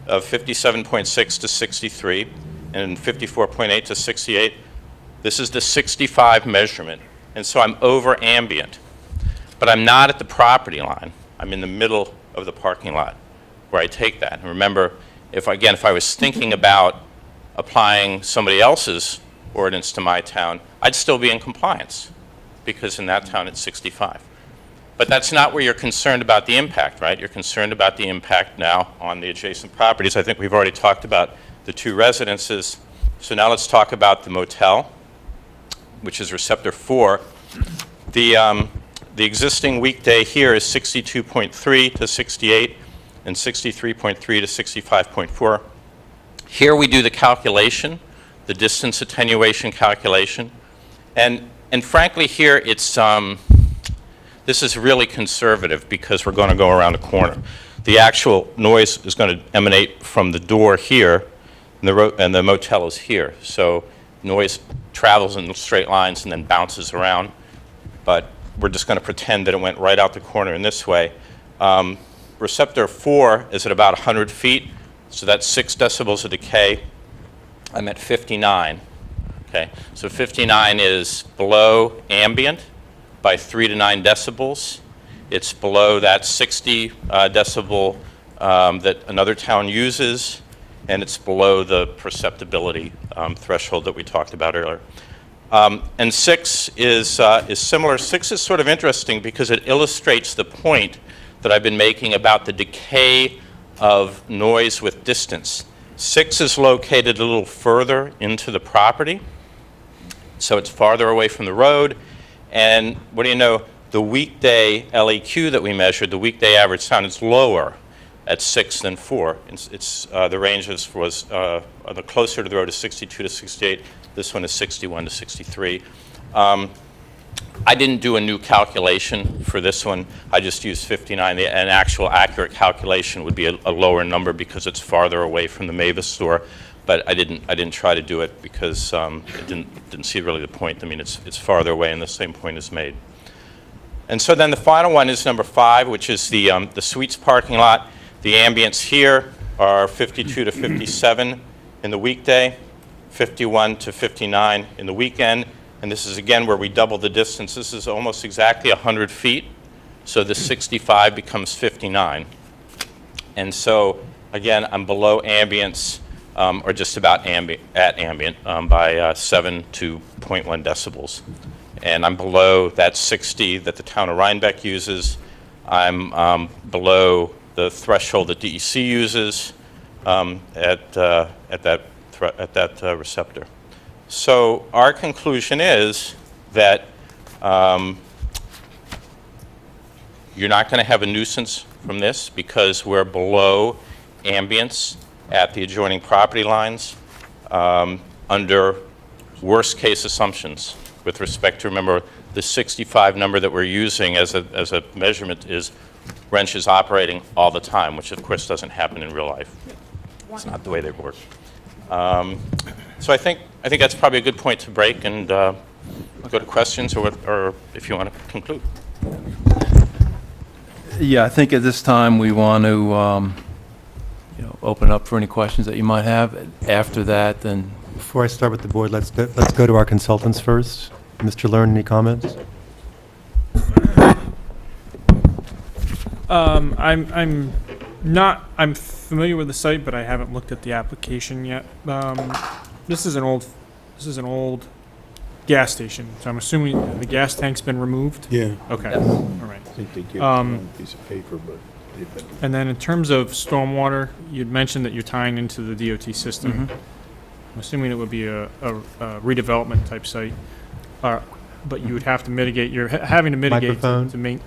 of 57.6 to 63, and 54.8 to 68. This is the 65 measurement, and so I'm over ambient. But I'm not at the property line. I'm in the middle of the parking lot where I take that. And remember, if I was thinking about applying somebody else's ordinance to my town, I'd still be in compliance. because in that town it's 65. But that's not where you're concerned about the impact, right? You're concerned about the impact now on the adjacent properties. I think we've already talked about the 2 residences. So now let's talk about the motel, which is receptor 4. The existing weekday here is 62.3 to 68 and 63.3 to 65.4. Here we do the calculation, the distance attenuation calculation. And frankly here it's, this is really conservative because we're going to go around the corner. The actual noise is going to emanate from the door here, and the motel is here. So noise travels in straight lines and then bounces around. But we're just going to pretend that it went right out the corner in this way. Receptor 4 is at about 100 feet, so that's 6 decibels of decay. I'm at 59. Okay, so 59 is below ambient by 3 to 9 decibels. It's below that 60 decibel that another town uses, and it's below the perceptibility threshold that we talked about earlier. And 6 is similar. 6 is sort of interesting because it illustrates the point that I've been making about the decay of noise with distance. 6 is located a little further into the property, so it's farther away from the road. And what do you know, the weekday LEQ that we measured, the weekday average sound, is lower at 6 than 4. It's the range was the closer to the road is 62 to 68. This one is 61 to 63. I didn't do a new calculation for this one. I just used 59. An actual accurate calculation would be a lower number because it's farther away from the Mavis store. But I didn't try to do it because I didn't see really the point. I mean, it's farther away, and the same point is made. And so then the final one is number 5, which is the suites parking lot. The ambients here are 52 to 57 in the weekday, 51 to 59 in the weekend. And this is again where we double the distance. This is almost exactly 100 feet. So the 65 becomes 59. And so again, I'm below ambience. Or just about at ambient by 7 to 0.1 decibels. And I'm below that 60 that the town of Rhinebeck uses. I'm below the threshold that DEC uses at that receptor. So our conclusion is that you're not going to have a nuisance from this because we're below ambience at the adjoining property lines under worst case assumptions with respect to, remember, the 65 number that we're using as a measurement is wrenches operating all the time, which of course doesn't happen in real life. It's not the way they work. So I think that's probably a good point to break and go to questions or if you want to conclude. Yeah, I think at this time we want to open up for any questions that you might have. After that, then. Before I start with the board, let's go to our consultants first. Mr. Learn, any comments? I'm familiar with the site, but I haven't looked at the application yet. This is an old gas station, so I'm assuming the gas tank's been removed? Yeah. Okay, all right. I think they gave one piece of paper, but they've been. And then in terms of stormwater, you'd mentioned that you're tying into the DOT system. Mm-hmm. I'm assuming it would be a redevelopment type site, but you would have to mitigate, you're having to mitigate Microphone.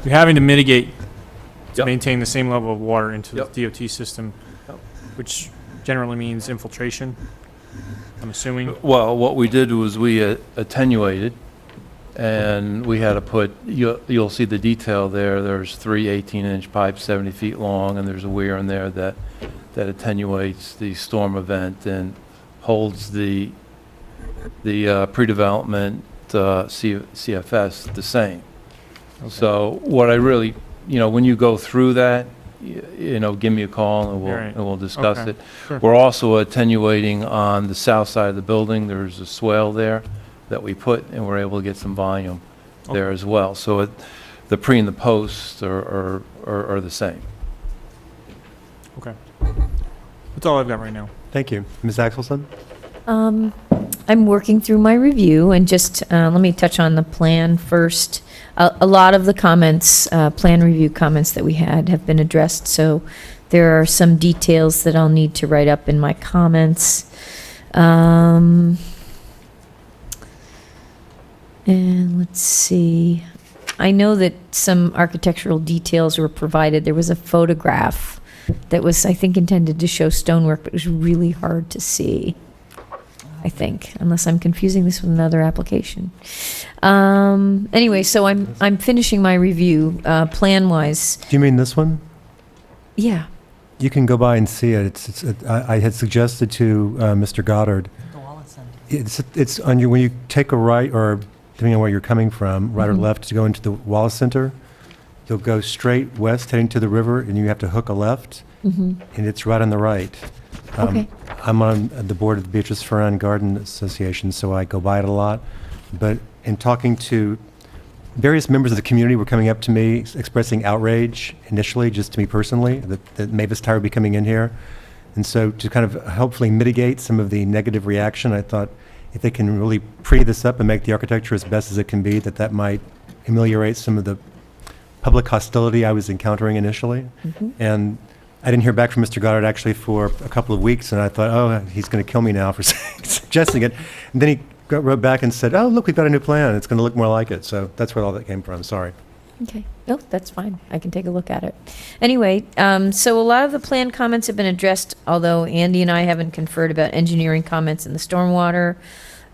You're having to mitigate to Yep. maintain the same level of water into Yep. the DOT system, Yep. which generally means infiltration, I'm assuming. Well, what we did was we attenuated, and we had to put, you'll see the detail there, there's 3 18-inch pipes 70 feet long, and there's a weir in there that attenuates the storm event and holds the pre-development CFS the same. Okay. So what I really, when you go through that, give me a call and Right. we'll discuss Okay. it. Sure. We're also attenuating on the south side of the building. There's a swale there that we put, and we're able to get some volume there as well. So the pre and the post are the same. Okay. That's all I've got right now. Thank you. Ms. Axelson? I I'm working through my review, and just let me touch on the plan first. A lot of the comments, plan review comments that we had have been addressed, so there are some details that I'll need to write up in my comments. And let's see. I know that some architectural details were provided. There was a photograph that was, I think, intended to show stonework, but it was really hard to see, I think, unless I'm confusing this with another application. Anyway, so I'm finishing my review, plan-wise. Do you mean this one? Yeah. You can go by and see it. I had suggested to Mr. Goddard. It's on your, when you take a right, or depending on where you're coming from, right or left to go into the Wallace Center, you'll go straight west heading to the river, and you have to hook a left, and it's right on the right. Okay. I'm on the board of the Beatrice Ferrand Garden Association, so I go by it a lot. But in talking to various members of the community, were coming up to me expressing outrage initially, just to me personally, that Mavis Tower would be coming in here. And so to kind of hopefully mitigate some of the negative reaction, I thought if they can really pre this up and make the architecture as best as it can be, that might ameliorate some of the public hostility I was encountering initially. And I didn't hear back from Mr. Goddard actually for a couple of weeks, and I thought, oh, he's going to kill me now for suggesting it. And then he wrote back and said, oh, look, we've got a new plan. It's going to look more like it. So that's where all that came from. Sorry. Okay. No, that's fine. I can take a look at it. Anyway, so a lot of the plan comments have been addressed, although Andy and I haven't conferred about engineering comments in the stormwater.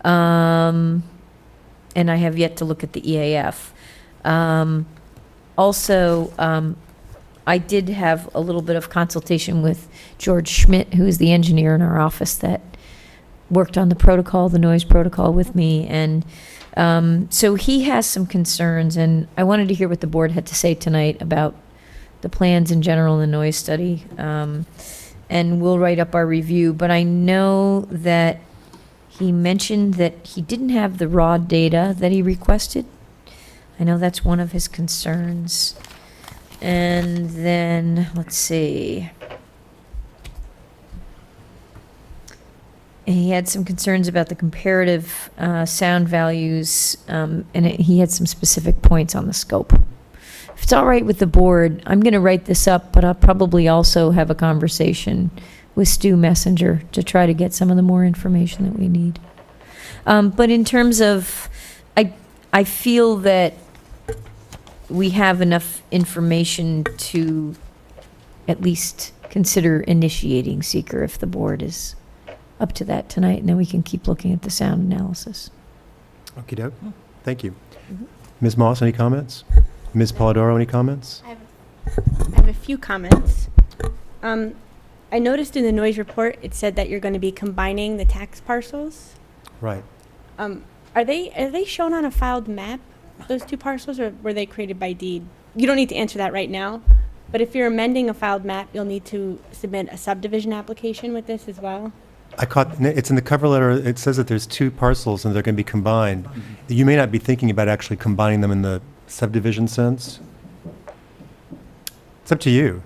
And I have yet to look at the EAF. Also, I did have a little bit of consultation with George Schmidt, who is the engineer in our office that worked on the protocol, the noise protocol with me. And so he has some concerns, and I wanted to hear what the board had to say tonight about the plans in general and the noise study. And we'll write up our review, but I know that he mentioned that he didn't have the raw data that he requested. I know that's one of his concerns. And then, let's see. He had some concerns about the comparative sound values, and he had some specific points on the scope. If it's all right with the board, I'm going to write this up, but I'll probably also have a conversation with Stu Messenger to try to get some of the more information that we need. But in terms of, I feel that we have enough information to at least consider initiating seeker if the board is up to that tonight, and then we can keep looking at the sound analysis. Okie doke. Thank you. Ms. Moss, any comments? Ms. Polidoro, any comments? I have a few comments. I noticed in the noise report, it said that you're going to be combining the tax parcels. Right. Are they shown on a filed map, those two parcels, or were they created by deed? You don't need to answer that right now, but if you're amending a filed map, you'll need to submit a subdivision application with this as well. It's in the cover letter, it says that there's two parcels and they're going to be combined. You may not be thinking about actually combining them in the subdivision sense. It's up to you.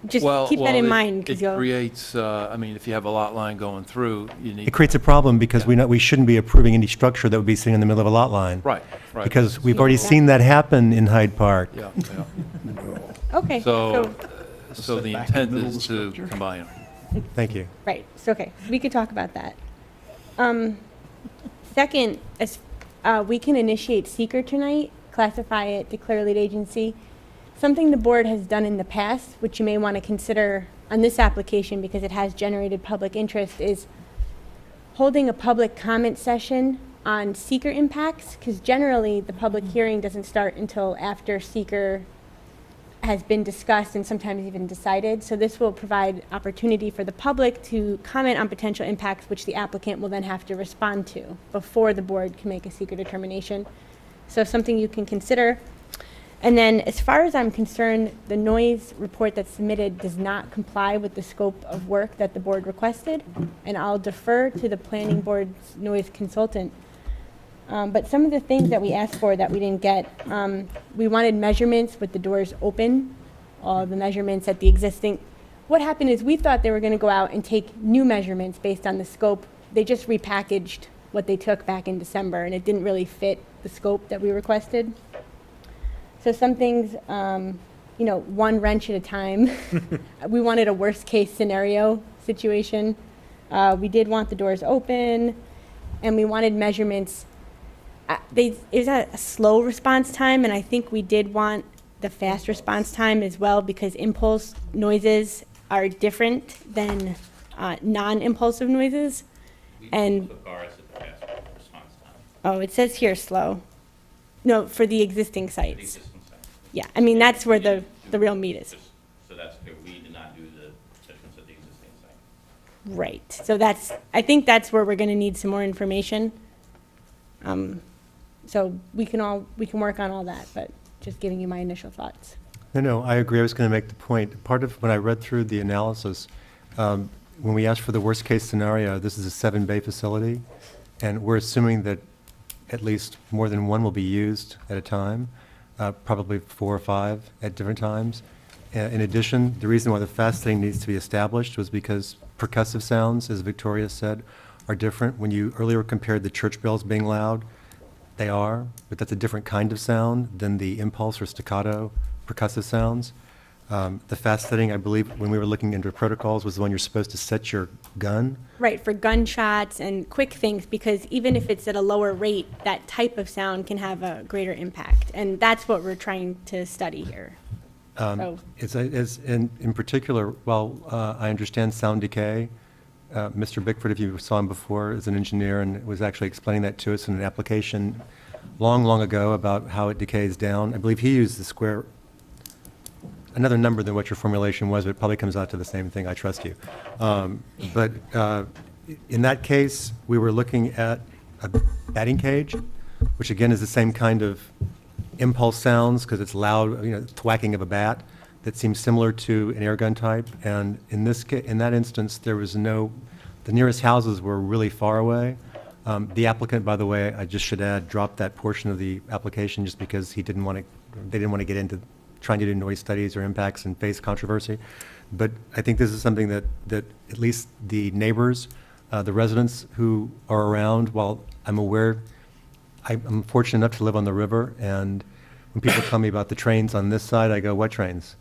Just keep that in mind. It creates, I mean, if you have a lot line going through, you need. It creates a problem because we shouldn't be approving any structure that would be sitting in the middle of a lot line. Right. Because we've already seen that happen in Hyde Park. Yeah. Okay. So the intent is to combine them. Thank you. Right. So, okay. We could talk about that. Second, we can initiate seeker tonight, classify it, declare lead agency. Something the board has done in the past, which you may want to consider on this application because it has generated public interest, is holding a public comment session on seeker impacts, because generally the public hearing doesn't start until after seeker has been discussed and sometimes even decided. So this will provide opportunity for the public to comment on potential impacts, which the applicant will then have to respond to before the board can make a seeker determination. So something you can consider. And then, as far as I'm concerned, the noise report that's submitted does not comply with the scope of work that the board requested, and I'll defer to the planning board's noise consultant. But some of the things that we asked for that we didn't get, we wanted measurements with the doors open, all the measurements at the existing. What happened is we thought they were going to go out and take new measurements based on the scope they just repackaged what they took back in December, and it didn't really fit the scope that we requested. So some things, one wrench at a time. We wanted a worst-case scenario situation. We did want the doors open, and we wanted measurements. It was a slow response time, and I think we did want the fast response time as well, because impulse noises are different than non-impulsive noises. And oh, it says here slow. No, for the existing sites. Yeah, I mean, that's where the real meat is. So that's clear, we did not do the measurements at the existing site. Right, so I think that's where we're gonna need some more information. So we can work on all that, but just giving you my initial thoughts. No, I agree. I was going to make the point. Part of when I read through the analysis, when we asked for the worst-case scenario, this is a 7-bay facility, and we're assuming that at least more than one will be used at a time, probably 4 or 5 at different times. In addition, the reason why the fast setting needs to be established was because percussive sounds, as Victoria said, are different. When you earlier compared the church bells being loud, they are, but that's a different kind of sound than the impulse or staccato percussive sounds. The fast setting, I believe, when we were looking into protocols, was the one you're supposed to set your gun. Right, for gunshots and quick things, because even if it's at a lower rate, that type of sound can have a greater impact. And that's what we're trying to study here. In particular, while I understand sound decay, Mr. Bickford, if you saw him before, is an engineer and was actually explaining that to us in an application long ago about how it decays down. I believe he used another number than what your formulation was, but it probably comes out to the same thing. I trust you. But in that case, we were looking at a batting cage, which again is the same kind of impulse sounds because it's loud, thwacking of a bat that seems similar to an air gun type. And in that instance, there was the nearest houses were really far away. The applicant, by the way, I just should add, dropped that portion of the application just because they didn't want to get into trying to do noise studies or impacts and face controversy. But I think this is something that at least the neighbors, the residents who are around, while I'm aware, I'm fortunate enough to live on the river, and when people tell me about the trains on this side, I go, what trains?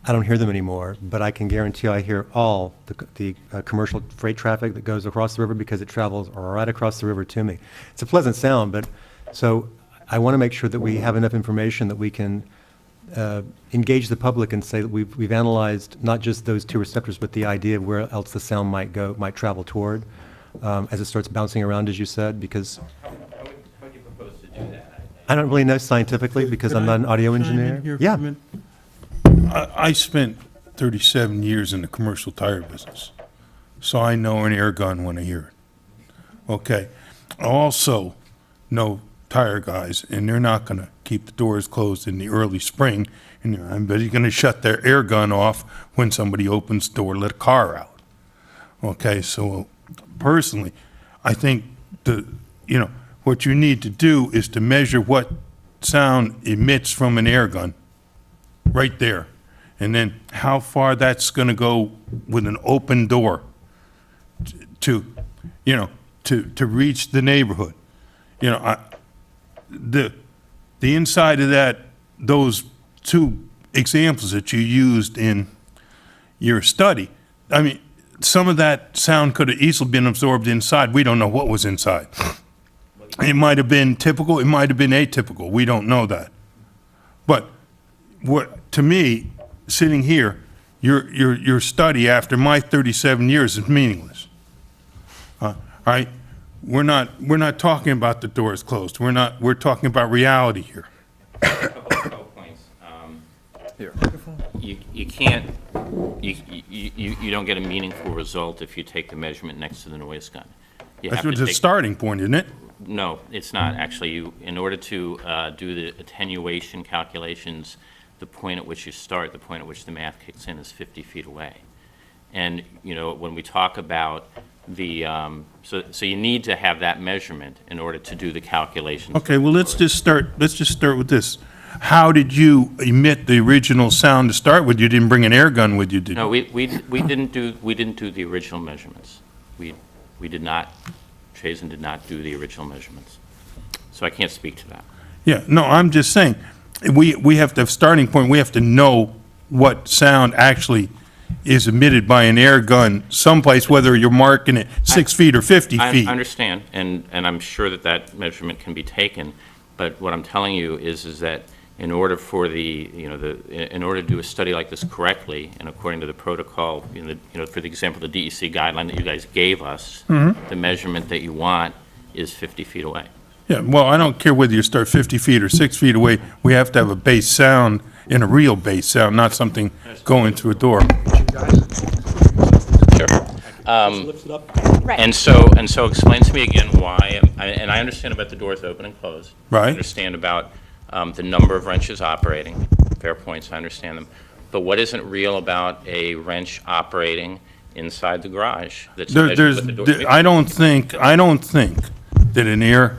I don't hear them anymore, but I can guarantee I hear all the commercial freight traffic that goes across the river because it travels right across the river to me. It's a pleasant sound, but so I want to make sure that we have enough information that we can engage the public and say that we've analyzed not just those 2 receptors, but the idea of where else the sound might travel toward as it starts bouncing around, as you said, because How would you propose to do that? I don't really know scientifically because I'm not an audio engineer. Yeah. I spent 37 years in the commercial tire business, so I know an air gun when I hear it. Okay. I also know tire guys, and they're not going to keep the doors closed in the early spring, and I bet you're going to shut their air gun off when somebody opens the door to let a car out. Okay, so personally, I think what you need to do is to measure what sound emits from an air gun right there, and then how far that's going to go with an open door to reach the neighborhood. The inside of those 2 examples that you used in your study, I mean, some of that sound could have easily been absorbed inside. We don't know what was inside. It might have been typical, it might have been atypical. We don't know that. But to me, sitting here, your study after my 37 years is meaningless. All right? We're not talking about the doors closed. We're talking about reality here. A couple points. You can't, you don't get a meaningful result if you take the measurement next to the noise gun. That's the starting point, isn't it? No, it's not, actually. In order to do the attenuation calculations, the point at which you start, the point at which the math kicks in is 50 feet away. And, when we talk about so you need to have that measurement in order to do the calculations. Okay, well, let's just start with this. How did you emit the original sound to start with? You didn't bring an air gun with you, did you? No, we didn't do the original measurements. We We did not, Chazen did not do the original measurements. So I can't speak to that. Yeah, no, I'm just saying, we have to have starting point, we have to know what sound actually is emitted by an air gun someplace, whether you're marking it 6 feet or 50 feet. I understand, and I'm sure that that measurement can be taken, but what I'm telling you is that in order for in order to do a study like this correctly, and according to the protocol, for the example, the DEC guideline that you guys gave us, the measurement that you want is 50 feet away. Yeah, well, I don't care whether you start 50 feet or 6 feet away, we have to have a bass sound, and a real bass sound, not something going through a door. Sure. And so explain to me again why, and I understand about the doors open and closed. Right. I understand about the number of wrenches operating. Fair points, I understand them. But what isn't real about a wrench operating inside the garage? That's measured with the door? I don't think that an air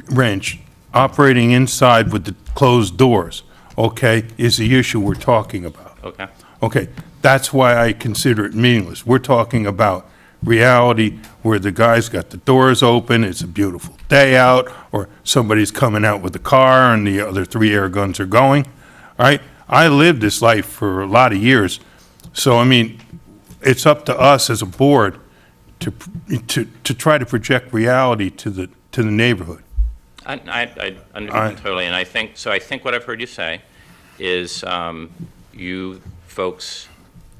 wrench operating inside with the closed doors, okay, is the issue we're talking about. Okay. Okay, that's why I consider it meaningless. We're talking about reality where the guy's got the doors open, it's a beautiful day out, or somebody's coming out with a car and the other 3 air guns are going, all right? I lived this life for a lot of years, so, I mean, it's up to us as a board to try to project reality to the neighborhood. I understand totally, and I think what I've heard you say is you folks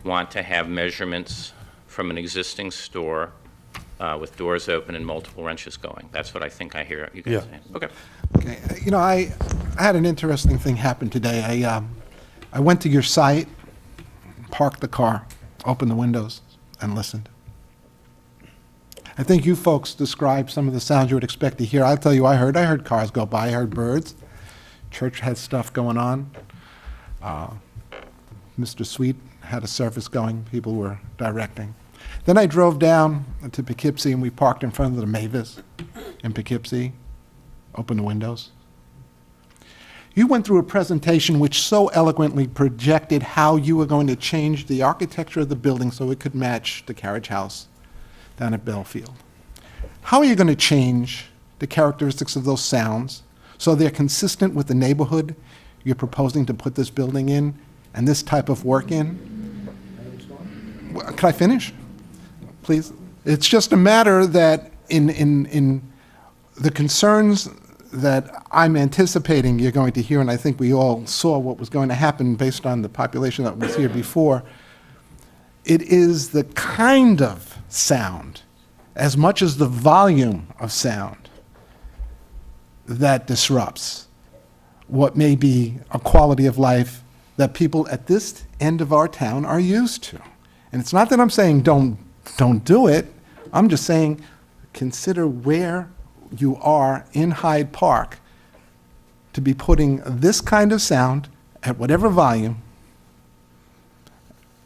want to have measurements from an existing store with doors open and multiple wrenches going. That's what I think I hear you guys saying. Okay. Okay, you know, I had an interesting thing happen today. I went to your site, parked the car, opened the windows, and listened. I think you folks described some of the sounds you would expect to hear. I'll tell you, I heard cars go by, I heard birds. Church had stuff going on. Mr. Sweet had a service going, people were directing. Then I drove down to Poughkeepsie and we parked in front of the Mavis in Poughkeepsie, opened the windows. You went through a presentation which so eloquently projected how you were going to change the architecture of the building so it could match the carriage house down at Belfield. How are you going to change the characteristics of those sounds so they're consistent with the neighborhood you're proposing to put this building in and this type of work in? Can I finish? Please? It's just a matter that in the concerns that I'm anticipating you're going to hear, and I think we all saw what was going to happen based on the population that was here before, it is the kind of sound, as much as the volume of sound, that disrupts what may be a quality of life that people at this end of our town are used to. And it's not that I'm saying don't do it. I'm just saying consider where you are in Hyde Park to be putting this kind of sound at whatever volume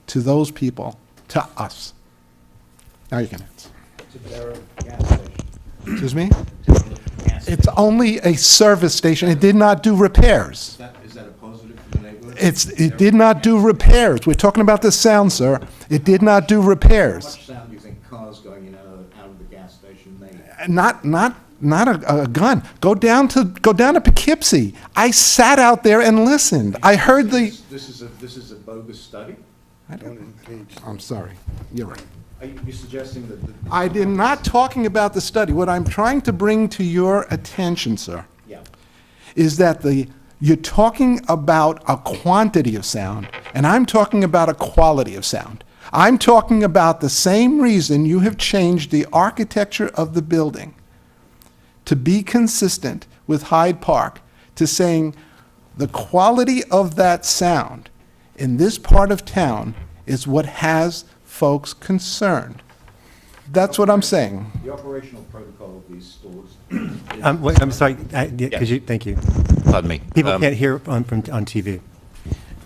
to those people, to us. Now you can answer. Excuse me? It's only a service station. It did not do repairs. Is that a positive for the neighborhood? It did not do repairs. We're talking about the sound, sir. It did not do repairs. How much sound do you think cars going in and out of the gas station make? Not a gun. Go down to Poughkeepsie. I sat out there and listened. I heard the. This is a bogus study? I'm sorry. You're right. Are you suggesting that? I am not talking about the study. What I'm trying to bring to your attention, sir, is that you're talking about a quantity of sound, and I'm talking about a quality of sound. I'm talking about the same reason you have changed the architecture of the building to be consistent with Hyde Park, to saying the quality of that sound in this part of town is what has folks concerned. That's what I'm saying. The operational protocol of these stores. Wait, I'm sorry, thank you. Pardon me. People can't hear on TV.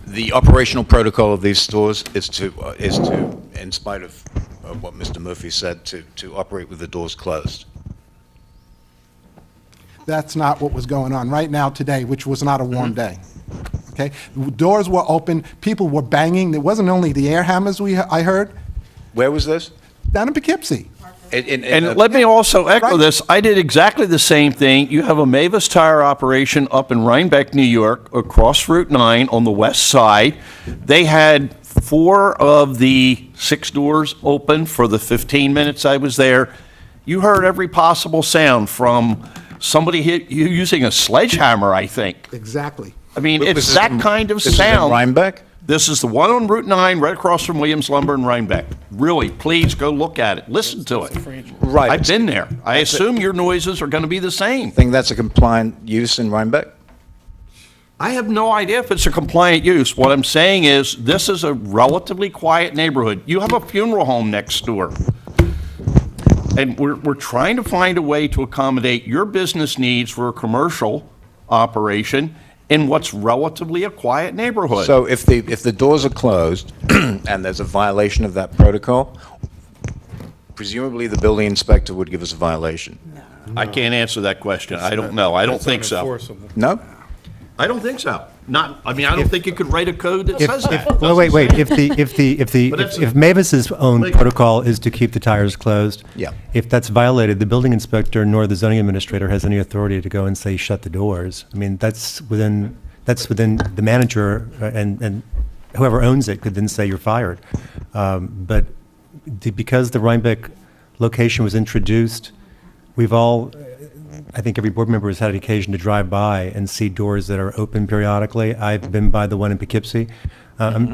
The operational protocol of these stores is to, in spite of what Mr. Murphy said, to operate with the doors closed. That's not what was going on right now today, which was not a warm day. Okay? Doors were open, people were banging. It wasn't only the air hammers I heard. Where was this? down in Poughkeepsie. And let me also echo this. I did exactly the same thing. You have a Mavis Tire operation up in Rhinebeck, New York, across Route 9 on the west side. They had 4 of the 6 doors open for the 15 minutes I was there. You heard every possible sound from somebody using a sledgehammer, I think. Exactly. I mean, it's that kind of This is in sound. Rhinebeck? This is the one on Route 9, right across from Williams Lumber in Rhinebeck. Really, please go look at it. Listen to it. Right. I've been there. I assume your noises are going to be the same. Think that's a compliant use in Rhinebeck? I have no idea if it's a compliant use. What I'm saying is, this is a relatively quiet neighborhood. You have a funeral home next door. And we're trying to find a way to accommodate your business needs for a commercial operation in what's relatively a quiet neighborhood. So if the doors are closed and there's a violation of that protocol, presumably the building inspector would give us a violation. I can't answer that question. I don't know. I don't think so. No? I don't think so. I don't think you could write a code that says that. Well, wait. If Mavis's own protocol is to keep the tires closed, Yeah. if that's violated, the building inspector nor the zoning administrator has any authority to go and say, shut the doors. I mean, that's within the manager and whoever owns it could then say you're fired. But because the Rhinebeck location was introduced, we've all, I think every board member has had an occasion to drive by and see doors that are open periodically. I've been by the one in Poughkeepsie.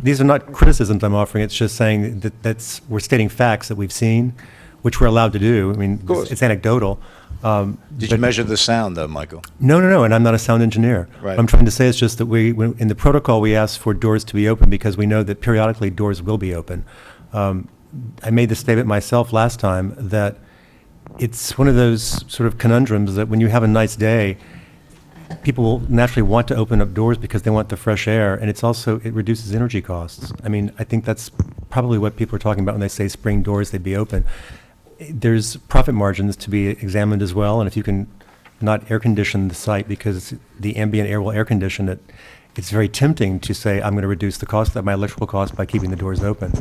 These are not criticisms I'm offering. It's just saying that we're stating facts that we've seen, which we're allowed to do. I mean, it's anecdotal. Did you measure the sound, though, Michael? No, and I'm not a sound engineer. Right. What I'm trying to say is just that in the protocol, we ask for doors to be open because we know that periodically doors will be open. I made the statement myself last time that it's one of those sort of conundrums that when you have a nice day, people will naturally want to open up doors because they want the fresh air, and it reduces energy costs. I mean, I think that's probably what people are talking about when they say spring doors, they'd be open. There's profit margins to be examined as well, and if you can not air condition the site because the ambient air will air condition it, it's very tempting to say, I'm going to reduce the cost of my electrical cost by keeping the doors open.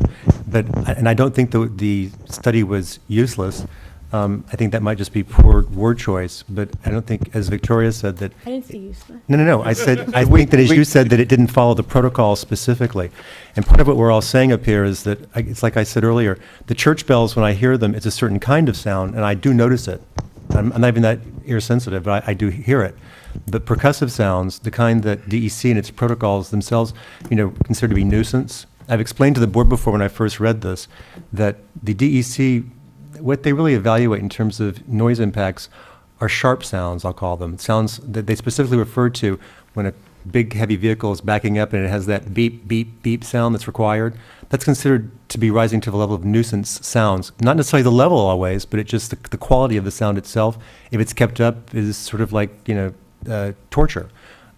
And I don't think the study was useless. I think that might just be poor word choice, but I don't think, as Victoria said, that... I didn't say useless. No. I think that as you said, that it didn't follow the protocol specifically. And part of what we're all saying up here is that, it's like I said earlier, the church bells, when I hear them, it's a certain kind of sound, and I do notice it. I'm not even that ear sensitive, but I do hear it. But percussive sounds, the kind that DEC and its protocols themselves, consider to be nuisance. I've explained to the board before when I first read this, that the DEC, what they really evaluate in terms of noise impacts are sharp sounds, I'll call them. Sounds that they specifically refer to when a big, heavy vehicle is backing up and it has that beep, beep, beep sound that's required. That's considered to be rising to the level of nuisance sounds. Not necessarily the level always, but it's just the quality of the sound itself, if it's kept up, is sort of like, torture.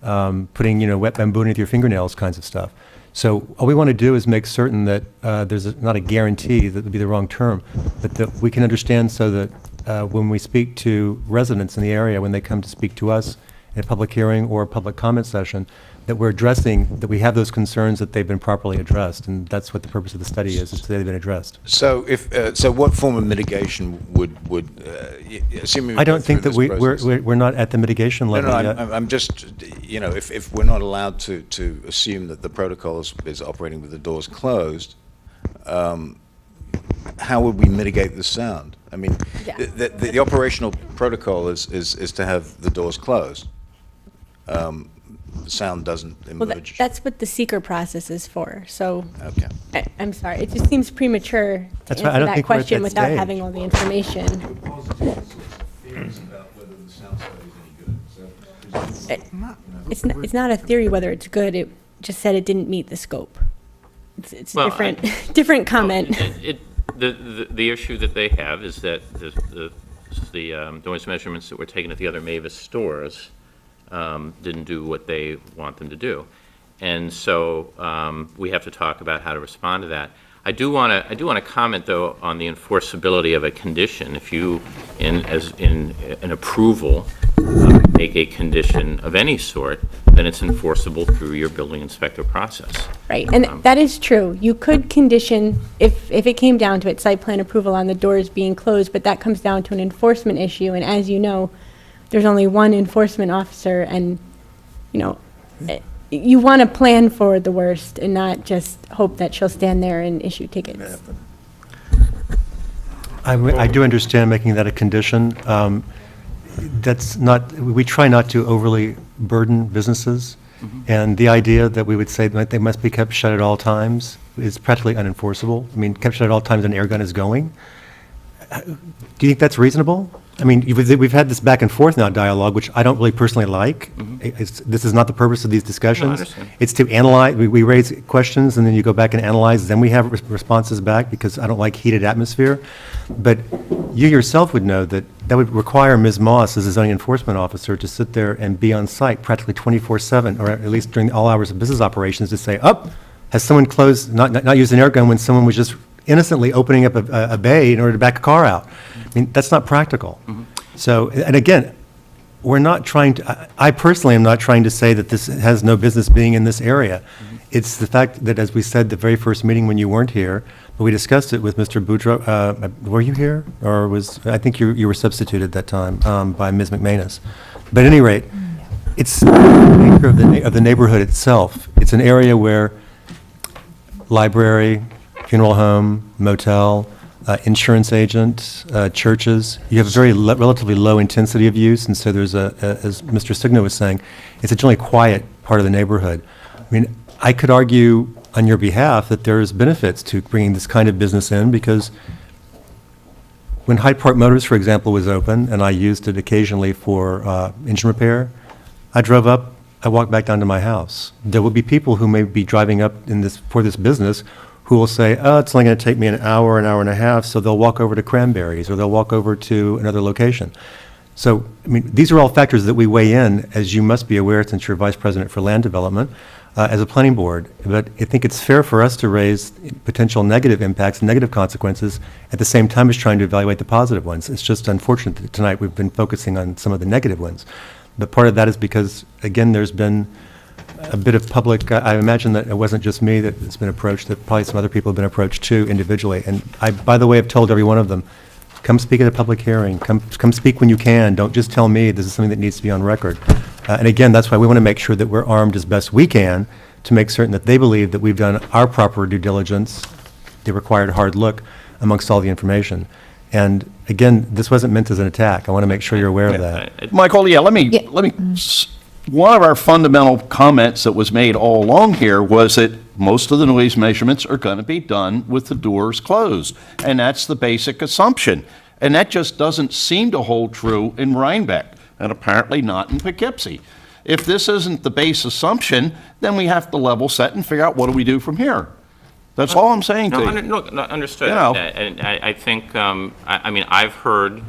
Putting, wet bamboo underneath your fingernails kinds of stuff. So all we want to do is make certain that there's not a guarantee, that would be the wrong term, but that we can understand so that when we speak to residents in the area, when they come to speak to us in a public hearing or a public comment session, that we're addressing, that we have those concerns, that they've been properly addressed. And that's what the purpose of the study is that they've been addressed. So so what form of mitigation would assuming we I go don't think through that this process- we're not at the mitigation level No, yet. I'm just, if we're not allowed to assume that the protocol is operating with the doors closed, how would we mitigate the sound? I mean, the operational protocol is to have the doors closed. The sound doesn't Well, emerge. that's what the seeker process is for, so. Okay. I'm sorry, it just seems premature to That's why I don't answer that think we're at question that without stage. having all the information. It's not a theory whether it's good, it just said it didn't meet the scope. It's a Well, different comment. The issue that they have is that the noise measurements that were taken at the other Mavis stores didn't do what they want them to do. And so we have to talk about how to respond to that. I do want to comment, though, on the enforceability of a condition. If you, in an approval, make a condition of any sort, then it's enforceable through your building inspector process. Right, and that is true. You could condition, if it came down to it, site plan approval on the doors being closed, but that comes down to an enforcement issue, and as you know, there's only one enforcement officer, and, you want to plan for the worst and not just hope that she'll stand there and issue tickets. I do understand making that a condition. That's not, we try not to overly burden businesses, and the idea that we would say that they must be kept shut at all times is practically unenforceable. I mean, kept shut at all times, an air gun is going. Do you think that's reasonable? I mean, we've had this back and forth now dialogue, which I don't really personally like. This is not the purpose of these discussions. understand. It's to analyze, we raise questions, and then you go back and analyze, then we have responses back, because I don't like heated atmosphere. But you yourself would know that that would require Ms. Moss, as a zoning enforcement officer, to sit there and be on site practically 24/7, or at least during all hours of business operations, to say, has someone closed, not used an air gun when someone was just innocently opening up a bay in order to back a car out. I mean, that's not practical. So, and again, we're not trying to, I personally am not trying to say that this has no business being in this area. It's the fact that, as we said the very first meeting when you weren't here, but we discussed it with Mr. Boudreau, were you here? Or I think you were substituted that time by Ms. McManus. But at any rate, it's the nature of the neighborhood itself. It's an area where library, funeral home, motel, insurance agent, churches, you have a very relatively low intensity of use, and so there's as Mr. Signo was saying, it's a generally quiet part of the neighborhood. I mean, I could argue on your behalf that there's benefits to bringing this kind of business in, because when Hyde Park Motors, for example, was open, and I used it occasionally for engine repair, I drove up, I walked back down to my house. There will be people who may be driving up for this business who will say, it's only going to take me an hour and a half, so they'll walk over to Cranberries, or they'll walk over to another location. So, I mean, these are all factors that we weigh in, as you must be aware, since you're Vice President for Land Development, as a planning board. But I think it's fair for us to raise potential negative impacts, negative consequences, at the same time as trying to evaluate the positive ones. It's just unfortunate that tonight we've been focusing on some of the negative ones. But part of that is because, again, there's been a bit of public, I imagine that it wasn't just me that has been approached, that probably some other people have been approached too individually. And I, by the way, have told every one of them, come speak at a public hearing, come speak when you can, don't just tell me this is something that needs to be on record. And again, that's why we want to make sure that we're armed as best we can to make certain that they believe that we've done our proper due diligence, the required hard look amongst all the information. And again, this wasn't meant as an attack. I want to make sure you're aware of that. Michael, let me, one of our fundamental comments that was made all along here was that most of the noise measurements are going to be done with the doors closed. And that's the basic assumption. And that just doesn't seem to hold true in Rhinebeck, and apparently not in Poughkeepsie. If this isn't the base assumption, then we have to level set and figure out what do we do from here. That's all I'm saying to you. No, understood. You know. And I think, I mean, I've heard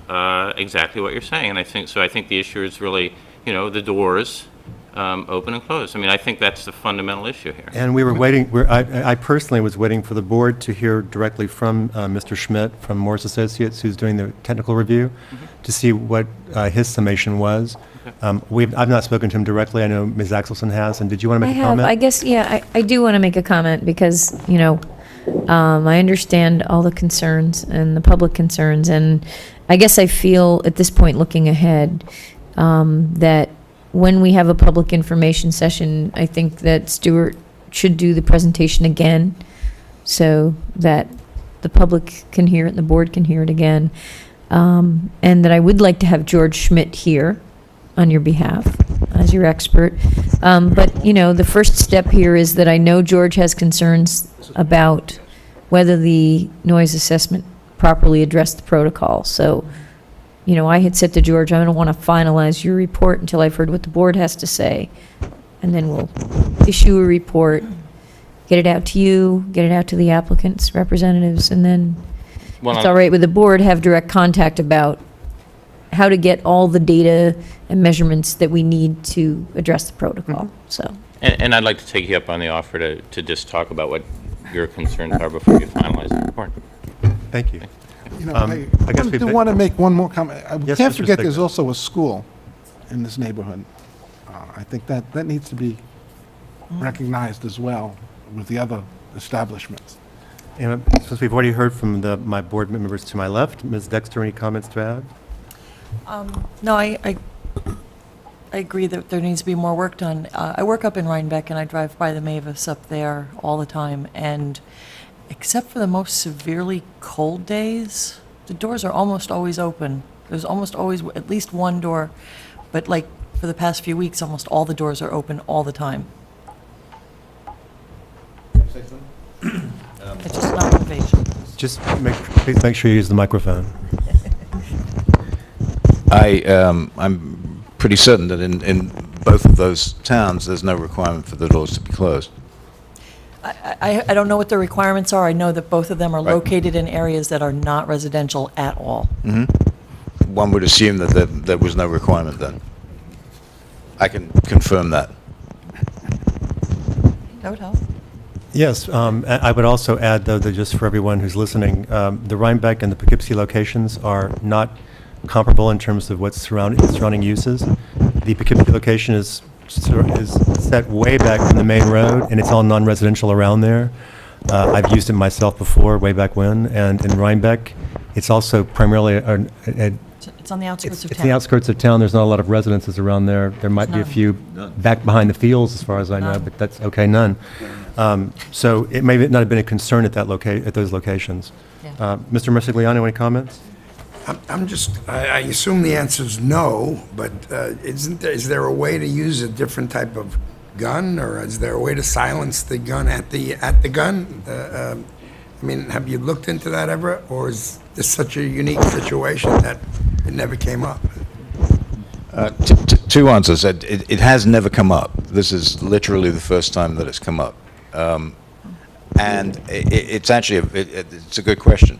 exactly what you're saying, and I think the issue is really, the doors open and close. I mean, I think that's the fundamental issue here. And we were waiting, I personally was waiting for the board to hear directly from Mr. Schmidt from Morris Associates, who's doing the technical review, to see what his summation was. I've not spoken to him directly. I know Ms. Axelson has. And did you want to make a comment? I guess, I do want to make a comment because, I understand all the concerns and the public concerns. And I guess I feel at this point, looking ahead, that when we have a public information session, I think that Stuart should do the presentation again so that the public can hear it and the board can hear it again. And that I would like to have George Schmidt here on your behalf as your expert. But, the first step here is that I know George has concerns about whether the noise assessment properly addressed the protocol. So, I had said to George, I don't want to finalize your report until I've heard what the board has to say. And then we'll issue a report, get it out to you, get it out to the applicant's representatives, and then, if it's all right with the board, have direct contact about how to get all the data and measurements that we need to address the protocol, so. And I'd like to take you up on the offer to just talk about what your concerns are before you finalize the report. Thank you. I do want to make one more comment. We Yes, can't Mr. forget Stigler. there's also a school. in this neighborhood. I think that needs to be recognized as well with the other establishments. And since we've already heard from my board members to my left, Ms. Dexter, any comments to add? No, I agree that there needs to be more work done. I work up in Rhinebeck, and I drive by the Mavis up there all the time, and except for the most severely cold days, the doors are almost always open. There's almost always at least one door, but like for the past few weeks, almost all the doors are open all the time. It's just not motivation. Please make sure you use the microphone. I'm pretty certain that in both of those towns, there's no requirement for the doors to be closed. I don't know what the requirements are. I know that both of them are Right. located in areas that are not residential at all. One would assume that there was no requirement then. I can confirm that. That would help. Yes, I would also add, though, that just for everyone who's listening, the Rhinebeck and the Poughkeepsie locations are not comparable in terms of what's surrounding uses. The Poughkeepsie location is set way back from the main road, and it's all non-residential around there. I've used it myself before, way back when, and in Rhinebeck, it's also primarily It's on the outskirts of it's town. the outskirts of town. There's not a lot of residences around there. There might be a None. few back behind the fields, as far as I know, None. but that's okay, none. So it may not have been a concern at at those locations. Yeah. Mr. Mercigliano, any comments? I assume the answer is no, but is there a way to use a different type of gun, or is there a way to silence the gun at the gun? I mean, have you looked into that ever, or is this such a unique situation that it never came up? Two answers. It has never come up. This is literally the first time that it's come up. And it's actually, it's a good question.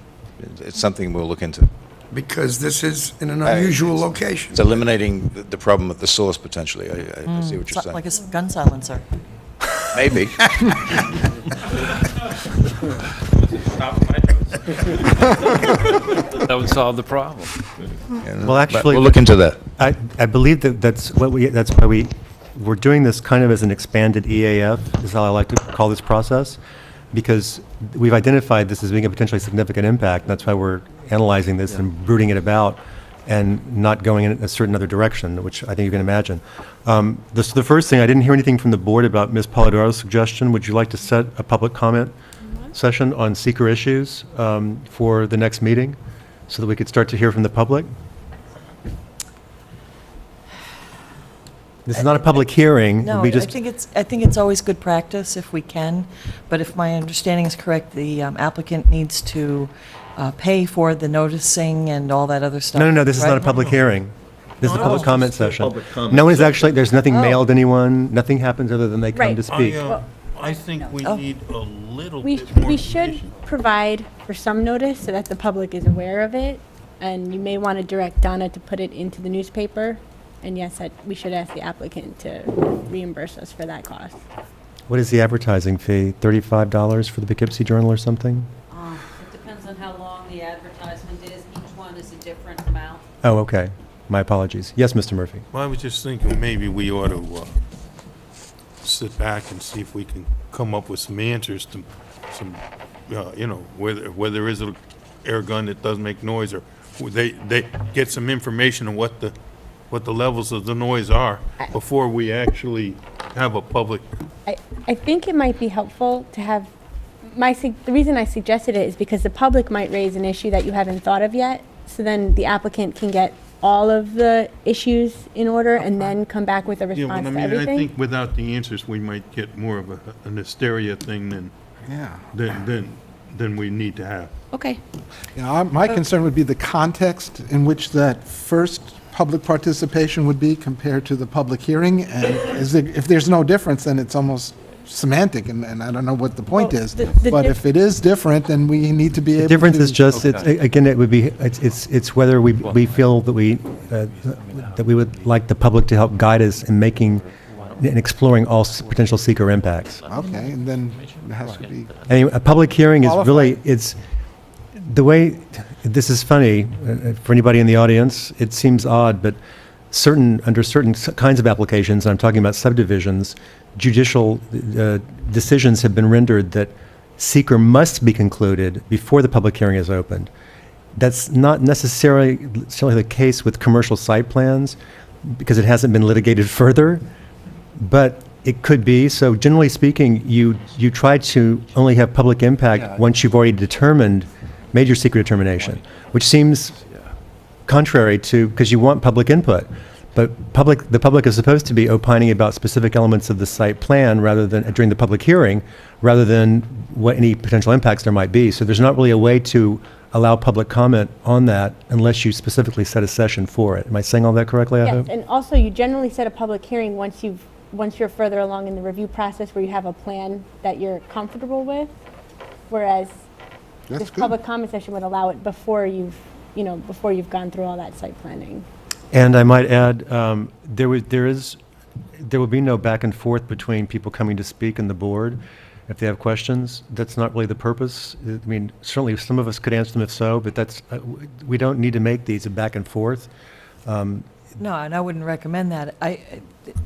It's something we'll look into. Because this is in an unusual location. It's eliminating the problem at the source, potentially. I see what you're saying. Like a gun silencer. Maybe. That would solve the problem. Well, actually, we'll look into that. I believe that's why we're doing this kind of as an expanded EAF, is how I like to call this process, because we've identified this as being a potentially significant impact. That's why we're analyzing this and rooting it about and not going in a certain other direction, which I think you can imagine. The first thing, I didn't hear anything from the board about Ms. Polidaro's suggestion. Would you like to set a public comment session on seeker issues for the next meeting so that we could start to hear from the public? This is not a public hearing. No, We I just think it's always good practice if we can, but if my understanding is correct, the applicant needs to pay for the noticing and all that other stuff. No, this is not a right? public hearing. This is a public Oh. comment Just a session. public comment No one is session. actually, there's nothing Oh. mailed to anyone, nothing happens other than they come Right. to speak. I think we Oh. need a little We, bit more we should information. provide for some notice so that the public is aware of it, and you may want to direct Donna to put it into the newspaper. And yes, we should ask the applicant to reimburse us for that cost. What is the advertising fee? $35 for the Poughkeepsie Journal or something? It depends on how long the advertisement is. Each one is a different amount. Oh, okay. My apologies. Yes, Mr. Murphy. Well, I was just thinking maybe we ought to sit back and see if we can come up with some answers to some, whether there is an air gun that doesn't make noise, or they get some information on what the levels of the noise are before we actually have a public. I think it might be helpful to have, the reason I suggested it is because the public might raise an issue that you haven't thought of yet, so then the applicant can get all of the issues in order and then come back with a Yeah, but response I to mean, I everything. think without the answers, we might get more of an hysteria thing than we need to have. Okay. My concern would be the context in which that first public participation would be compared to the public hearing, and if there's no difference, then it's almost semantic, and I don't know what the point Well, is. the But if it is different, then we need to be able to... The difference is just, again, it would be, it's whether we feel that we would like the public to help guide us in making, in exploring all potential seeker impacts. Okay, and then it has to be... I mean, a public hearing is Qualified. really, it's, the way, this is funny for anybody in the audience, it seems odd, but under certain kinds of applications, and I'm talking about subdivisions, judicial decisions have been rendered that seeker must be concluded before the public hearing is opened. That's not necessarily the case with commercial site plans because it hasn't been litigated further, but it could be. So generally speaking, you try to only have public impact once you've already made your secret determination, which seems contrary to, because you want public input. But the public is supposed to be opining about specific elements of the site plan rather than, during the public hearing, rather than what any potential impacts there might be. So there's not really a way to allow public comment on that unless you specifically set a session for it. Am I saying all that correctly, I Yes, hope? and also you generally set a public hearing once you're further along in the review process where you have a plan that you're comfortable with, whereas this public comment session would allow it before you've gone through all that site planning. And I might add, there will be no back and forth between people coming to speak and the board if they have questions. That's not really the purpose. I mean, certainly some of us could answer them if so, but that's, we don't need to make these a back and forth. No, and I wouldn't recommend that.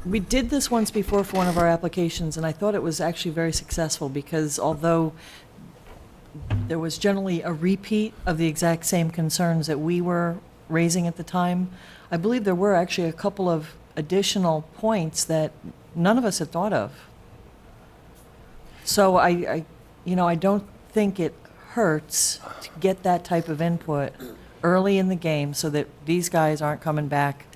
We did this once before for one of our applications, and I thought it was actually very successful because although there was generally a repeat of the exact same concerns that we were raising at the time, I believe there were actually a couple of additional points that none of us had thought of. So I don't think it hurts to get that type of input early in the game so that these guys aren't coming back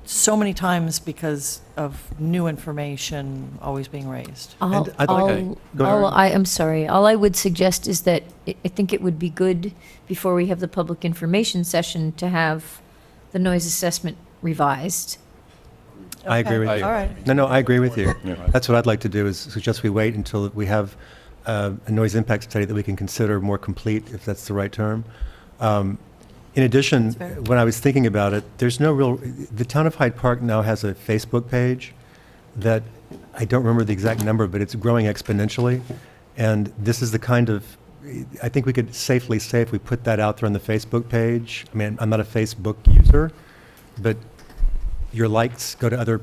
so many times because of new information always being raised. I'm sorry. All I would suggest is that I think it would be good before we have the public information session to have the noise assessment revised. I agree with you. All right. No, I agree with you. That's what I'd like to do, is suggest we wait until we have a noise impact study that we can consider more complete, if that's the right term. In addition, when I was thinking about it, the town of Hyde Park now has a Facebook page that, I don't remember the exact number, but it's growing exponentially. And this is the kind of, I think we could safely say if we put that out there on the Facebook page, I mean, I'm not a Facebook user, but your likes go to other,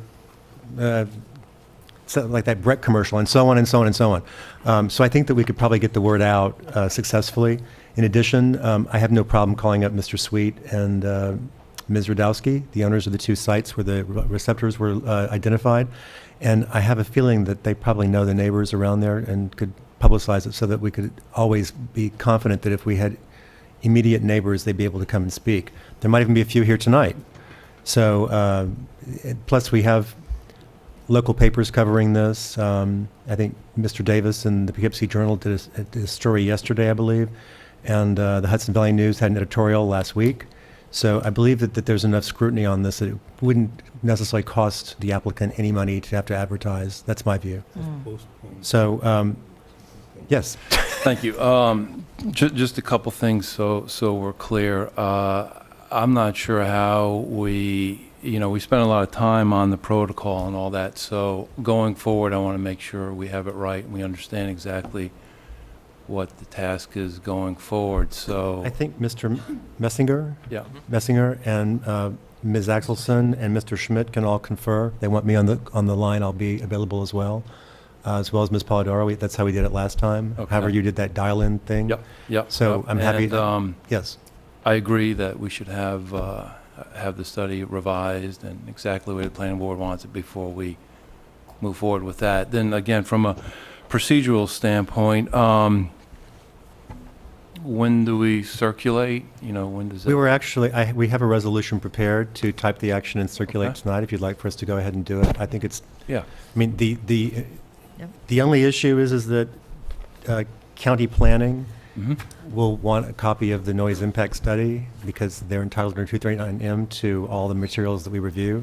like that Brett commercial, and so on and so on and so on. So I think that we could probably get the word out successfully. In addition, I have no problem calling up Mr. Sweet and Ms. Radowski, the owners of the two sites where the receptors were identified. And I have a feeling that they probably know the neighbors around there and could publicize it so that we could always be confident that if we had immediate neighbors, they'd be able to come and speak. There might even be a few here tonight. So, plus we have local papers covering this. I think Mr. Davis in the Poughkeepsie Journal did a story yesterday, I believe. And the Hudson Valley News had an editorial last week. So I believe that there's enough scrutiny on this that it wouldn't necessarily cost the applicant any money to have to advertise. That's my view. So, yes. Thank you. Just a couple things so we're clear. I'm not sure how we spent a lot of time on the protocol and all that. So going forward, I want to make sure we have it right and we understand exactly what the task is going forward. So I think Mr. Messinger? Yeah. Messinger and Ms. Axelson and Mr. Schmidt can all confer. They want me on the line. I'll be available as well as Ms. Polidoro. That's how we did it last time. Okay. However you did that dial-in thing. Yep. So I'm happy. And, yes. I agree that we should have the study revised and exactly where the planning board wants it before we move forward with that. Then again, from a procedural standpoint, when do we circulate? When does it? We were actually, we have a resolution prepared to type the action and circulate tonight, if you'd like for us to go ahead and do it. I think it's, yeah. I mean, the only issue is that county planning will want a copy of the noise impact study because they're entitled under 239M to all the materials that we review.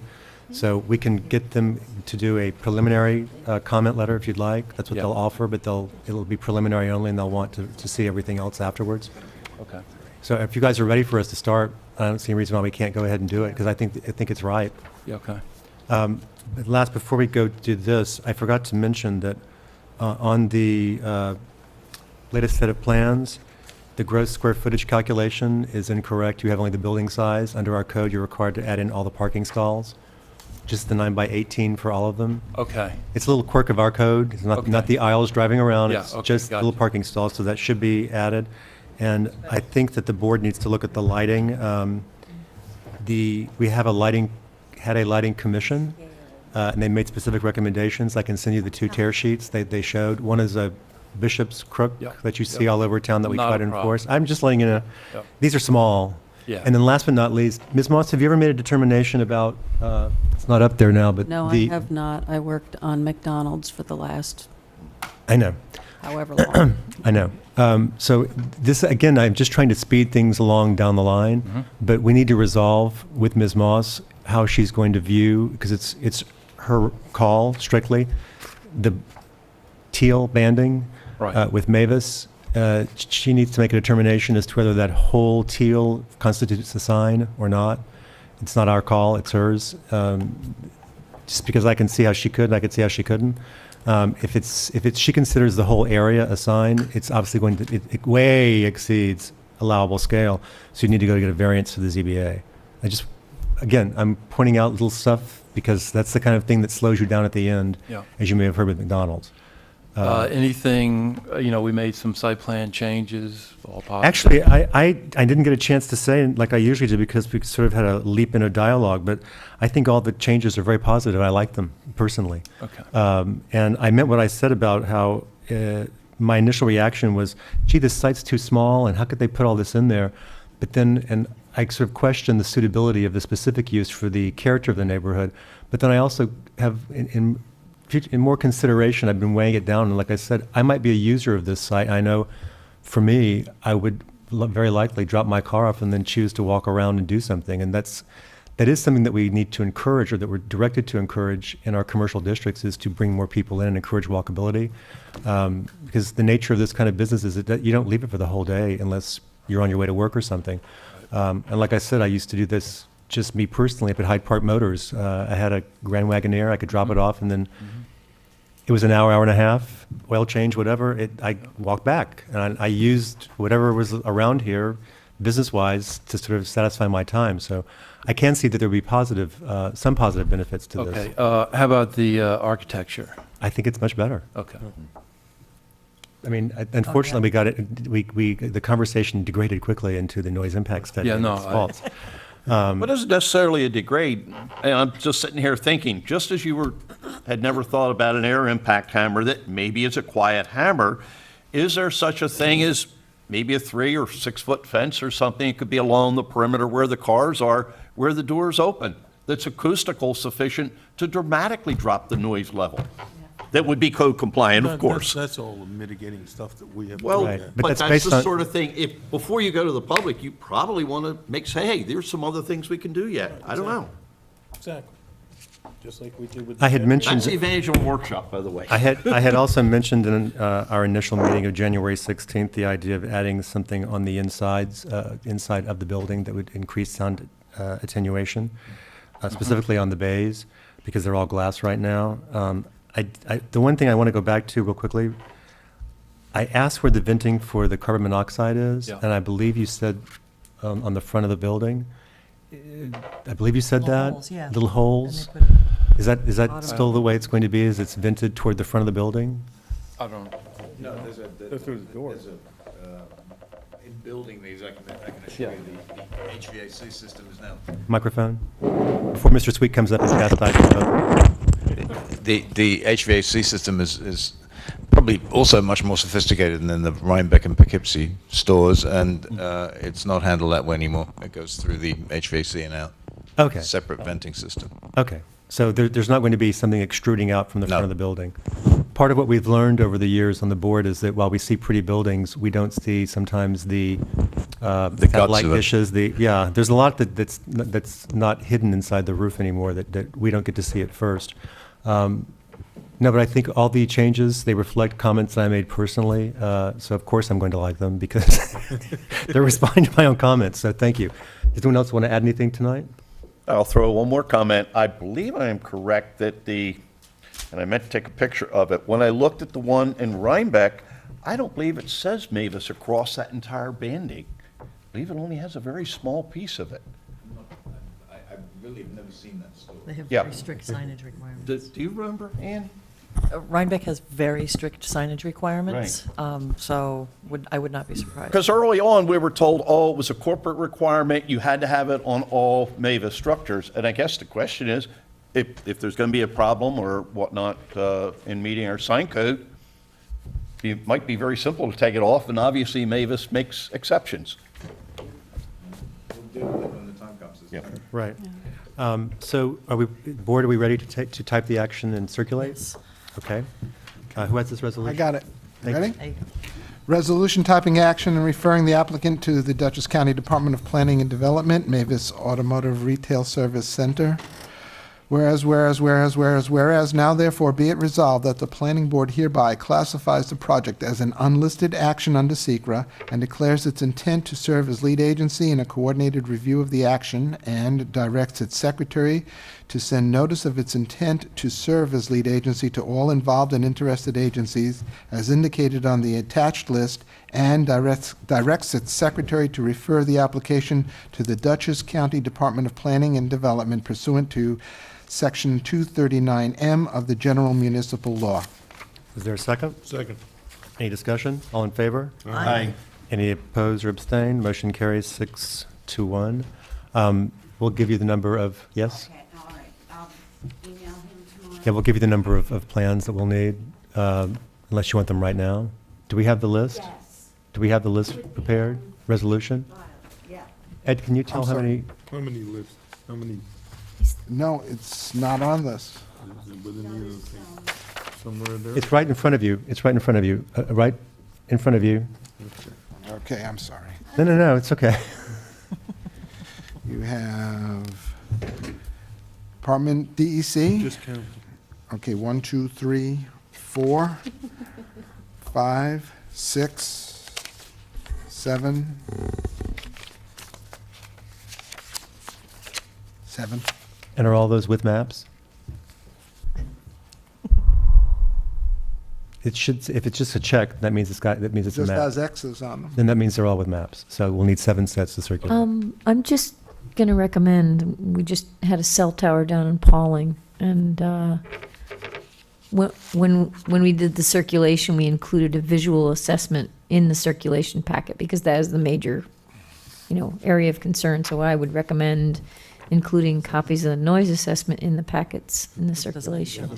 So we can get them to do a preliminary comment letter if you'd like. That's what they'll offer, but it'll be preliminary only, and they'll want to see everything else afterwards. Okay. So if you guys are ready for us to start, I don't see any reason why we can't go ahead and do it because I think it's right. Yeah, okay. Last, before we go do this, I forgot to mention that on the latest set of plans, The gross square footage calculation is incorrect. You have only the building size. Under our code, you're required to add in all the parking stalls, just the 9 by 18 for all of them. Okay. It's a little quirk of our code. It's not the aisles driving around. Yeah, It's okay, just gotcha. little parking stalls, so that should be added. And I think that the board needs to look at the lighting. We have had a lighting commission, and they made specific recommendations. I can send you the 2 tear sheets they showed. One is a bishop's crook Yep, that you see yep. all over town that we Not try a to problem. enforce. I'm just letting you know, Yep. these are small. Yeah. And then last but not least, Ms. Moss, have you ever made a determination about, it's not up there now, but No, I have not. I worked on McDonald's for the last I know. however long. I know. So this, again, I'm just trying to speed things along down the line, but we need to resolve with Ms. Moss how she's going to view, because it's her call strictly, the teal banding Right. with Mavis. She needs to make a determination as to whether that whole teal constitutes a sign or not. It's not our call, it's hers. Just because I can see how she could, and I could see how she couldn't. If she considers the whole area a sign, it's obviously going to, it way exceeds allowable scale. So you need to go get a variance to the ZBA. Again, I'm pointing out little stuff because that's the kind of thing that slows you down at the end, Yeah. as you may have heard with McDonald's. Anything, we made some site plan changes, all positive. Actually, I didn't get a chance to say like I usually do because we sort of had a leap in a dialogue, but I think all the changes are very positive. I like them personally. Okay. And I meant what I said about how my initial reaction was, gee, this site's too small, and how could they put all this in there? But then, and I sort of questioned the suitability of the specific use for the character of the neighborhood. But then I also have, in more consideration, I've been weighing it down, and like I said, I might be a user of this site. I know, for me, I would very likely drop my car off and then choose to walk around and do something, and that is something that we need to encourage, or that we're directed to encourage in our commercial districts, is to bring more people in and encourage walkability, because the nature of this kind of business is that you don't leave it for the whole day unless you're on your way to work or something. And like I said, I used to do this, just me personally, up at Hyde Park Motors. I had a Grand Wagoneer, I could drop it off, and then it was an hour, hour and a half, oil change, whatever. I walked back, and I used whatever was around here, business-wise, to sort of satisfy my time. So I can see that there would be some positive benefits to this. Okay, how about the architecture? I think it's much better. Okay. I mean, unfortunately, we got it. The conversation degraded quickly into the noise impact study. Yeah, and no, its faults. What isn't necessarily a degrade, and I'm just sitting here thinking, just as you had never thought about an air impact hammer that maybe is a quiet hammer, is there such a thing as maybe a 3 or 6 foot fence or something? It could be along the perimeter where the cars are, where the doors open, that's acoustical sufficient to dramatically drop the noise level. That would be code compliant, of course. That's all the mitigating stuff that we have. Well, Right. but But that's that's based the on- sort of thing, if, before you go to the public, you probably want to say, hey, there's some other things we can do yet. I don't know. Exactly. Just like we did with. I had mentioned. That's the advantage of a workshop, by the way. I had also mentioned in our initial meeting of January 16th, the idea of adding something on the inside of the building that would increase sound attenuation, specifically on the bays, because they're all glass right now. The one thing I want to go back to real quickly, I asked where the venting for the carbon monoxide is, Yeah. and I believe you said on the front of the building. I believe you said Little that? holes, yeah. Little holes? And they Is that still the way it's going to be, is it's vented toward the front of the building? I don't know. No, Go through the door. In building these, I can assure you, the HVAC system is now. Microphone? Before Mr. Sweet comes up and chastises both. The HVAC system is probably also much more sophisticated than the Rhinebeck and Poughkeepsie stores, and it's not handled that way anymore. It goes through the HVAC and out. Okay. Separate venting system. Okay, so there's not going to be something extruding out from the front No. of the building. Part of what we've learned over the years on the board is that while we see pretty buildings, we don't see sometimes the guts light of it. dishes, there's a lot that's not hidden inside the roof anymore that we don't get to see at first. No, but I think all the changes, they reflect comments I made personally, so of course I'm going to like them because they're responding to my own comments, so thank you. Does anyone else want to add anything tonight? I'll throw one more comment. I believe I am correct that and I meant to take a picture of it, when I looked at the one in Rhinebeck, I don't believe it says Mavis across that entire banding. I believe it only has a very small piece of it. I really have never seen that store. They have Yeah. very strict signage requirements. Do you remember, Ann? Rhinebeck has very strict signage requirements, so I would not be surprised. Because early on, we were told, oh, it was a corporate requirement, you had to have it on all Mavis structures. And I guess the question is, if there's going to be a problem or whatnot in meeting our sign code, it might be very simple to take it off, and obviously Mavis makes exceptions. We'll deal with it when the time comes. Yeah. Right. So board, are we ready to type the action and circulate? Yes. Okay. Who has this resolution? I got it. Thank Ready? you. I- Resolution typing action and referring the applicant to the Dutchess County Department of Planning and Development, Mavis Automotive Retail Service Center. Whereas, now therefore be it resolved that the planning board hereby classifies the project as an unlisted action under SECRA and declares its intent to serve as lead agency in a coordinated review of the action and directs its secretary to send notice of its intent to serve as lead agency to all involved and interested agencies as indicated on the attached list and directs its secretary to refer the application to the Dutchess County Department of Planning and Development pursuant to Section 239M of the General Municipal Law. Is there a second? Second. Any discussion? All in favor? Aye. Any opposed or abstained? Motion carries 6-1. We'll give you the number of, yes? Okay, all right. I'll email him tomorrow. Yeah, we'll give you the number of plans that we'll need, unless you want them right now. Do we have the list? Yes. Do we have the list prepared? Resolution? Yeah. Ed, can you tell I'm how sorry. many? How many lists? How many No, it's not on this. is it within the other thing? Somewhere there? It's right in front of you. It's right in front of you. Right in front of you. Okay, I'm sorry. No, it's okay. You have Department DEC. Just count. Okay, 1, 2, 3, 4, 5, 6, 7, 7. And are all those with maps? It should, if it's just a check, that means that means it's a Just map. has X's on them. Then that means they're all with maps. So we'll need 7 sets to circulate. I'm just going to recommend, we just had a cell tower down in Pauling, and when we did the circulation, we included a visual assessment in the circulation packet, because that is the major, area of concern. So I would recommend including copies of the noise assessment in the packets in the circulation.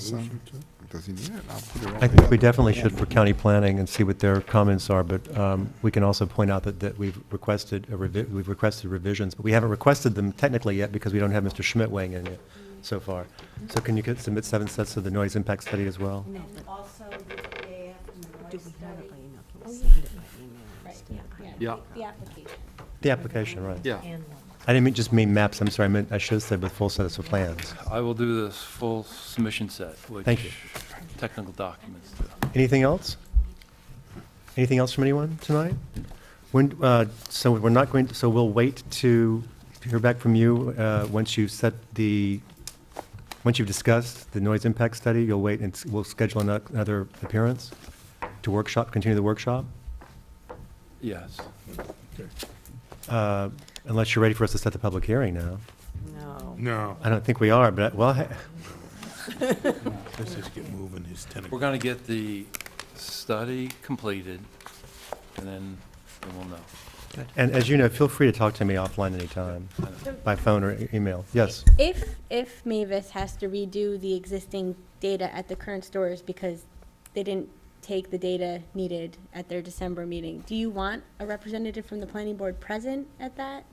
Does he need it? I'll put it right I think there. we definitely should for county planning and see what their comments are, but we can also point out that we've requested revisions, but we haven't requested them technically yet because we don't have Mr. Schmidt weighing in yet so far. So can you submit 7 sets of the noise impact study as well? And also the DAF and the noise study. Yeah. The application. The application, right. Yeah. I didn't just mean maps, I'm sorry, I should have said with full sets of plans. I will do this full submission set, which Thank you. technical documents too. Anything else? Anything else from anyone tonight? So we're not going to, so we'll wait to hear back from you once you've discussed the noise impact study, you'll wait and we'll schedule another appearance to continue the workshop? Yes. Unless you're ready for us to set the public hearing now. No. I don't think we are, but, well, Let's just get moving his tenant. We're going to get the study completed, and then we'll know. and as you know, feel free to talk to me offline anytime, by phone or email. Yes? If Mavis has to redo the existing data at the current stores because they didn't take the data needed at their December meeting, do you want a representative from the planning board present at that?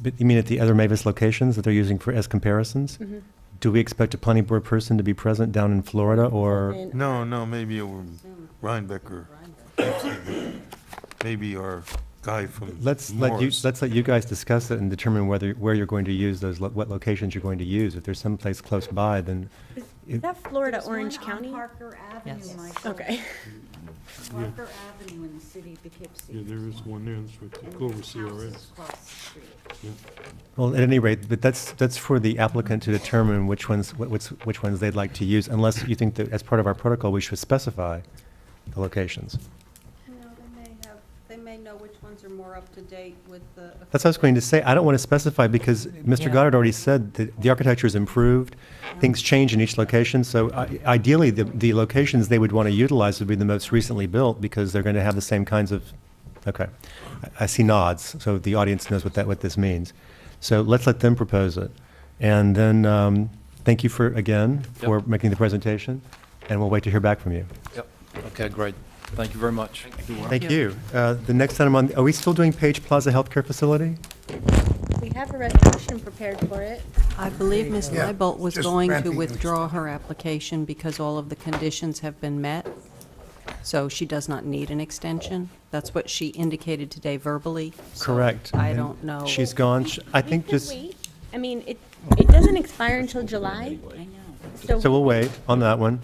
But you mean at the other Mavis locations that they're using as comparisons? Mhm. Do we expect a planning board person to be present down in Florida, or? No, maybe over Rhinebeck or maybe our guy from Let's Morris. let you guys discuss it and determine where you're going to use those, what locations you're going to use. If there's someplace close by, then. Is that Florida There's Orange one on County? Parker Avenue, Yes. Michael. Okay. Parker Avenue in the city of Poughkeepsie. Yeah, there is one there, that's right there. Go over CRS. Across the street. Well, at any rate, but that's for the applicant to determine which ones they'd like to use, unless you think that as part of our protocol, we should specify the locations. They may know which ones are more up to date with the. That's what I was going to say. I don't want to specify because Mr. Yeah. Goddard already said that the architecture is improved. Things change in each location. So ideally, the locations they would want to utilize would be the most recently built because they're going to have the same kinds of, okay. I see nods, so the audience knows what this means. So let's let them propose it. And then, thank you for making the presentation, and we'll wait to hear back from you. Yep. Okay, great. Thank you very much. Thank you. The next item are we still doing Page Plaza Healthcare Facility? We have a resolution prepared for it. I believe Ms. Yeah, Leibolt was just going to granting withdraw her application because all of the conditions have been met. So she does not need an extension. That's what she indicated today verbally. So Correct. I And don't know. She's gone. I We think could just, wait. I mean, it doesn't expire until July. so we'll wait on that one.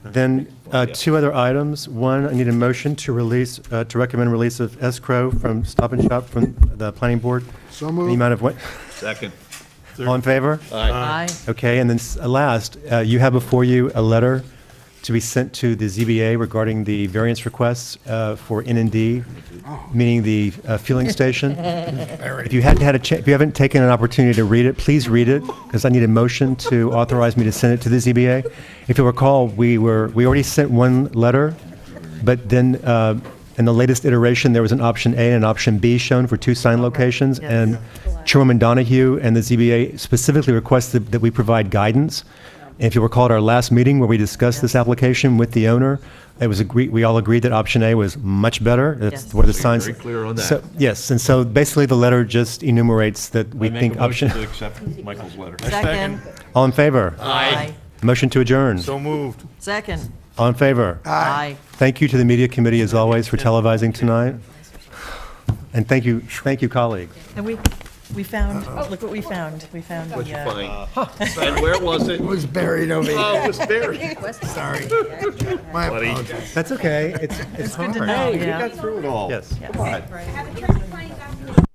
Then, two other items. One, I need a motion to release, to recommend release of escrow from Stop and Shop from the planning board. So The moved. amount of what? Second. All in favor? Aye. Okay, and then last, you have before you a letter to be sent to the ZBA regarding the variance requests for N&D, meaning the fueling station. If you if you haven't taken an opportunity to read it, please read it, because I need a motion to authorize me to send it to the ZBA. If you'll recall, we already sent one letter, but then in the latest iteration, there was an option A and an option B shown for two sign locations, and Chairwoman Donahue and the ZBA specifically requested that we provide guidance. And if you recall at our last meeting where we discussed this application with the owner, it was we all agreed that option A was much better. That's Yes. where the signs. Very clear on that. So, yes, and so basically the letter just enumerates that we think option. to accept Michael's letter. Second. All in favor? Aye. Motion to adjourn. So moved. Second. All in favor? Aye. Thank you to the media committee as always for televising tonight. And thank you, colleagues. And we found, look what we found. We found the, And where was it? It was buried over here. Oh, it was buried. Sorry. My apologies. That's okay. It's good to hard. know, We yeah. got through it all. Yes. Come on. Have a church client document.